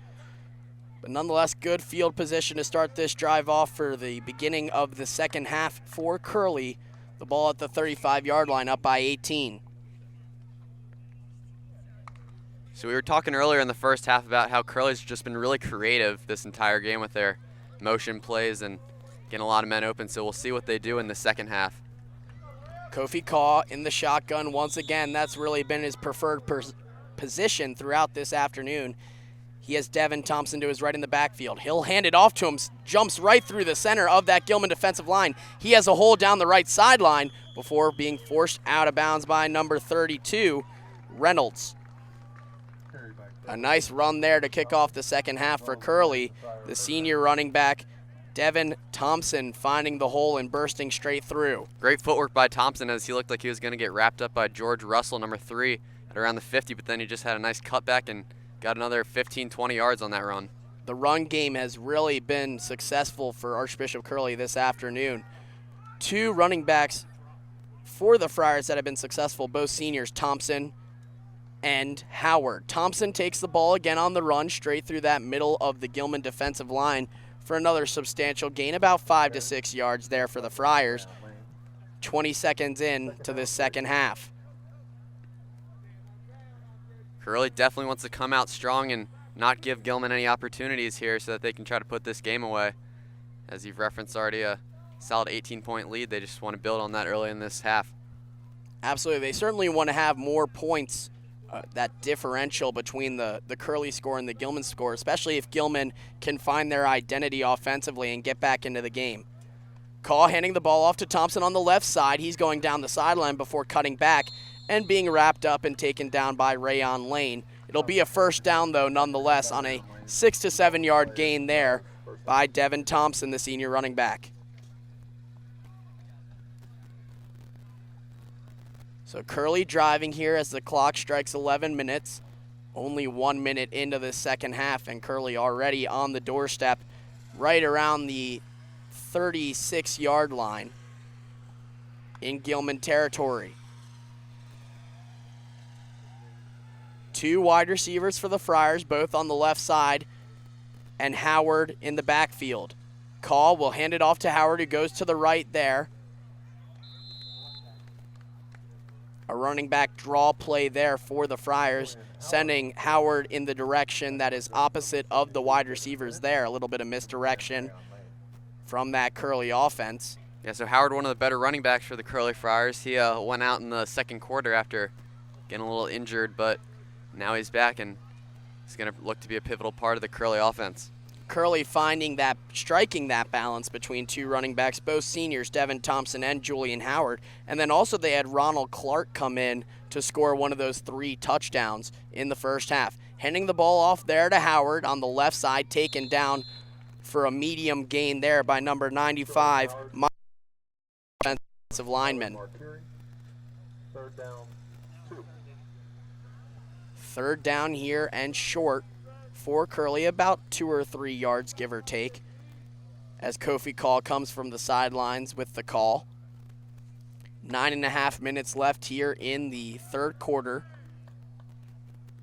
But nonetheless, good field position to start this drive off for the beginning of the second half for Curley. The ball at the 35-yard line, up by 18. So we were talking earlier in the first half about how Curley's just been really creative this entire game with their motion plays and getting a lot of men open. So we'll see what they do in the second half. Kofi Kaw in the shotgun once again. That's really been his preferred position throughout this afternoon. He has Devin Thompson to his right in the backfield. He'll hand it off to him, jumps right through the center of that Gilman defensive line. He has a hole down the right sideline before being forced out of bounds by number 32, Reynolds. A nice run there to kick off the second half for Curley. The senior running back, Devin Thompson, finding the hole and bursting straight through. Great footwork by Thompson as he looked like he was going to get wrapped up by George Russell, number 3, at around the 50, but then he just had a nice cutback and got another 15, 20 yards on that run. The run game has really been successful for Archbishop Curley this afternoon. 2 running backs for the Friars that have been successful, both seniors, Thompson and Howard. Thompson takes the ball again on the run straight through that middle of the Gilman defensive line for another substantial gain, about 5 to 6 yards there for the Friars. 20 seconds in to this second half. Curley definitely wants to come out strong and not give Gilman any opportunities here so that they can try to put this game away. As you've referenced already, a solid 18-point lead. They just want to build on that early in this half. Absolutely. They certainly want to have more points, that differential between the Curley score and the Gilman score, especially if Gilman can find their identity offensively and get back into the game. Kaw handing the ball off to Thompson on the left side. He's going down the sideline before cutting back and being wrapped up and taken down by Rayon Lane. It'll be a first down, though, nonetheless, on a 6 to 7 yard gain there by Devin Thompson, the senior running back. So Curley driving here as the clock strikes 11 minutes. Only 1 minute into the second half, and Curley already on the doorstep right around the 36-yard line in Gilman territory. 2 wide receivers for the Friars, both on the left side, and Howard in the backfield. Kaw will hand it off to Howard, who goes to the right there. A running back draw play there for the Friars, sending Howard in the direction that is opposite of the wide receivers there. A little bit of misdirection from that Curley offense. Yeah, so Howard, one of the better running backs for the Curley Friars. He went out in the second quarter after getting a little injured, but now he's back and he's going to look to be a pivotal part of the Curley offense. Curley striking that balance between 2 running backs, both seniors, Devin Thompson and Julian Howard. And then also they had Ronald Clark come in to score one of those 3 touchdowns in the first half. Handing the ball off there to Howard on the left side, taken down for a medium gain there by number 95, offensive lineman. Third down here and short for Curley, about 2 or 3 yards, give or take, as Kofi Kaw comes from the sidelines with the call. 9.5 minutes left here in the third quarter.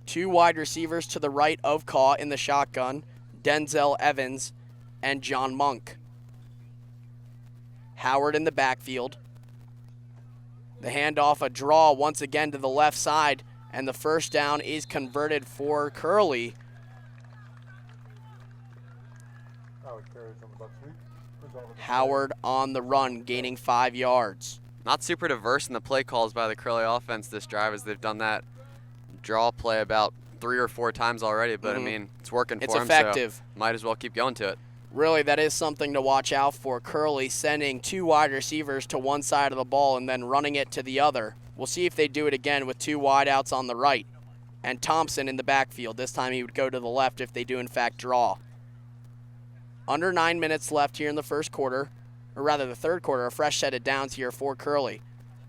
2 wide receivers to the right of Kaw in the shotgun, Denzel Evans and John Monk. Howard in the backfield. The handoff, a draw once again to the left side, and the first down is converted for Curley. Howard on the run, gaining 5 yards. Not super diverse in the play calls by the Curley offense this drive, as they've done that draw play about 3 or 4 times already, but I mean, it's working for them. It's effective. So might as well keep going to it. Really, that is something to watch out for. Curley sending 2 wide receivers to one side of the ball and then running it to the other. We'll see if they do it again with 2 wideouts on the right. And Thompson in the backfield. This time he would go to the left if they do in fact draw. Under 9 minutes left here in the first quarter, or rather the third quarter. A fresh set of downs here for Curley.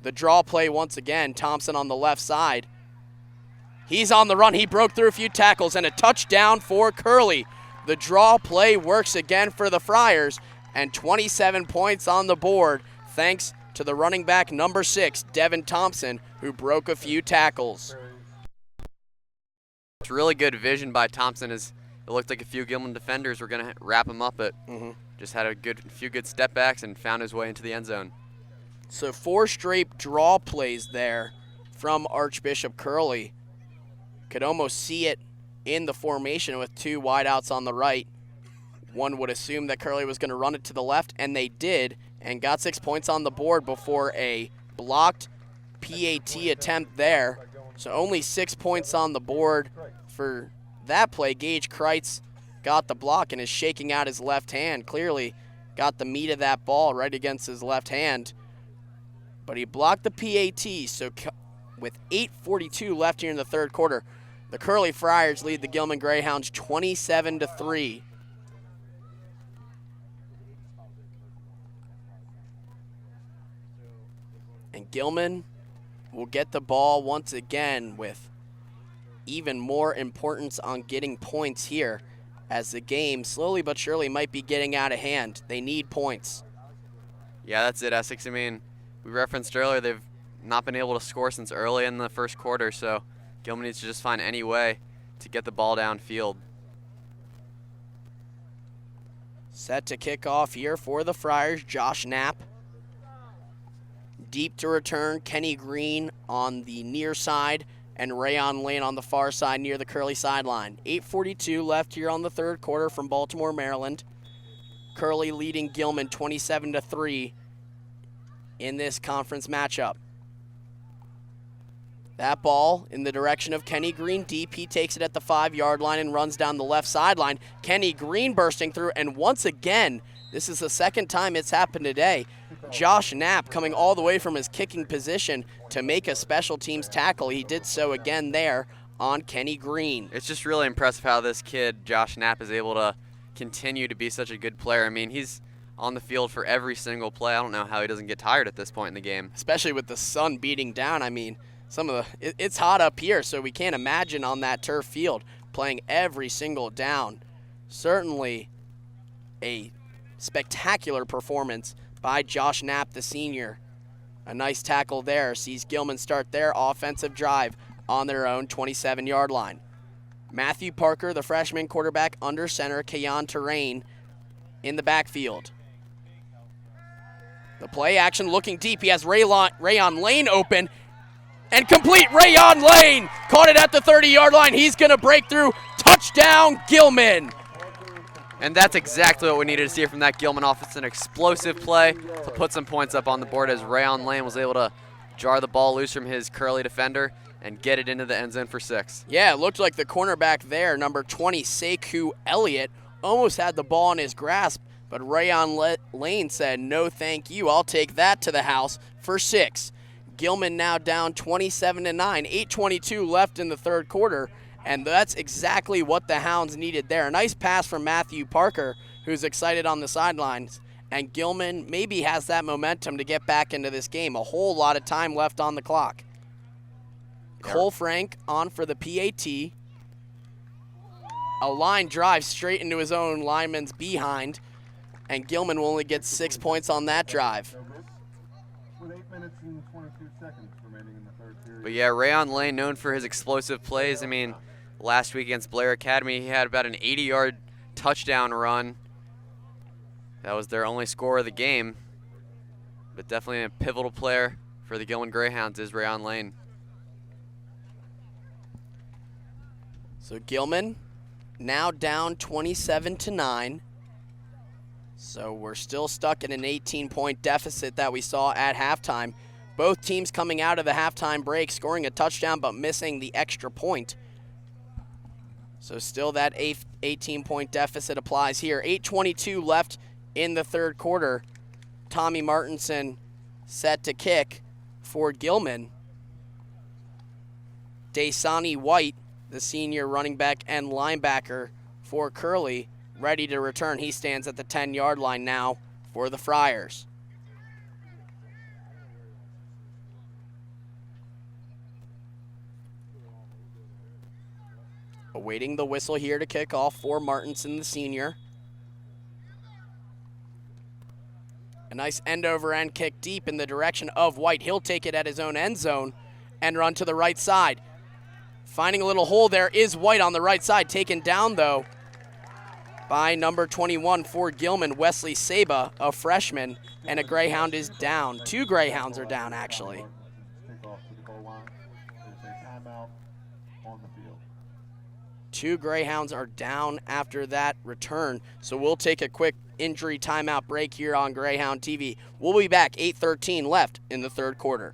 The draw play once again. Thompson on the left side. He's on the run. He broke through a few tackles and a touchdown for Curley. The draw play works again for the Friars, and 27 points on the board thanks to the running back number 6, Devin Thompson, who broke a few tackles. It's really good vision by Thompson. As it looked like a few Gilman defenders were going to wrap him up, but just had a few good step backs and found his way into the end zone. So 4 straight draw plays there from Archbishop Curley. Could almost see it in the formation with 2 wideouts on the right. One would assume that Curley was going to run it to the left, and they did, and got 6 points on the board before a blocked PAT attempt there. So only 6 points on the board for that play. Gage Kreitz got the block and is shaking out his left hand. Clearly got the meat of that ball right against his left hand. But he blocked the PAT, so with 8:42 left here in the third quarter, the Curley Friars lead the Gilman Greyhounds 27-3. And Gilman will get the ball once again with even more importance on getting points here, as the game slowly but surely might be getting out of hand. They need points. Yeah, that's it, Essex. I mean, we referenced earlier they've not been able to score since early in the first quarter, so Gilman needs to just find any way to get the ball downfield. Set to kick off here for the Friars, Josh Knapp. Deep to return, Kenny Green on the near side and Rayon Lane on the far side near the Curley sideline. 8:42 left here on the third quarter from Baltimore, Maryland. Curley leading Gilman 27-3 in this conference matchup. That ball in the direction of Kenny Green deep. He takes it at the 5-yard line and runs down the left sideline. Kenny Green bursting through, and once again, this is the second time it's happened today, Josh Knapp coming all the way from his kicking position to make a special teams tackle. He did so again there on Kenny Green. It's just really impressive how this kid, Josh Knapp, is able to continue to be such a good player. I mean, he's on the field for every single play. I don't know how he doesn't get tired at this point in the game. Especially with the sun beating down. I mean, it's hot up here, so we can't imagine on that turf field playing every single down. Certainly a spectacular performance by Josh Knapp, the senior. A nice tackle there sees Gilman start their offensive drive on their own 27-yard line. Matthew Parker, the freshman quarterback, under center. Kayan Terrain in the backfield. The play action looking deep. He has Rayon Lane open. And complete. Rayon Lane caught it at the 30-yard line. He's going to break through. Touchdown, Gilman. And that's exactly what we needed to see from that Gilman offense. An explosive play to put some points up on the board, as Rayon Lane was able to jar the ball loose from his Curley defender and get it into the end zone for 6. Yeah, it looked like the cornerback there, number 20, Sekou Elliott, almost had the ball in his grasp, but Rayon Lane said, no thank you, I'll take that to the house for 6. Gilman now down 27-9, 8:22 left in the third quarter, and that's exactly what the Hounds needed there. A nice pass from Matthew Parker, who's excited on the sidelines, and Gilman maybe has that momentum to get back into this game. A whole lot of time left on the clock. Cole Frank on for the PAT. A line drive straight into his own lineman's behind, and Gilman will only get 6 points on that drive. With 8 minutes and 22 seconds remaining in the third period. But yeah, Rayon Lane, known for his explosive plays. I mean, last week against Blair Academy, he had about an 80-yard touchdown run. That was their only score of the game. But definitely a pivotal player for the Gilman Greyhounds is Rayon Lane. So Gilman now down 27-9. So we're still stuck in an 18-point deficit that we saw at halftime. Both teams coming out of the halftime break, scoring a touchdown but missing the extra point. So still that 18-point deficit applies here. 8:22 left in the third quarter. Tommy Martinson set to kick for Gilman. Dasani White, the senior running back and linebacker for Curley, ready to return. He stands at the 10-yard line now for the Friars. Awaiting the whistle here to kick off for Martinson, the senior. A nice end-over-end kick deep in the direction of White. He'll take it at his own end zone and run to the right side. Finding a little hole there is White on the right side. Taken down, though, by number 21 for Gilman, Wesley Saba, a freshman, and a Greyhound is down. 2 Greyhounds are down, actually. Two Greyhounds are down after that return. So we'll take a quick injury timeout break here on Greyhound TV. We'll be back, 8:13 left in the third quarter.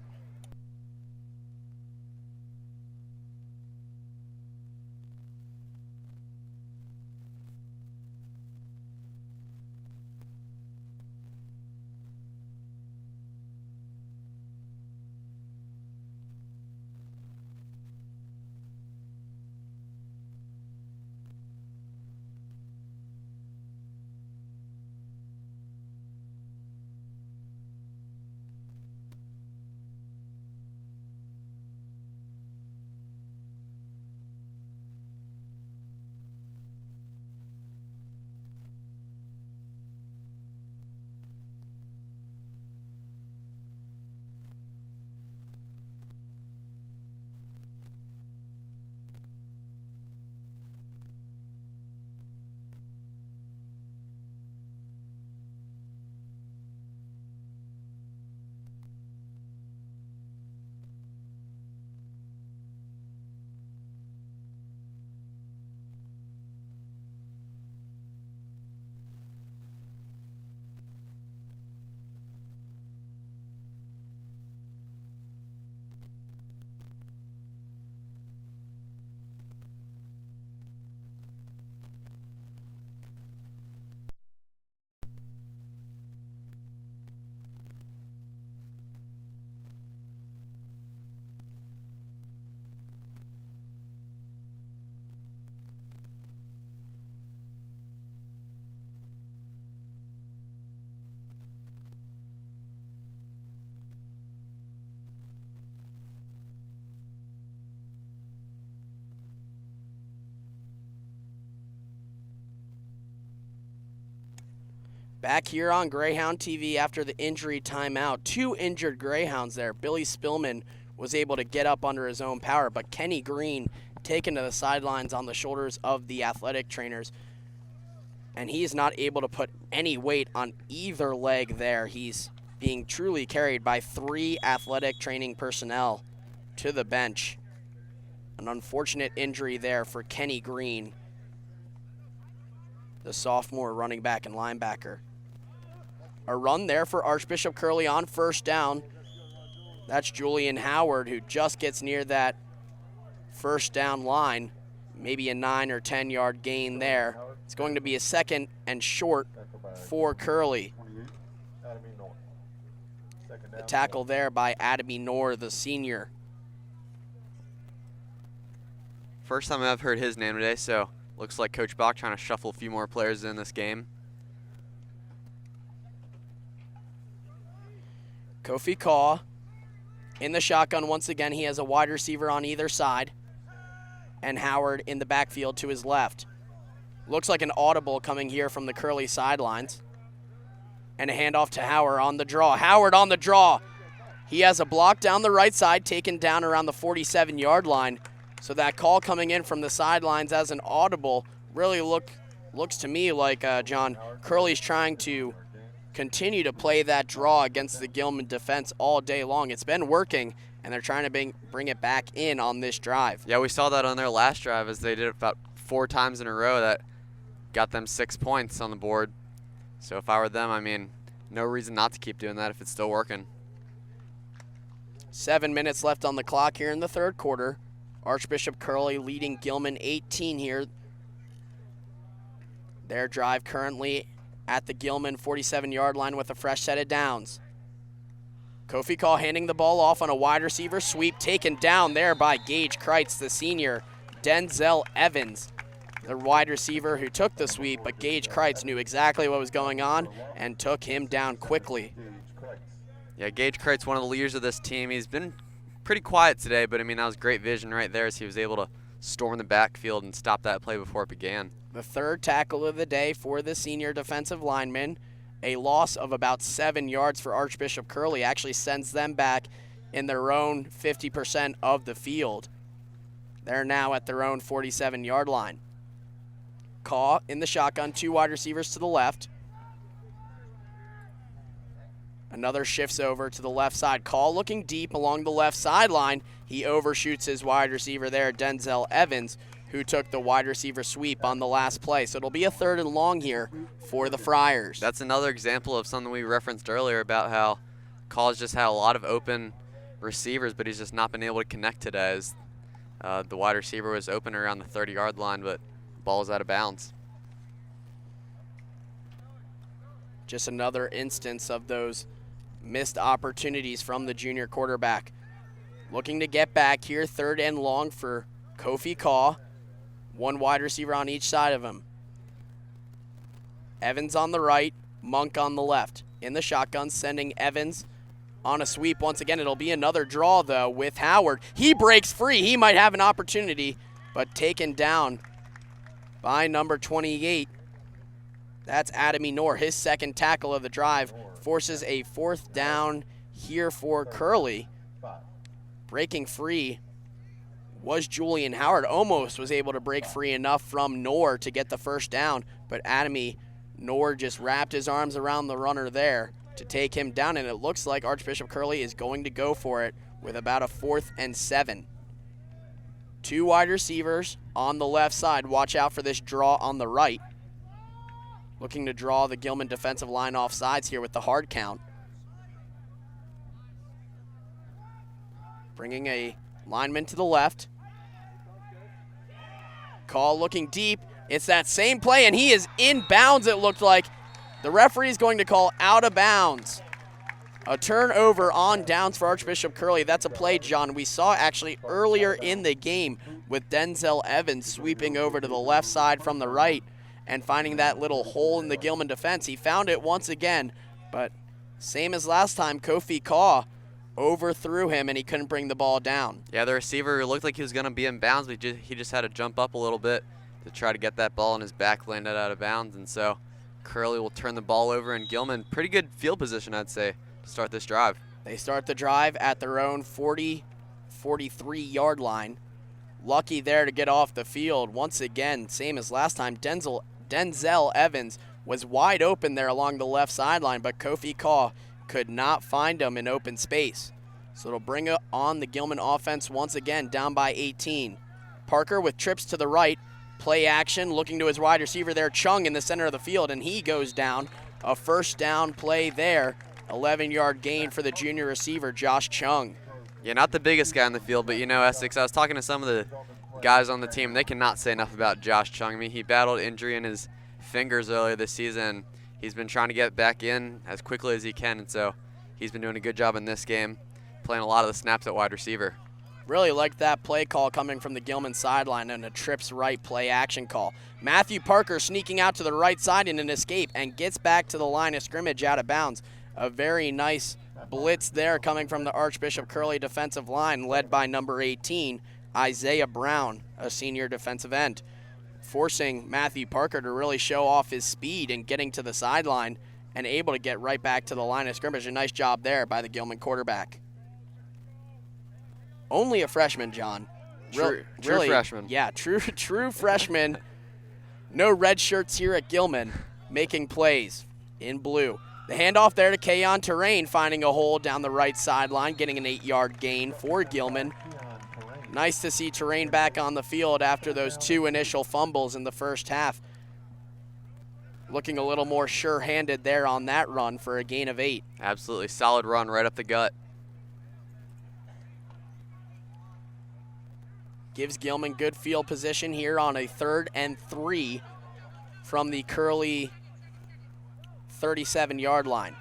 Back here on Greyhound TV after the injury timeout. 2 injured Greyhounds there. Billy Spillman was able to get up under his own power, but Kenny Green taken to the sidelines on the shoulders of the athletic trainers. And he is not able to put any weight on either leg there. He's being truly carried by 3 athletic training personnel to the bench. An unfortunate injury there for Kenny Green, the sophomore running back and linebacker. A run there for Archbishop Curley on first down. That's Julian Howard, who just gets near that first down line. Maybe a 9 or 10-yard gain there. It's going to be a second and short for Curley. The tackle there by Adamy Noor, the senior. First time I've heard his name today, so looks like Coach Bach trying to shuffle a few more players in this game. Kofi Kaw in the shotgun once again. He has a wide receiver on either side, and Howard in the backfield to his left. Looks like an audible coming here from the Curley sidelines. And a handoff to Howard on the draw. Howard on the draw. He has a block down the right side, taken down around the 47-yard line. So that call coming in from the sidelines as an audible really looks to me like, John, Curley's trying to continue to play that draw against the Gilman defense all day long. It's been working, and they're trying to bring it back in on this drive. Yeah, we saw that on their last drive as they did it about 4 times in a row. That got them 6 points on the board. So if I were them, I mean, no reason not to keep doing that if it's still working. 7 minutes left on the clock here in the third quarter. Archbishop Curley leading Gilman 18 here Their drive currently at the Gilman 47-yard line with a fresh set of downs. Kofi Call handing the ball off on a wide receiver sweep, taken down there by Gage Kreitz, the senior. Denzel Evans, the wide receiver who took the sweep, but Gage Kreitz knew exactly what was going on and took him down quickly. Yeah, Gage Kreitz, one of the leaders of this team. He's been pretty quiet today, but I mean, that was great vision right there as he was able to storm the backfield and stop that play before it began. The third tackle of the day for the senior defensive lineman. A loss of about 7 yards for Archbishop Curley actually sends them back in their own 50% of the field. They're now at their own 47-yard line. Caw in the shotgun, 2 wide receivers to the left. Another shifts over to the left side. Caw looking deep along the left sideline. He overshoots his wide receiver there, Denzel Evans, who took the wide receiver sweep on the last play. So it'll be a 3rd and long here for the Friars. That's another example of something we referenced earlier about how Call's just had a lot of open receivers, but he's just not been able to connect today as the wide receiver was open around the 30-yard line, but the ball is out of bounds. Just another instance of those missed opportunities from the junior quarterback. Looking to get back here, 3rd and long for Kofi Caw. 1 wide receiver on each side of him. Evans on the right, Monk on the left. In the shotgun, sending Evans on a sweep. Once again, it'll be another draw, though, with Howard. He breaks free. He might have an opportunity, but taken down by number 28. That's Adamy Noor. His 2nd tackle of the drive forces a 4th down here for Curley. Breaking free was Julian Howard. Almost was able to break free enough from Noor to get the 1st down, but Adamy Noor just wrapped his arms around the runner there to take him down, and it looks like Archbishop Curley is going to go for it with about a 4th and 7. 2 wide receivers on the left side. Watch out for this draw on the right. Looking to draw the Gilman defensive line off sides here with the hard count. Bringing a lineman to the left. Call looking deep. It's that same play, and he is in bounds, it looked like. The referee is going to call out of bounds. A turnover on downs for Archbishop Curley. That's a play, John, we saw actually earlier in the game with Denzel Evans sweeping over to the left side from the right and finding that little hole in the Gilman defense. He found it once again, but same as last time, Kofi Caw overthrew him and he couldn't bring the ball down. Yeah, the receiver looked like he was going to be in bounds, but he just had to jump up a little bit to try to get that ball, and his back landed out of bounds, and so Curley will turn the ball over, and Gilman, pretty good field position, I'd say, to start this drive. They start the drive at their own 43-yard line. Lucky there to get off the field. Once again, same as last time, Denzel Evans was wide open there along the left sideline, but Kofi Caw could not find him in open space. So it'll bring on the Gilman offense once again, down by 18. Parker with trips to the right. Play action, looking to his wide receiver there, Chung in the center of the field, and he goes down. A 1st down play there. 11-yard gain for the junior receiver, Josh Chung. Yeah, not the biggest guy on the field, but you know, Essex, I was talking to some of the guys on the team. They cannot say enough about Josh Chung. I mean, he battled injury in his fingers earlier this season. He's been trying to get back in as quickly as he can, and so he's been doing a good job in this game, playing a lot of the snaps at wide receiver. Really liked that play call coming from the Gilman sideline and a trips right play action call. Matthew Parker sneaking out to the right side in an escape and gets back to the line of scrimmage out of bounds. A very nice blitz there coming from the Archbishop Curley defensive line, led by number 18, Isaiah Brown, a senior defensive end, forcing Matthew Parker to really show off his speed and getting to the sideline and able to get right back to the line of scrimmage. A nice job there by the Gilman quarterback. Only a freshman, John. True Really, freshman. Yeah, true freshman. No red shirts here at Gilman, making plays in blue. The handoff there to Kayon Terrain, finding a hole down the right sideline, getting an 8-yard gain for Gilman. Nice to see Terrain back on the field after those 2 initial fumbles in the first half. Looking a little more sure-handed there on that run for a gain of 8. Absolutely solid run right up the gut. Gives Gilman good field position here on a 3rd and 3 from the Curley 37-yard line.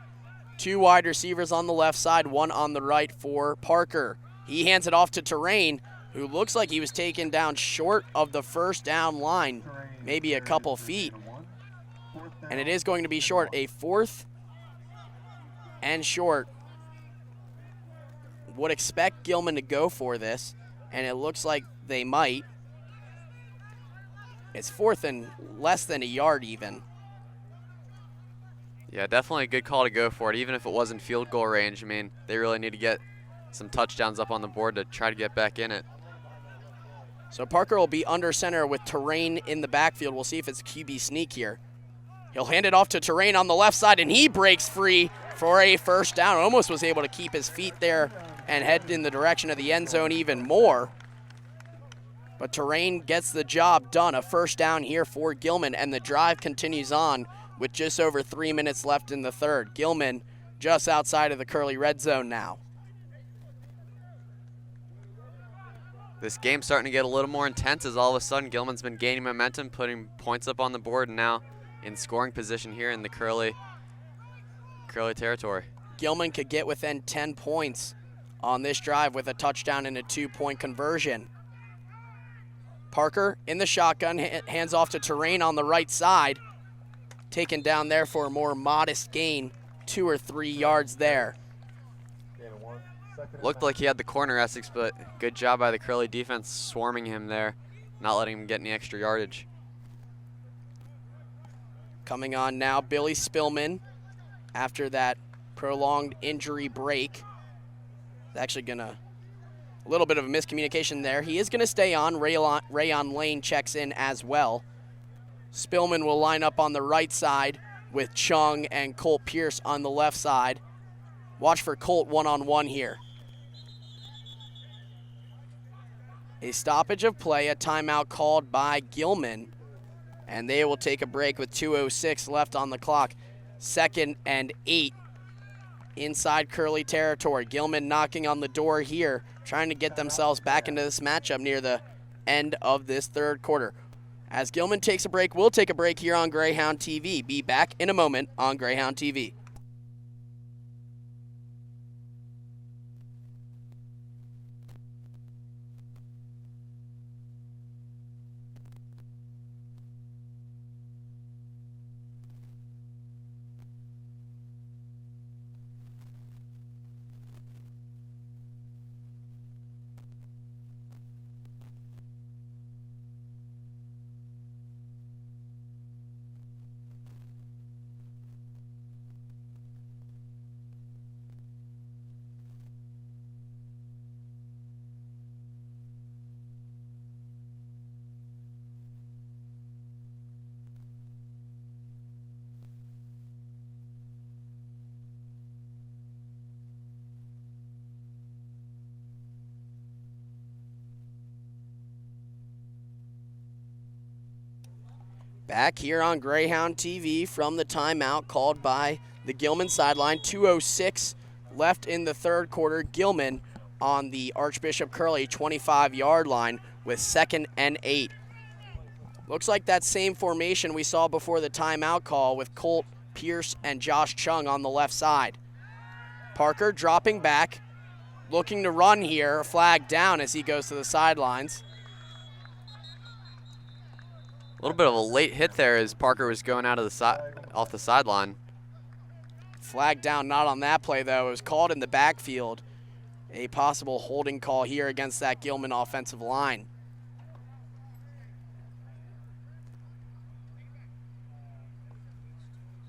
2 wide receivers on the left side, 1 on the right for Parker. He hands it off to Terrain, who looks like he was taken down short of the first down line, maybe a couple feet. And it is going to be short, a 4th and short. Would expect Gilman to go for this, and it looks like they might. It's 4th and less than a yard even. Yeah, definitely a good call to go for it, even if it wasn't field goal range. I mean, they really need to get some touchdowns up on the board to try to get back in it. So Parker will be under center with Terrain in the backfield. We'll see if it's QB sneak here. He'll hand it off to Terrain on the left side, and he breaks free for a first down. Almost was able to keep his feet there and head in the direction of the end zone even more. But Terrain gets the job done. A first down here for Gilman, and the drive continues on with just over 3 minutes left in the third. Gilman just outside of the Curley red zone now. This game's starting to get a little more intense as all of a sudden Gilman's been gaining momentum, putting points up on the board, and now in scoring position here in the Curley territory. Gilman could get within 10 points on this drive with a touchdown and a 2-point conversion. Parker in the shotgun, hands off to Terrain on the right side. Taken down there for a more modest gain, 2 or 3 yards there. Looked like he had the corner Essex, but good job by the Curley defense swarming him there, not letting him get any extra yardage. Coming on now, Billy Spillman, after that prolonged injury break. It's actually a little bit of a miscommunication there. He is gonna stay on. Rayon Lane checks in as well. Spillman will line up on the right side with Chung and Colt Pierce on the left side. Watch for Colt one-on-one here. A stoppage of play, a timeout called by Gilman, and they will take a break with 2:06 left on the clock. 2nd and 8 inside Curley territory. Gilman knocking on the door here, trying to get themselves back into this matchup near the end of this third quarter. As Gilman takes a break, we'll take a break here on Greyhound TV. Be back in a moment on Greyhound TV. Back here on Greyhound TV from the timeout called by the Gilman sideline. 2:06 left in the third quarter. Gilman on the Archbishop Curley 25-yard line with 2nd and 8. Looks like that same formation we saw before the timeout call with Colt Pierce and Josh Chung on the left side. Parker dropping back, looking to run here. A flag down as he goes to the sidelines. A little bit of a late hit there as Parker was going out of the off the sideline. Flag down, not on that play though. It was called in the backfield. A possible holding call here against that Gilman offensive line.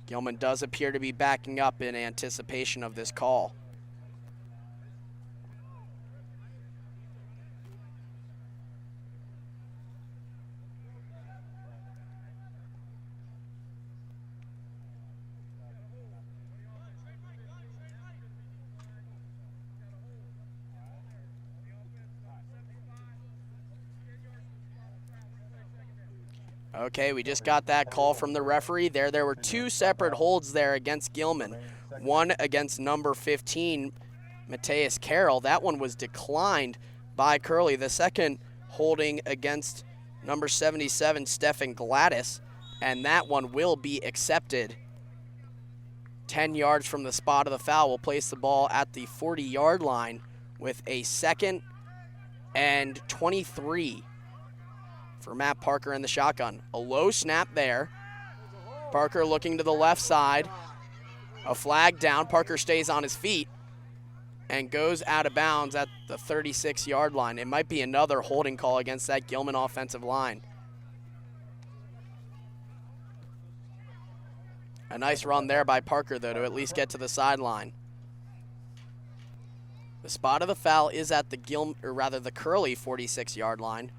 Gilman does appear to be backing up in anticipation of this call. Okay, we just got that call from the referee there. There were 2 separate holds there against Gilman. One against number 15, Mateus Carroll. That one was declined by Curley. The second holding against number 77, Stephen Gladys. and that one will be accepted. 10 yards from the spot of the foul. Will place the ball at the 40-yard line with a 2nd and 23 for Matt Parker in the shotgun. A low snap there. Parker looking to the left side. A flag down. Parker stays on his feet and goes out of bounds at the 36-yard line. It might be another holding call against that Gilman offensive line. A nice run there by Parker, though, to at least get to the sideline. The spot of the foul is at the the Curley 46-yard line.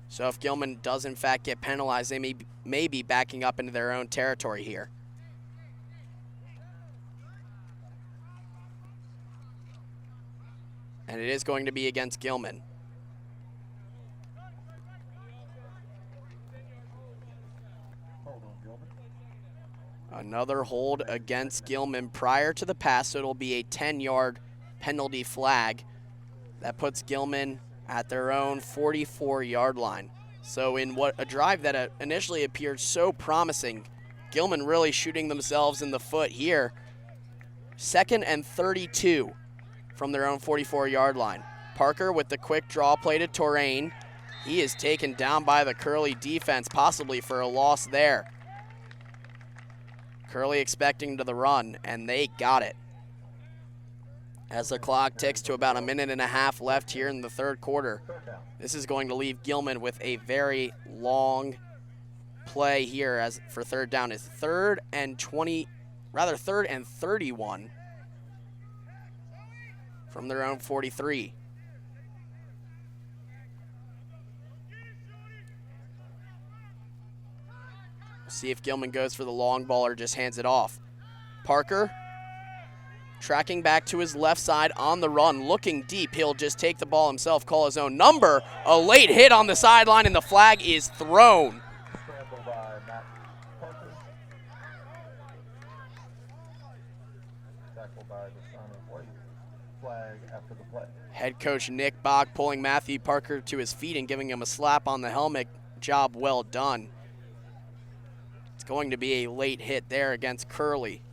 So if Gilman does in fact get penalized, they may be backing up into their own territory here. And it is going to be against Gilman. Another hold against Gilman prior to the pass, so it'll be a 10-yard penalty flag. That puts Gilman at their own 44-yard line. So in what a drive that initially appeared so promising, Gilman really shooting themselves in the foot here. 2nd and 32 from their own 44-yard line. Parker with the quick draw play to Torrain. He is taken down by the Curley defense, possibly for a loss there. Curley expecting to the run, and they got it. As the clock ticks to about 1.5 minutes left here in the third quarter, this is going to leave Gilman with a very long play here as for third down. Is 3rd and 31 from their own 43. See if Gilman goes for the long ball or just hands it off. Parker tracking back to his left side on the run, looking deep. He'll just take the ball himself, call his own number. A late hit on the sideline, and the flag is thrown. Head coach Nick Bach pulling Matthew Parker to his feet and giving him a slap on the helmet. Job well done. Going to be a late hit there against Curley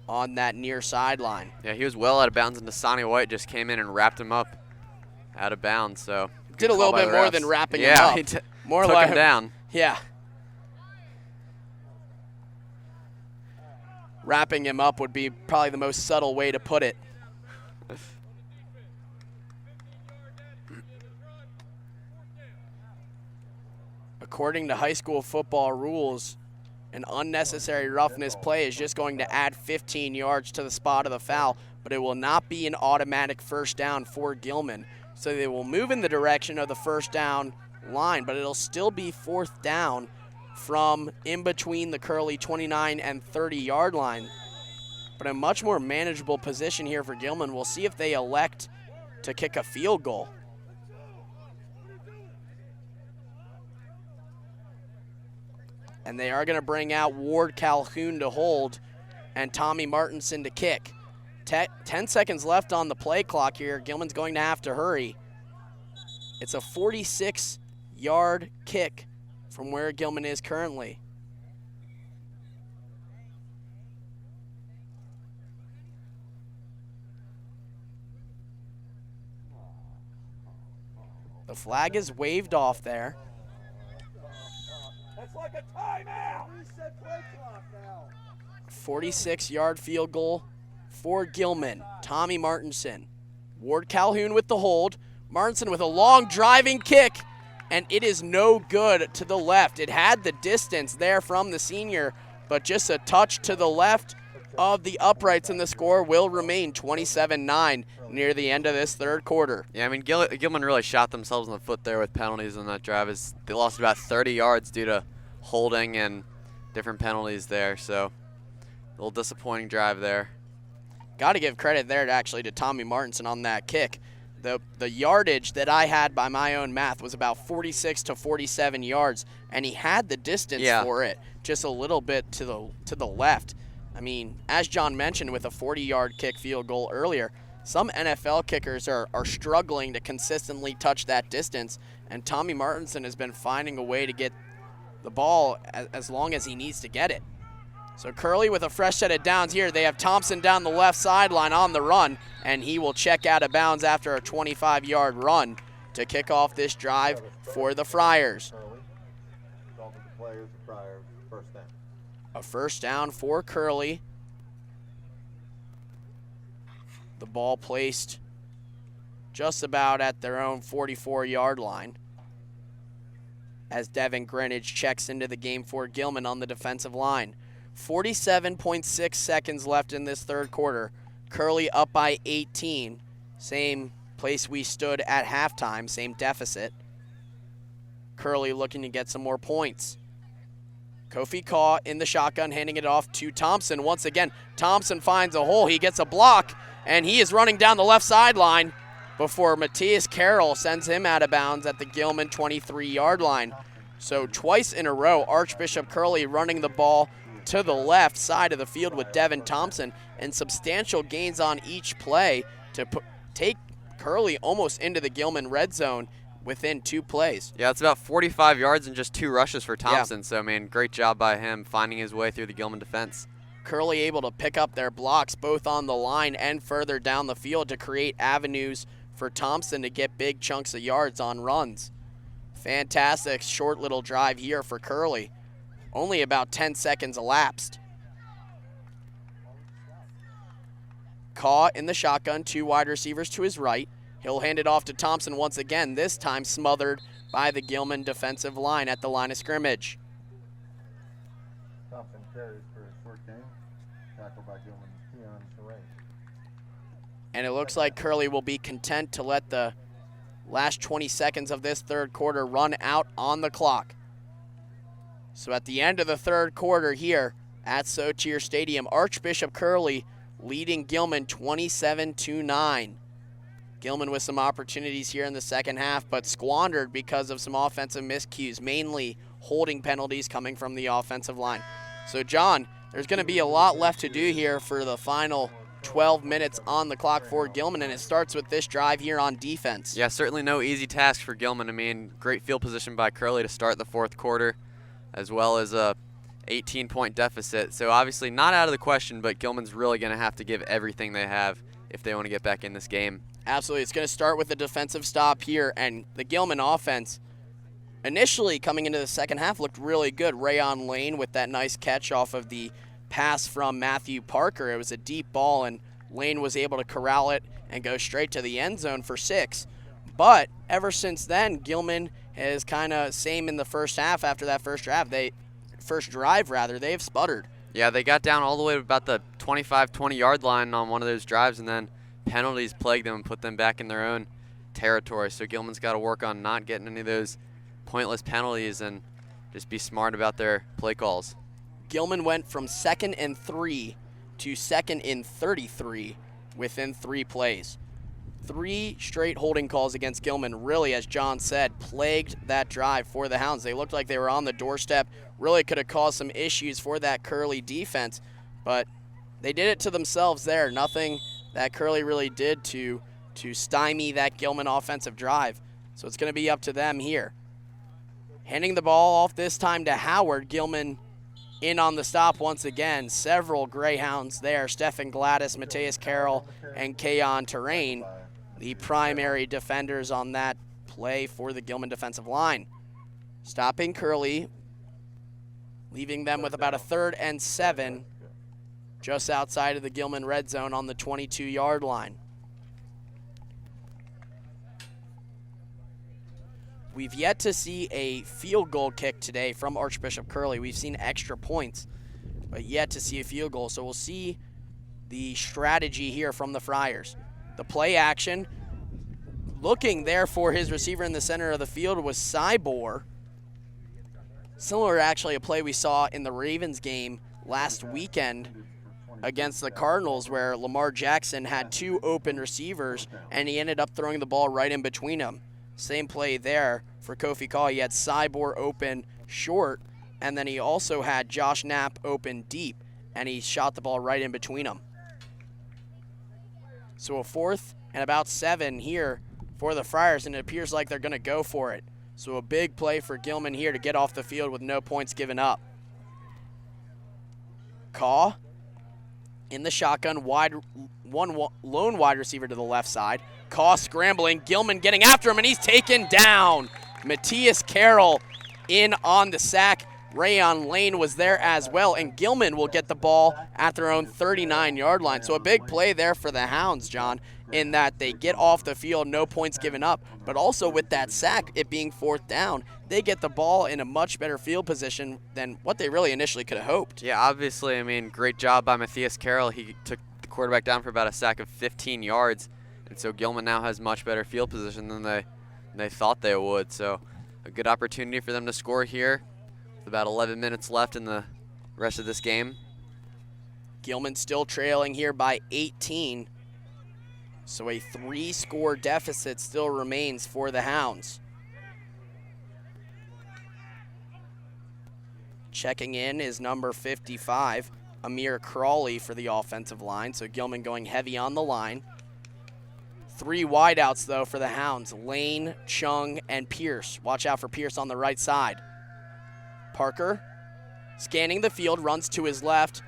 on that near sideline. Yeah, he was well out of bounds, and Dasani White just came in and wrapped him up out of bounds. So did a little bit more than wrapping him up. Yeah, he more took like him down. Yeah. Wrapping him up would be probably the most subtle way to put it. According to high school football rules, an unnecessary roughness play is just going to add 15 yards to the spot of the foul, but it will not be an automatic first down for Gilman. So they will move in the direction of the first down line, but it'll still be 4th down from in between the Curley 29 and 30-yard line. But a much more manageable position here for Gilman. We'll see if they elect to kick a field goal. And they are going to bring out Ward Calhoun to hold and Tommy Martinson to kick. 10 seconds left on the play clock here. Gilman's going to have to hurry. It's a 46-yard kick from where Gilman is currently. The flag is waved off there. That's like a timeout. 46-yard field goal for Gilman. Tommy Martinson. Ward Calhoun with the hold. Martinson with a long driving kick, and it is no good to the left. It had the distance there from the senior, but just a touch to the left of the uprights, and the score will remain 27-9 near the end of this third quarter. Yeah, I mean, Gilman really shot themselves in the foot there with penalties on that drive. They lost about 30 yards due to holding and different penalties there, so a little disappointing drive there. Got to give credit there to Tommy Martinson on that kick. The yardage that I had by my own math was about 46 to 47 yards, and he had the distance for it, just a little bit to the left. I mean, as John mentioned with a 40-yard kick field goal earlier, some NFL kickers are struggling to consistently touch that distance, and Tommy Martinson has been finding a way to get the ball as long as he needs to get it. So Curley with a fresh set of downs here. They have Thompson down the left sideline on the run, and he will check out of bounds after a 25-yard run to kick off this drive for the Friars. A first down for Curley. The ball placed just about at their own 44-yard line as Devin Greenidge checks into the game for Gilman on the defensive line. 47.6 seconds left in this third quarter. Curley up by 18. Same place we stood at halftime, same deficit. Curley looking to get some more points. Kofi Kaw in the shotgun, handing it off to Thompson. Once again, Thompson finds a hole. He gets a block, and he is running down the left sideline before Matthias Carroll sends him out of bounds at the Gilman 23-yard line. So twice in a row, Archbishop Curley running the ball to the left side of the field with Devin Thompson, and substantial gains on each play to take Curley almost into the Gilman red zone within 2 plays. Yeah, it's about 45 yards and just 2 rushes for Thompson. Yeah. So, man, great job by him finding his way through the Gilman defense. Curley able to pick up their blocks both on the line and further down the field to create avenues for Thompson to get big chunks of yards on runs. Fantastic short little drive here for Curley. Only about 10 seconds elapsed. Kaw in the shotgun, 2 wide receivers to his right. He'll hand it off to Thompson once again, this time smothered by the Gilman defensive line at the line of scrimmage. Thompson carries for his short game, tackled by Gilman, Terrain. And it looks like Curley will be content to let the last 20 seconds of this third quarter run out on the clock. So at the end of the third quarter here at Sochier Stadium, Archbishop Curley leading Gilman 27-9. Gilman with some opportunities here in the second half, but squandered because of some offensive miscues, mainly holding penalties coming from the offensive line. So, John, there's going to be a lot left to do here for the final 12 minutes on the clock for Gilman, and it starts with this drive here on defense. Yeah, certainly no easy task for Gilman. I mean, great field position by Curley to start the fourth quarter, as well as a 18-point deficit. So, obviously not out of the question, but Gilman's really going to have to give everything they have if they want to get back in this game. Absolutely. It's going to start with a defensive stop here, and the Gilman offense initially coming into the second half looked really good. Rayon Lane with that nice catch off of the pass from Matthew Parker. It was a deep ball, and Lane was able to corral it and go straight to the end zone for 6. But ever since then, Gilman is kind of same in the first half after that first drive. They've sputtered. Yeah, they got down all the way to about the 25, 20-yard line on one of those drives, and then penalties plagued them and put them back in their own territory. So Gilman's got to work on not getting any of those pointless penalties and just be smart about their play calls. Gilman went from 2nd and 3 to 2nd and 33 within 3 plays. 3 straight holding calls against Gilman really, as John said, plagued that drive for the Hounds. They looked like they were on the doorstep, really could have caused some issues for that Curley defense, but they did it to themselves there. Nothing that Curley really did to stymie that Gilman offensive drive. So it's going to be up to them here. Handing the ball off this time to Howard. Gilman in on the stop once again. Several Greyhounds there. Stephen Gladys, Matthias Carroll, and Kayon Terrain, the primary defenders on that play for the Gilman defensive line. Stopping Curley, leaving them with about a 3rd and 7 just outside of the Gilman red zone on the 22-yard line. We've yet to see a field goal kick today from Archbishop Curley. We've seen extra points, but yet to see a field goal. So we'll see the strategy here from the Friars. The play action, looking there for his receiver in the center of the field was Cybor. Similar, actually, a play we saw in the Ravens game last weekend against the Cardinals, where Lamar Jackson had 2 open receivers, and he ended up throwing the ball right in between them. Same play there for Kofi Kaw. He had Cybor open short, and then he also had Josh Knapp open deep, and he shot the ball right in between them. So a 4th and about 7 here for the Friars, and it appears like they're going to go for it. So a big play for Gilman here to get off the field with no points given up. Caw in the shotgun, lone wide receiver to the left side. Caw scrambling, Gilman getting after him, and he's taken down. Matthias Carroll in on the sack. Rayon Lane was there as well, and Gilman will get the ball at their own 39-yard line. So a big play there for the Hounds, John, in that they get off the field, no points given up, but also with that sack, it being 4th down, they get the ball in a much better field position than what they really initially could have hoped. Yeah, obviously, I mean, great job by Matthias Carroll. He took the quarterback down for about a sack of 15 yards, and so Gilman now has much better field position than they thought they would. So a good opportunity for them to score here with about 11 minutes left in the rest of this game. Gilman still trailing here by 18. So a 3-score deficit still remains for the Hounds. Checking in is number 55, Amir Curley for the offensive line. So Gilman going heavy on the line. 3 wideouts, though, for the Hounds. Lane, Chung, and Pierce. Watch out for Pierce on the right side. Parker scanning the field, runs to his left,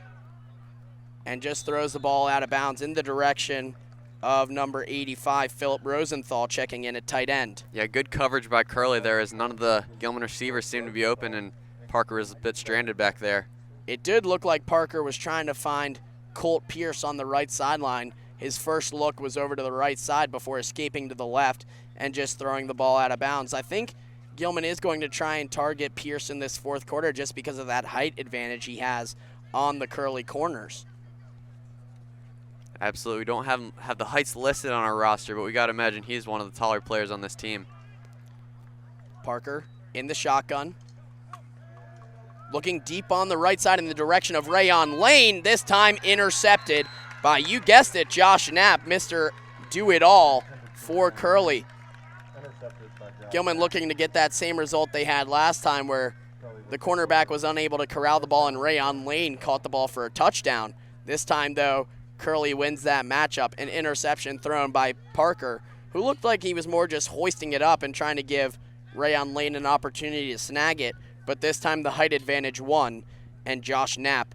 and just throws the ball out of bounds in the direction of number 85, Philip Rosenthal, checking in at tight end. Yeah, good coverage by Curley there, as none of the Gilman receivers seemed to be open, and Parker was a bit stranded back there. It did look like Parker was trying to find Colt Pierce on the right sideline. His first look was over to the right side before escaping to the left and just throwing the ball out of bounds. I think Gilman is going to try and target Pierce in this 4th quarter just because of that height advantage he has on the Curley corners. Absolutely. We don't have the heights listed on our roster, but we got to imagine he's one of the taller players on this team. Parker in the shotgun. Looking deep on the right side in the direction of Rayon Lane. This time intercepted by, you guessed it, Josh Knapp, Mr. Do-It-All for Curley. Gilman looking to get that same result they had last time, where the cornerback was unable to corral the ball and Rayon Lane caught the ball for a touchdown. This time, though, Curley wins that matchup. An interception thrown by Parker, who looked like he was more just hoisting it up and trying to give Rayon Lane an opportunity to snag it. But this time the height advantage won, and Josh Knapp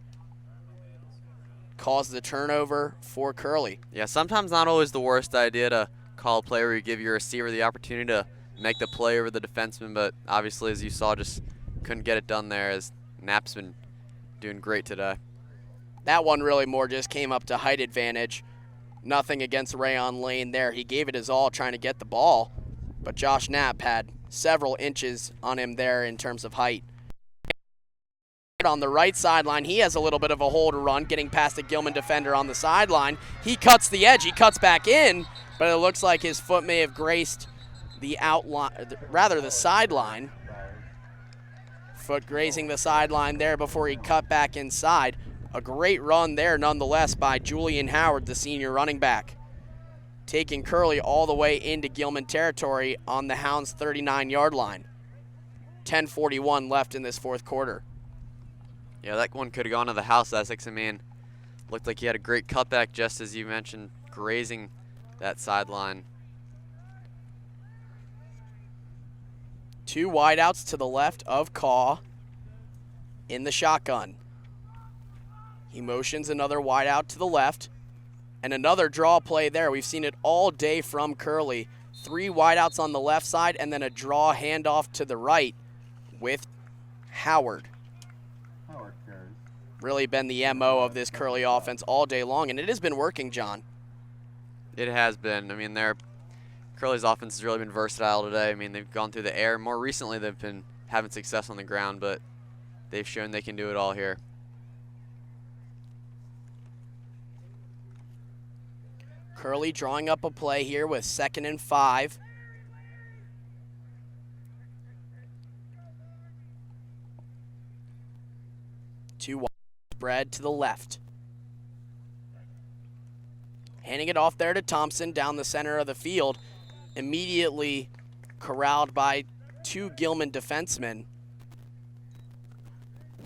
caused the turnover for Curley. Yeah, sometimes not always the worst idea to call a play where you give your receiver the opportunity to make the play over the defenseman, but obviously, as you saw, just couldn't get it done there, as Knapp's been doing great today. That one really more just came up to height advantage. Nothing against Rayon Lane there. He gave it his all trying to get the ball, but Josh Knapp had several inches on him there in terms of height. On the right sideline, he has a little bit of a hole to run, getting past the Gilman defender on the sideline. He cuts the edge, he cuts back in, but it looks like his foot may have graced the outline, rather the sideline. Foot grazing the sideline there before he cut back inside. A great run there nonetheless by Julian Howard, the senior running back, taking Curley all the way into Gilman territory on the Hounds' 39-yard line. 10:41 left in this 4th quarter. Yeah, that one could have gone to the house, Essex. I mean, looked like he had a great cutback, just as you mentioned, grazing that sideline. 2 wideouts to the left of Caw in the shotgun. He motions another wideout to the left, and another draw play there. We've seen it all day from Curley. 3 wideouts on the left side, and then a draw handoff to the right with Howard. Really been the MO of this Curley offense all day long, and it has been working, John. It has been. I mean, Curley's offense has really been versatile today. I mean, they've gone through the air. More recently, they've been having success on the ground, but they've shown they can do it all here. Curley drawing up a play here with 2nd and 5. Two wide spread to the left. Handing it off there to Thompson down the center of the field. Immediately corralled by 2 Gilman defensemen.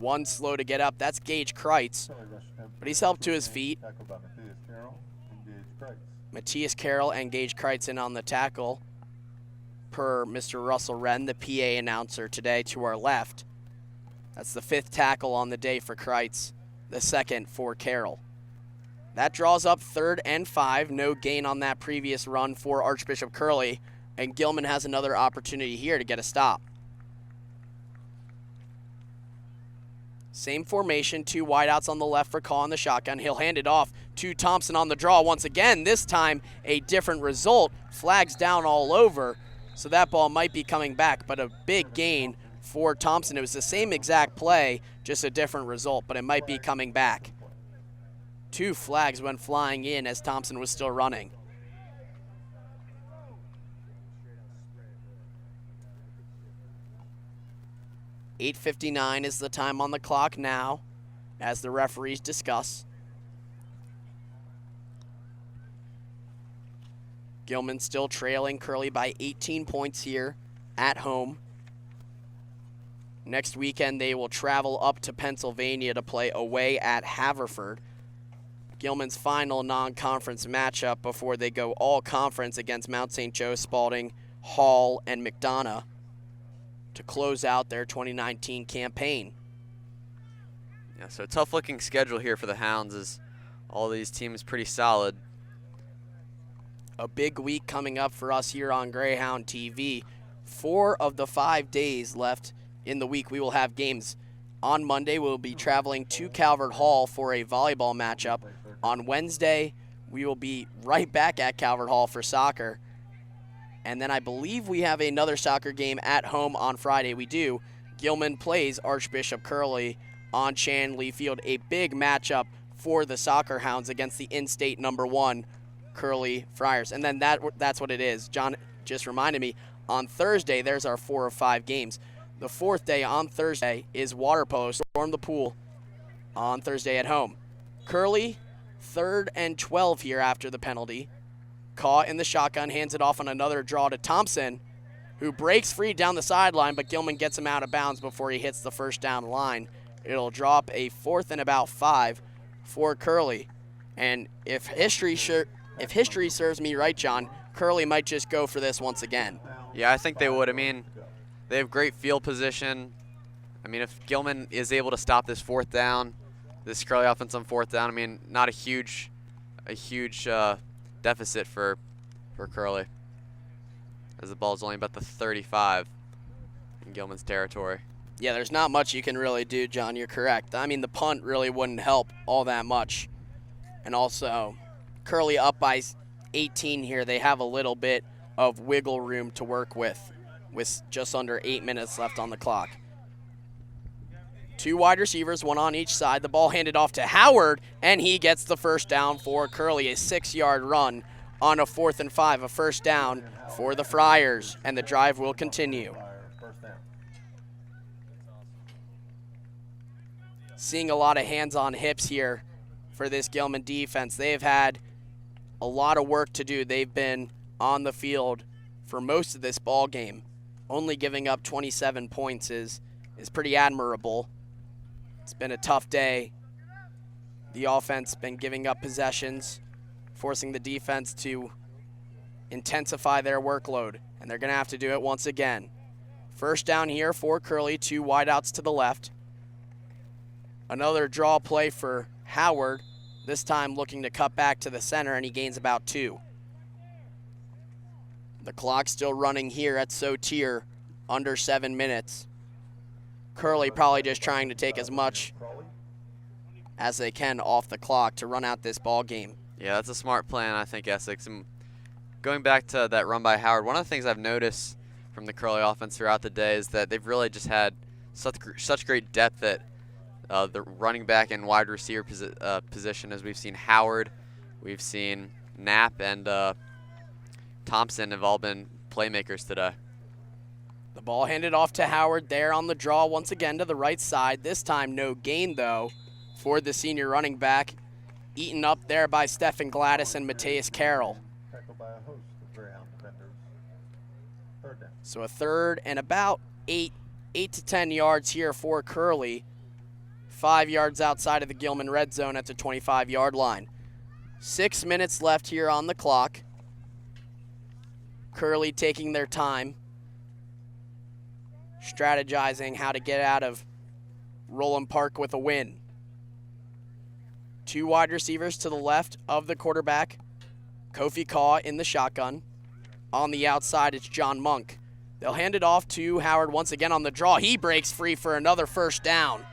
One slow to get up. That's Gage Kreitz. But he's helped to his feet. Matthias Carroll and Gage Kreitz in on the tackle. per Mr. Russell Wren, the PA announcer today to our left. That's the 5th tackle on the day for Kreitz, the 2nd for Carroll. That draws up 3rd and 5. No gain on that previous run for Archbishop Curley, and Gilman has another opportunity here to get a stop. Same formation, 2 wideouts on the left for Caw in the shotgun. He'll hand it off to Thompson on the draw once again. This time, a different result. Flags down all over, so that ball might be coming back, but a big gain for Thompson. It was the same exact play, just a different result, but it might be coming back. 2 flags went flying in as Thompson was still running. .8:59 is the time on the clock now, as the referees discuss. Gilman still trailing Curley by 18 points here at home. Next weekend, they will travel up to Pennsylvania to play away at Haverford. Gilman's final non-conference matchup before they go all-conference against Mount St. Joe, Spalding, Hall, and McDonough to close out their 2019 campaign. Yeah, so a tough-looking schedule here for the Hounds, as all these teams pretty solid. A big week coming up for us here on Greyhound TV. 4 of the 5 days left in the week we will have games. On Monday, we'll be traveling to Calvert Hall for a volleyball matchup. On Wednesday, we will be right back at Calvert Hall for soccer. And then I believe we have another soccer game at home on Friday. We do. Gilman plays Archbishop Curley on Chanley Field. A big matchup for the Soccer Hounds against the in-state #1 Curley Friars. And then that's what it is. John just reminded me, on Thursday, there's our 4 of 5 games. The 4th day on Thursday is water polo. Storm the pool on Thursday at home. Curley, 3rd and 12 here after the penalty. Caw in the shotgun, hands it off on another draw to Thompson, who breaks free down the sideline, but Gilman gets him out of bounds before he hits the first down line. It'll drop a 4th and about 5 for Curley. And if history serves me right, John, Curley might just go for this once again. Yeah, I think they would. I mean, they have great field position. I mean, if Gilman is able to stop this 4th down, this Curley offense on 4th down, I mean, not a huge deficit for Curley, as the ball's only about the 35 in Gilman's territory. Yeah, there's not much you can really do, John. You're correct. I mean, the punt really wouldn't help all that much. And also, Curley up by 18 here. They have a little bit of wiggle room to work with just under 8 minutes left on the clock. 2 wide receivers, 1 on each side. The ball handed off to Howard, and he gets the first down for Curley. A 6-yard run on a 4th and 5, a first down for the Friars, and the drive will continue. Seeing a lot of hands on hips here for this Gilman defense. They've had a lot of work to do. They've been on the field for most of this ball game. Only giving up 27 points is pretty admirable. It's been a tough day. The offense been giving up possessions, forcing the defense to intensify their workload, and they're going to have to do it once again. First down here for Curley, 2 wideouts to the left. Another draw play for Howard, this time looking to cut back to the center, and he gains about 2. The clock's still running here at Sotier, under 7 minutes. Curley probably just trying to take as much as they can off the clock to run out this ball game. Yeah, that's a smart plan, I think, Essex. And going back to that run by Howard, one of the things I've noticed from the Curley offense throughout the day is that they've really just had such great depth at the running back and wide receiver position, as we've seen Howard, we've seen Knapp, and Thompson have all been playmakers today. The ball handed off to Howard there on the draw once again to the right side. This time no gain, though, for the senior running back. Eaten up there by Stephen Gladys and Mateus Carroll. So a 3rd and about 8 to 10 yards here for Curley. 5 yards outside of the Gilman red zone at the 25-yard line. 6 minutes left here on the clock. Curley taking their time. strategizing how to get out of Roland Park with a win. 2 wide receivers to the left of the quarterback. Kofi Kaw in the shotgun. On the outside, it's John Monk. They'll hand it off to Howard once again on the draw. He breaks free for another first down.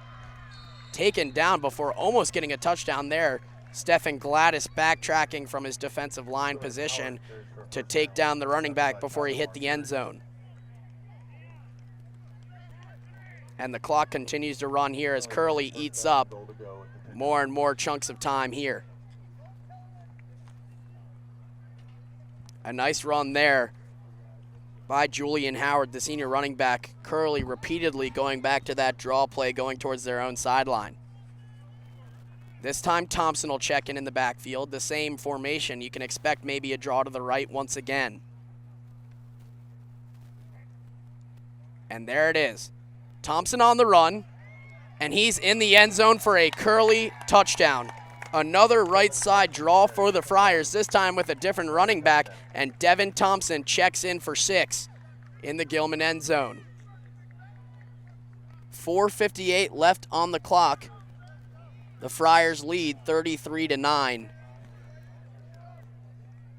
Taken down before almost getting a touchdown there. Stephen Gladys backtracking from his defensive line position to take down the running back before he hit the end zone. And the clock continues to run here as Curley eats up more and more chunks of time here. A nice run there by Julian Howard, the senior running back. Curley repeatedly going back to that draw play, going towards their own sideline. This time Thompson will check in the backfield. The same formation. You can expect maybe a draw to the right once again. And there it is. Thompson on the run, and he's in the end zone for a Curley touchdown. Another right side draw for the Friars, this time with a different running back, and Devin Thompson checks in for 6 in the Gilman end zone. 4:58 left on the clock. The Friars lead 33-9.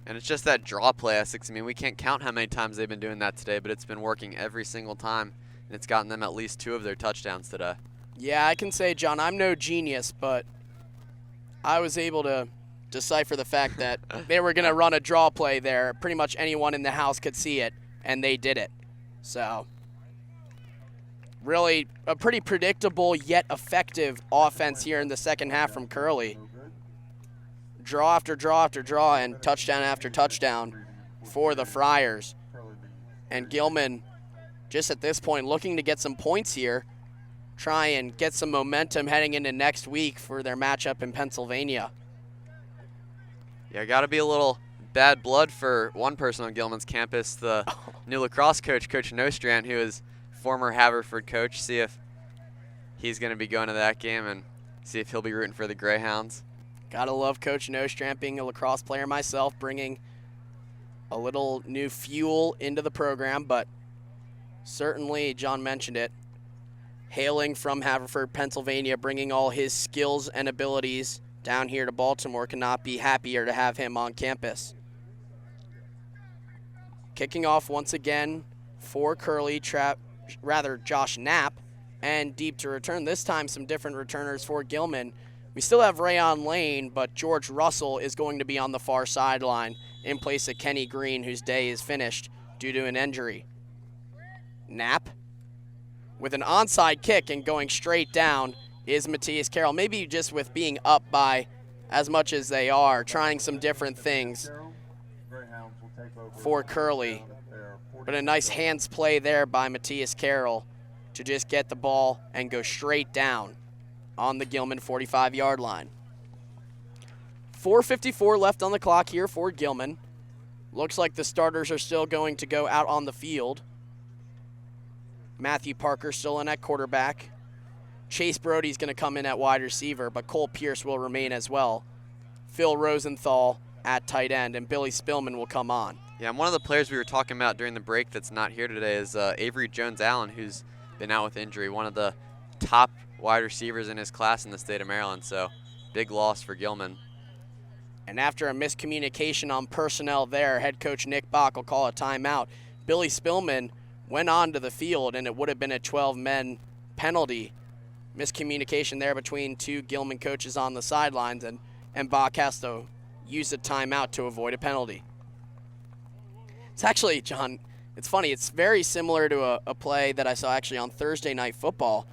And it's just that draw play, Essex. I mean, we can't count how many times they've been doing that today, but it's been working every single time, and it's gotten them at least 2 of their touchdowns today. Yeah, I can say, John, I'm no genius, but I was able to decipher the fact that they were going to run a draw play there. Pretty much anyone in the house could see it, and they did it. So, really a pretty predictable yet effective offense here in the second half from Curley. Draw after draw after draw and touchdown after touchdown for the Friars. And Gilman, just at this point, looking to get some points here, try and get some momentum heading into next week for their matchup in Pennsylvania. Yeah, got to be a little bad blood for one person on Gilman's campus, the new lacrosse coach, Coach Nostrand, who is former Haverford coach. See if he's going to be going to that game and see if he'll be rooting for the Greyhounds. Gotta love Coach Nostrand, being a lacrosse player myself, bringing a little new fuel into the program, but certainly, John mentioned it, hailing from Haverford, Pennsylvania, bringing all his skills and abilities down here to Baltimore, cannot be happier to have him on campus. Kicking off once again for Curley, Josh Knapp, and deep to return. This time some different returners for Gilman. We still have Rayon Lane, but George Russell is going to be on the far sideline in place of Kenny Green, whose day is finished due to an injury. Knapp with an onside kick and going straight down is Matthias Carroll. Maybe just with being up by as much as they are, trying some different things for Curley. But a nice hands play there by Matthias Carroll to just get the ball and go straight down on the Gilman 45-yard line. 4:54 left on the clock here for Gilman. Looks like the starters are still going to go out on the field. Matthew Parker still in at quarterback. Chase Brody's going to come in at wide receiver, but Cole Pierce will remain as well. Phil Rosenthal at tight end, and Billy Spillman will come on. Yeah, and one of the players we were talking about during the break that's not here today is Avery Jones-Allen, who's been out with injury, one of the top wide receivers in his class in the state of Maryland, so big loss for Gilman. And after a miscommunication on personnel there, head coach Nick Bach will call a timeout. Billy Spillman went onto the field, and it would have been a 12-men penalty. Miscommunication there between 2 Gilman coaches on the sidelines, and Bach has to use a timeout to avoid a penalty. It's actually, John, it's funny. It's very similar to a play that I saw actually on Thursday Night Football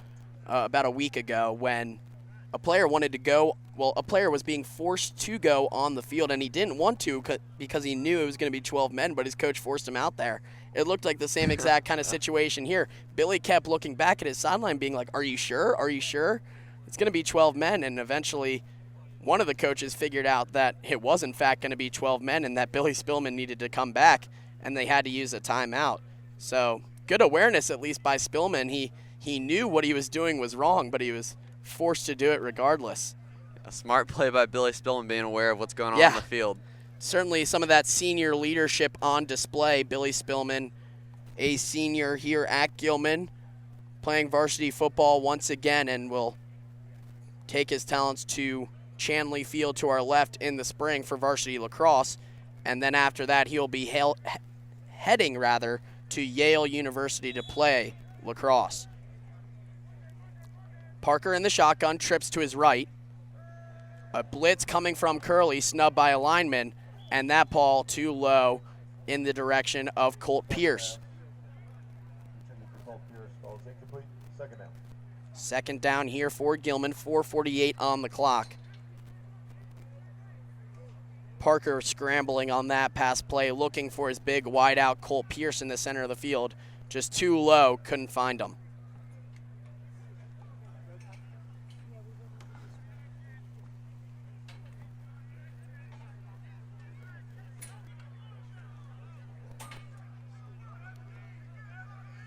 about a week ago when a player wanted to go. Well, a player was being forced to go on the field, and he didn't want to because he knew it was going to be 12 men, but his coach forced him out there. It looked like the same exact kind of situation here. Billy kept looking back at his sideline being like, are you sure? Are you sure? It's going to be 12 men, and eventually one of the coaches figured out that it was in fact going to be 12 men and that Billy Spillman needed to come back, and they had to use a timeout. So good awareness, at least by Spillman. He knew what he was doing was wrong, but he was forced to do it regardless. A smart play by Billy Spillman, being aware of what's going on the field. Certainly some of that senior leadership on display. Billy Spillman, a senior here at Gilman, playing varsity football once again and will take his talents to Chanley Field to our left in the spring for varsity lacrosse. And then after that, he'll be heading to Yale University to play lacrosse. Parker in the shotgun, trips to his right. A blitz coming from Curley, snubbed by a lineman, and that ball too low in the direction of Colt Pierce. Second down here for Gilman, 4:48 on the clock. Parker scrambling on that pass play, looking for his big wide out Colt Pierce in the center of the field. Just too low, couldn't find him.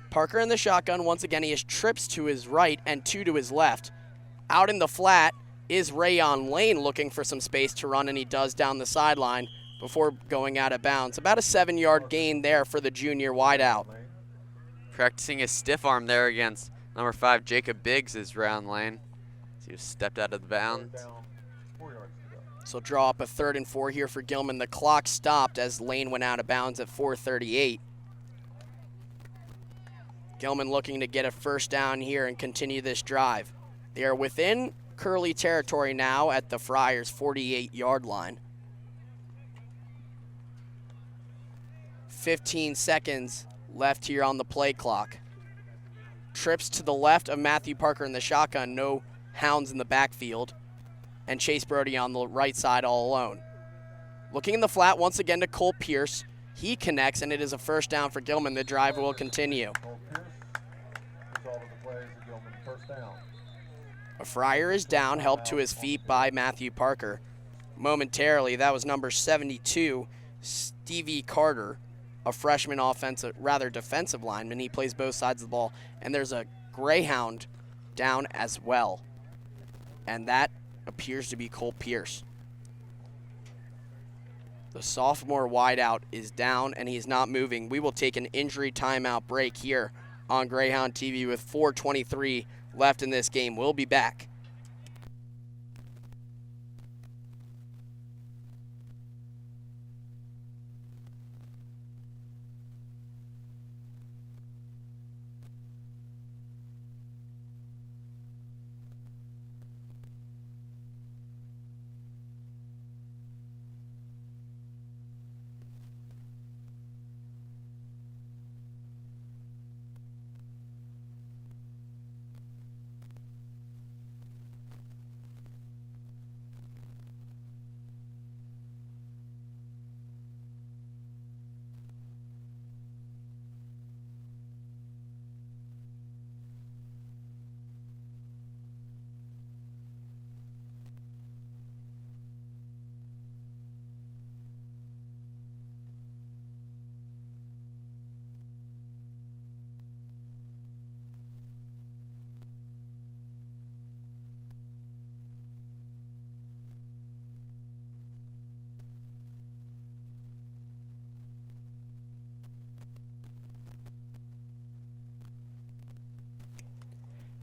Parker in the shotgun. Once again, he has trips to his right and two to his left. Out in the flat is Rayon Lane looking for some space to run, and he does down the sideline before going out of bounds. About a 7-yard gain there for the junior wideout. Practicing his stiff arm there against number 5, Jacob Biggs, is Rayon Lane. He was stepped out of the bounds. So draw up a 3rd and 4 here for Gilman. The clock stopped as Lane went out of bounds at 4:38. Gilman looking to get a first down here and continue this drive. They are within Curley territory now at the Friars' 48-yard line. 15 seconds left here on the play clock. Trips to the left of Matthew Parker in the shotgun, no hounds in the backfield, and Chase Brody on the right side all alone. Looking in the flat once again to Colt Pierce. He connects, and it is a first down for Gilman. The drive will continue. A Fryer is down, helped to his feet by Matthew Parker. Momentarily, that was number 72, Stevie Carter, a freshman defensive lineman. He plays both sides of the ball. And there's a Greyhound down as well. And that appears to be Colt Pierce. The sophomore wideout is down, and he's not moving. We will take an injury timeout break here on Greyhound TV with 4:23 left in this game. We'll be back.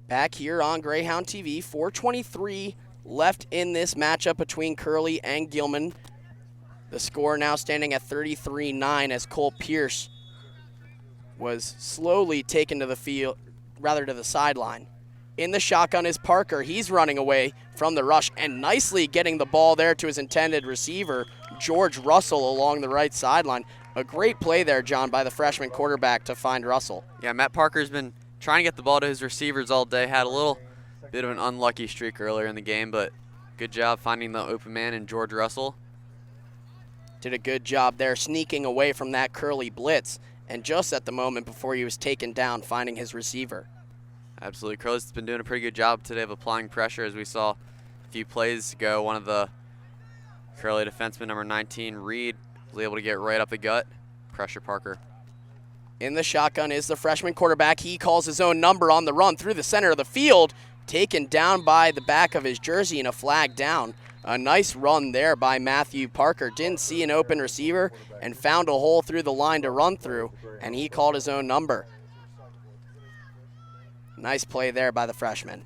Back here on Greyhound TV, 4:23 left in this matchup between Curley and Gilman. The score now standing at 33-9 as Colt Pierce was slowly taken to the field, to the sideline. In the shotgun is Parker. He's running away from the rush and nicely getting the ball there to his intended receiver, George Russell, along the right sideline. A great play there, John, by the freshman quarterback to find Russell. Yeah, Matt Parker's been trying to get the ball to his receivers all day. Had a little bit of an unlucky streak earlier in the game, but good job finding the open man in George Russell. Did a good job there sneaking away from that Curley blitz, and just at the moment before he was taken down, finding his receiver. Absolutely. Curley's been doing a pretty good job today of applying pressure, as we saw a few plays ago. One of the Curley defensemen, number 19, Reed, was able to get right up the gut, pressure Parker. In the shotgun is the freshman quarterback. He calls his own number on the run through the center of the field, taken down by the back of his jersey and a flag down. A nice run there by Matthew Parker. Didn't see an open receiver and found a hole through the line to run through, and he called his own number. Nice play there by the freshman.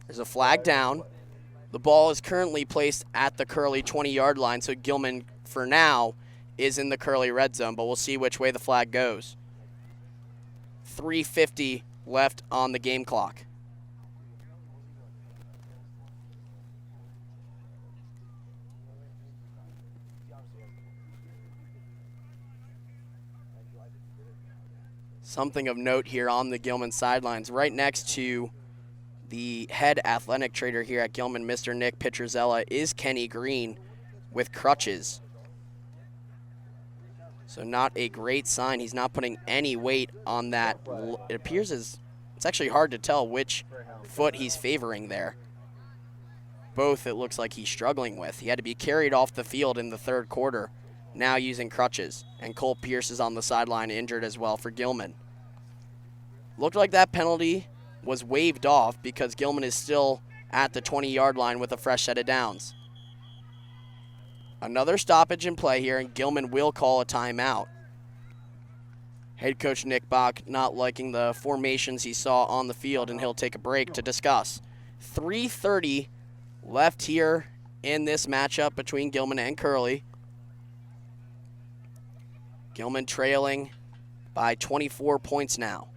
There's a flag down. The ball is currently placed at the Curley 20-yard line, so Gilman, for now, is in the Curley red zone, but we'll see which way the flag goes. 3:50 left on the game clock. Something of note here on the Gilman sidelines, right next to the head athletic trainer here at Gilman, Mr. Nick Pietruzella, is Kenny Green with crutches. So not a great sign. He's not putting any weight on that. It appears as it's actually hard to tell which foot he's favoring there. Both it looks like he's struggling with. He had to be carried off the field in the third quarter, now using crutches. And Cole Pierce is on the sideline injured as well for Gilman. Looked like that penalty was waved off because Gilman is still at the 20-yard line with a fresh set of downs. Another stoppage in play here, and Gilman will call a timeout. Head coach Nick Bach not liking the formations he saw on the field, and he'll take a break to discuss. 3:30 left here in this matchup between Gilman and Curley. Gilman trailing by 24 points now.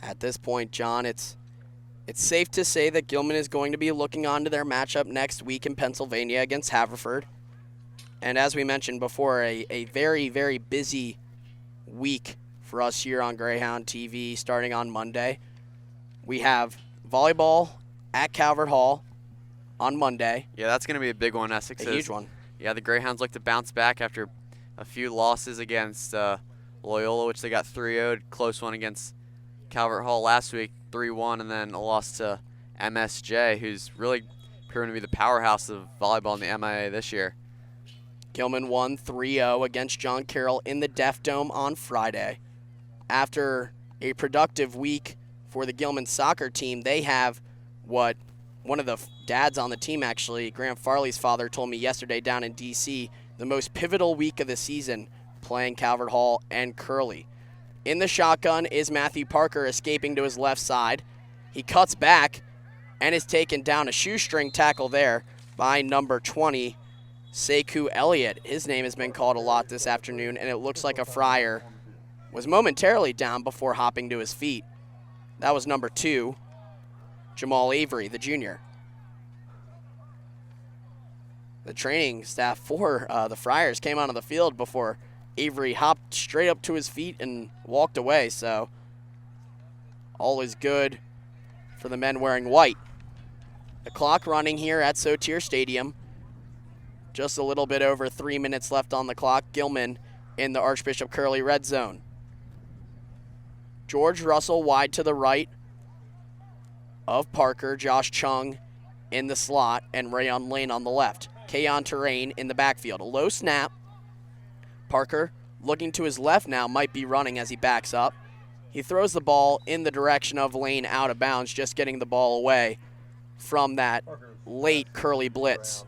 At this point, John, it's safe to say that Gilman is going to be looking on to their matchup next week in Pennsylvania against Haverford. And as we mentioned before, a very, very busy week for us here on Greyhound TV starting on Monday. We have volleyball at Calvert Hall on Monday. Yeah, that's going to be a big one, Essex. A huge one. Yeah, the Greyhounds look to bounce back after a few losses against Loyola, which they got 3-0'd. Close one against Calvert Hall last week, 3-1, and then a loss to MSJ, who's really proven to be the powerhouse of volleyball in the MIA this year. Gilman won 3-0 against John Carroll in the Deaf Dome on Friday. After a productive week for the Gilman soccer team, they have what one of the dads on the team, actually, Graham Farley's father, told me yesterday down in D.C., the most pivotal week of the season playing Calvert Hall and Curley. In the shotgun is Matthew Parker escaping to his left side. He cuts back and is taken down, a shoestring tackle there by number 20, Sekou Elliott. His name has been called a lot this afternoon, and it looks like a Friar was momentarily down before hopping to his feet. That was number 2, Jamal Avery, the junior. The training staff for the Friars came onto the field before Avery hopped straight up to his feet and walked away, so all is good for the men wearing white. The clock running here at Sotier Stadium. Just a little bit over 3 minutes left on the clock. Gilman in the Archbishop Curley red zone. George Russell wide to the right of Parker. Josh Chung in the slot, and Rayon Lane on the left. Kayon Terrain in the backfield. A low snap. Parker, looking to his left now, might be running as he backs up. He throws the ball in the direction of Lane out of bounds, just getting the ball away from that late Curley blitz.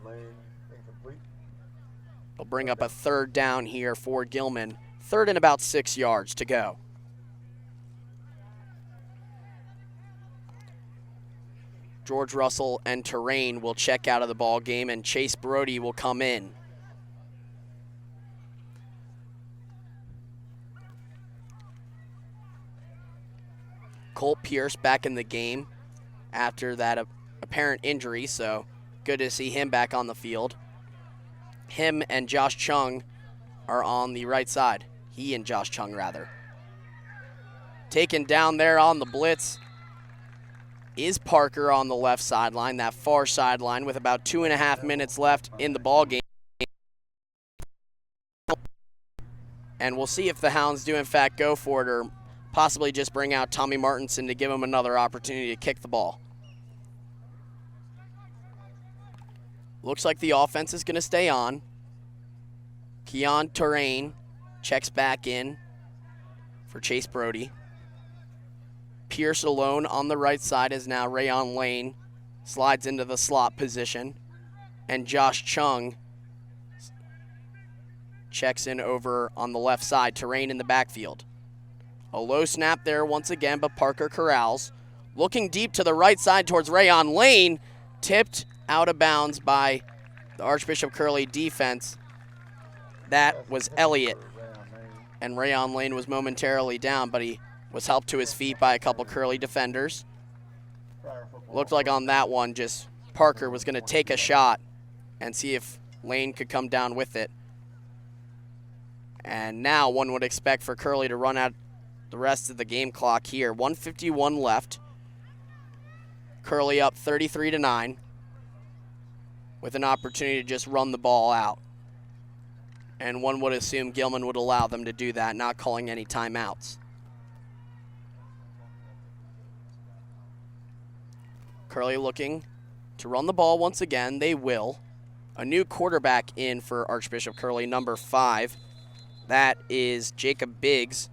He'll bring up a third down here for Gilman. Third and about 6 yards to go. George Russell and Terrain will check out of the ball game, and Chase Brody will come in. Colt Pierce back in the game after that apparent injury, so good to see him back on the field. Him and Josh Chung are on the right side. He and Josh Chung, rather. Taken down there on the blitz is Parker on the left sideline, that far sideline, with about 2.5 minutes left in the ball game. And we'll see if the Hounds do in fact go for it, or possibly just bring out Tommy Martinson to give him another opportunity to kick the ball. Looks like the offense is going to stay on. Keon Terrain checks back in for Chase Brody. Pierce alone on the right side as now Rayon Lane slides into the slot position. And Josh Chung checks in over on the left side. Terrain in the backfield. A low snap there once again, but Parker corrals. Looking deep to the right side towards Rayon Lane. Tipped out of bounds by the Archbishop Curley defense. That was Elliott. And Rayon Lane was momentarily down, but he was helped to his feet by a couple Curley defenders. Looked like on that one, just Parker was going to take a shot and see if Lane could come down with it. And now one would expect for Curley to run out the rest of the game clock here. 1:51 left. Curley up 33-9 with an opportunity to just run the ball out. And one would assume Gilman would allow them to do that, not calling any timeouts. Curley looking to run the ball once again. They will. A new quarterback in for Archbishop Curley, number 5. That is Jacob Biggs.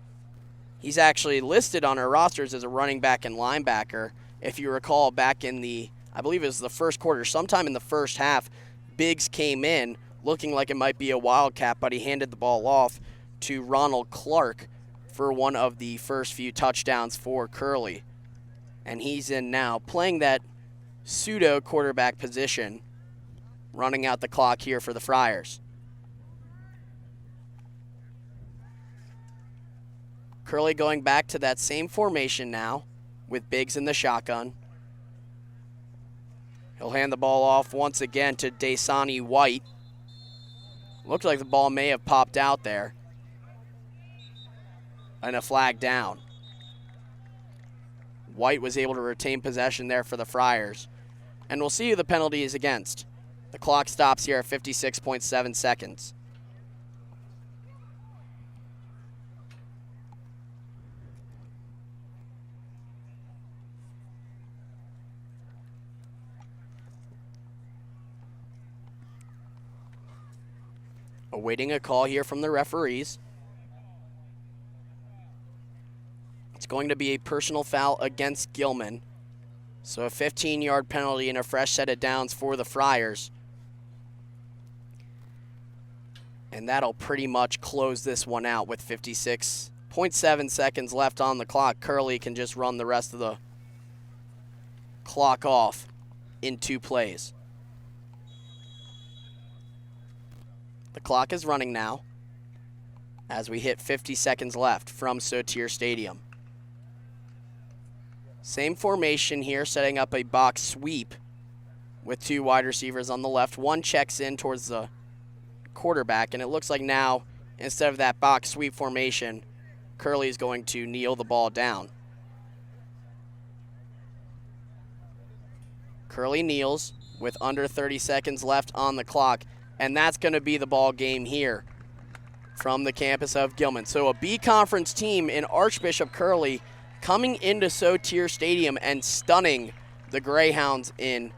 He's actually listed on our rosters as a running back and linebacker. If you recall, back in the, I believe it was the first quarter, sometime in the first half, Biggs came in looking like it might be a wildcat, but he handed the ball off to Ronald Clark for one of the first few touchdowns for Curley. And he's in now, playing that pseudo quarterback position, running out the clock here for the Friars. Curley going back to that same formation now with Biggs in the shotgun. He'll hand the ball off once again to Dasani White. Looked like the ball may have popped out there. And a flag down. White was able to retain possession there for the Friars. And we'll see who the penalty is against. The clock stops here at 56.7 seconds. Awaiting a call here from the referees. It's going to be a personal foul against Gilman. So a 15-yard penalty and a fresh set of downs for the Friars. And that'll pretty much close this one out with 56.7 seconds left on the clock. Curley can just run the rest of the clock off in 2 plays. The clock is running now as we hit 50 seconds left from Sotier Stadium. Same formation here, setting up a box sweep with 2 wide receivers on the left. One checks in towards the quarterback, and it looks like now, instead of that box sweep formation, Curley is going to kneel the ball down. Curley kneels with under 30 seconds left on the clock. And that's going to be the ball game here from the campus of Gilman. So a B conference team in Archbishop Curley coming into Sotier Stadium and stunning the Greyhounds in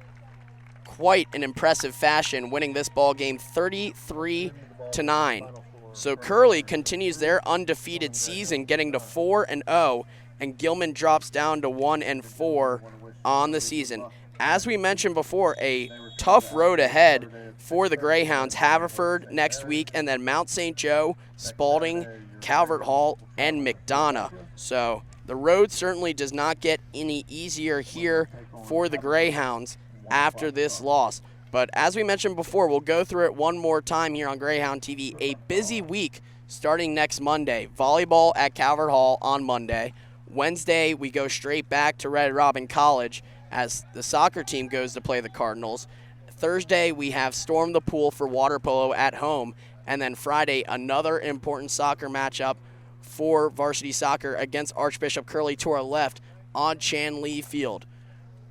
quite an impressive fashion, winning this ball game 33-9. So Curley continues their undefeated season, getting to 4-0, and Gilman drops down to 1-4 on the season. As we mentioned before, a tough road ahead for the Greyhounds. Haverford next week, and then Mount St. Joe, Spalding, Calvert Hall, and McDonough. So the road certainly does not get any easier here for the Greyhounds after this loss. But as we mentioned before, we'll go through it one more time here on Greyhound TV. A busy week starting next Monday. Volleyball at Calvert Hall on Monday. Wednesday, we go straight back to Red Robin College as the soccer team goes to play the Cardinals. Thursday, we have Storm the Pool for water polo at home. And then Friday, another important soccer matchup for varsity soccer against Archbishop Curley to our left on Chan Lee Field.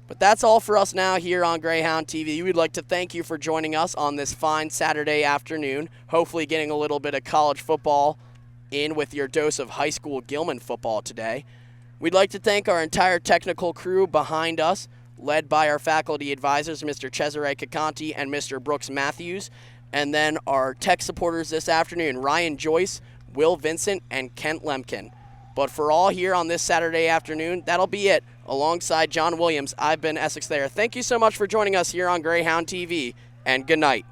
But that's all for us now here on Greyhound TV. We'd like to thank you for joining us on this fine Saturday afternoon, hopefully getting a little bit of college football in with your dose of high school Gilman football today. We'd like to thank our entire technical crew behind us, led by our faculty advisors, Mr. Cesare Cacanti and Mr. Brooks Matthews, and then our tech supporters this afternoon, Ryan Joyce, Will Vincent, and Kent Lemkin. But for all here on this Saturday afternoon, that'll be it. Alongside John Williams, I've been Essex Thayer. Thank you so much for joining us here on Greyhound TV, and good night.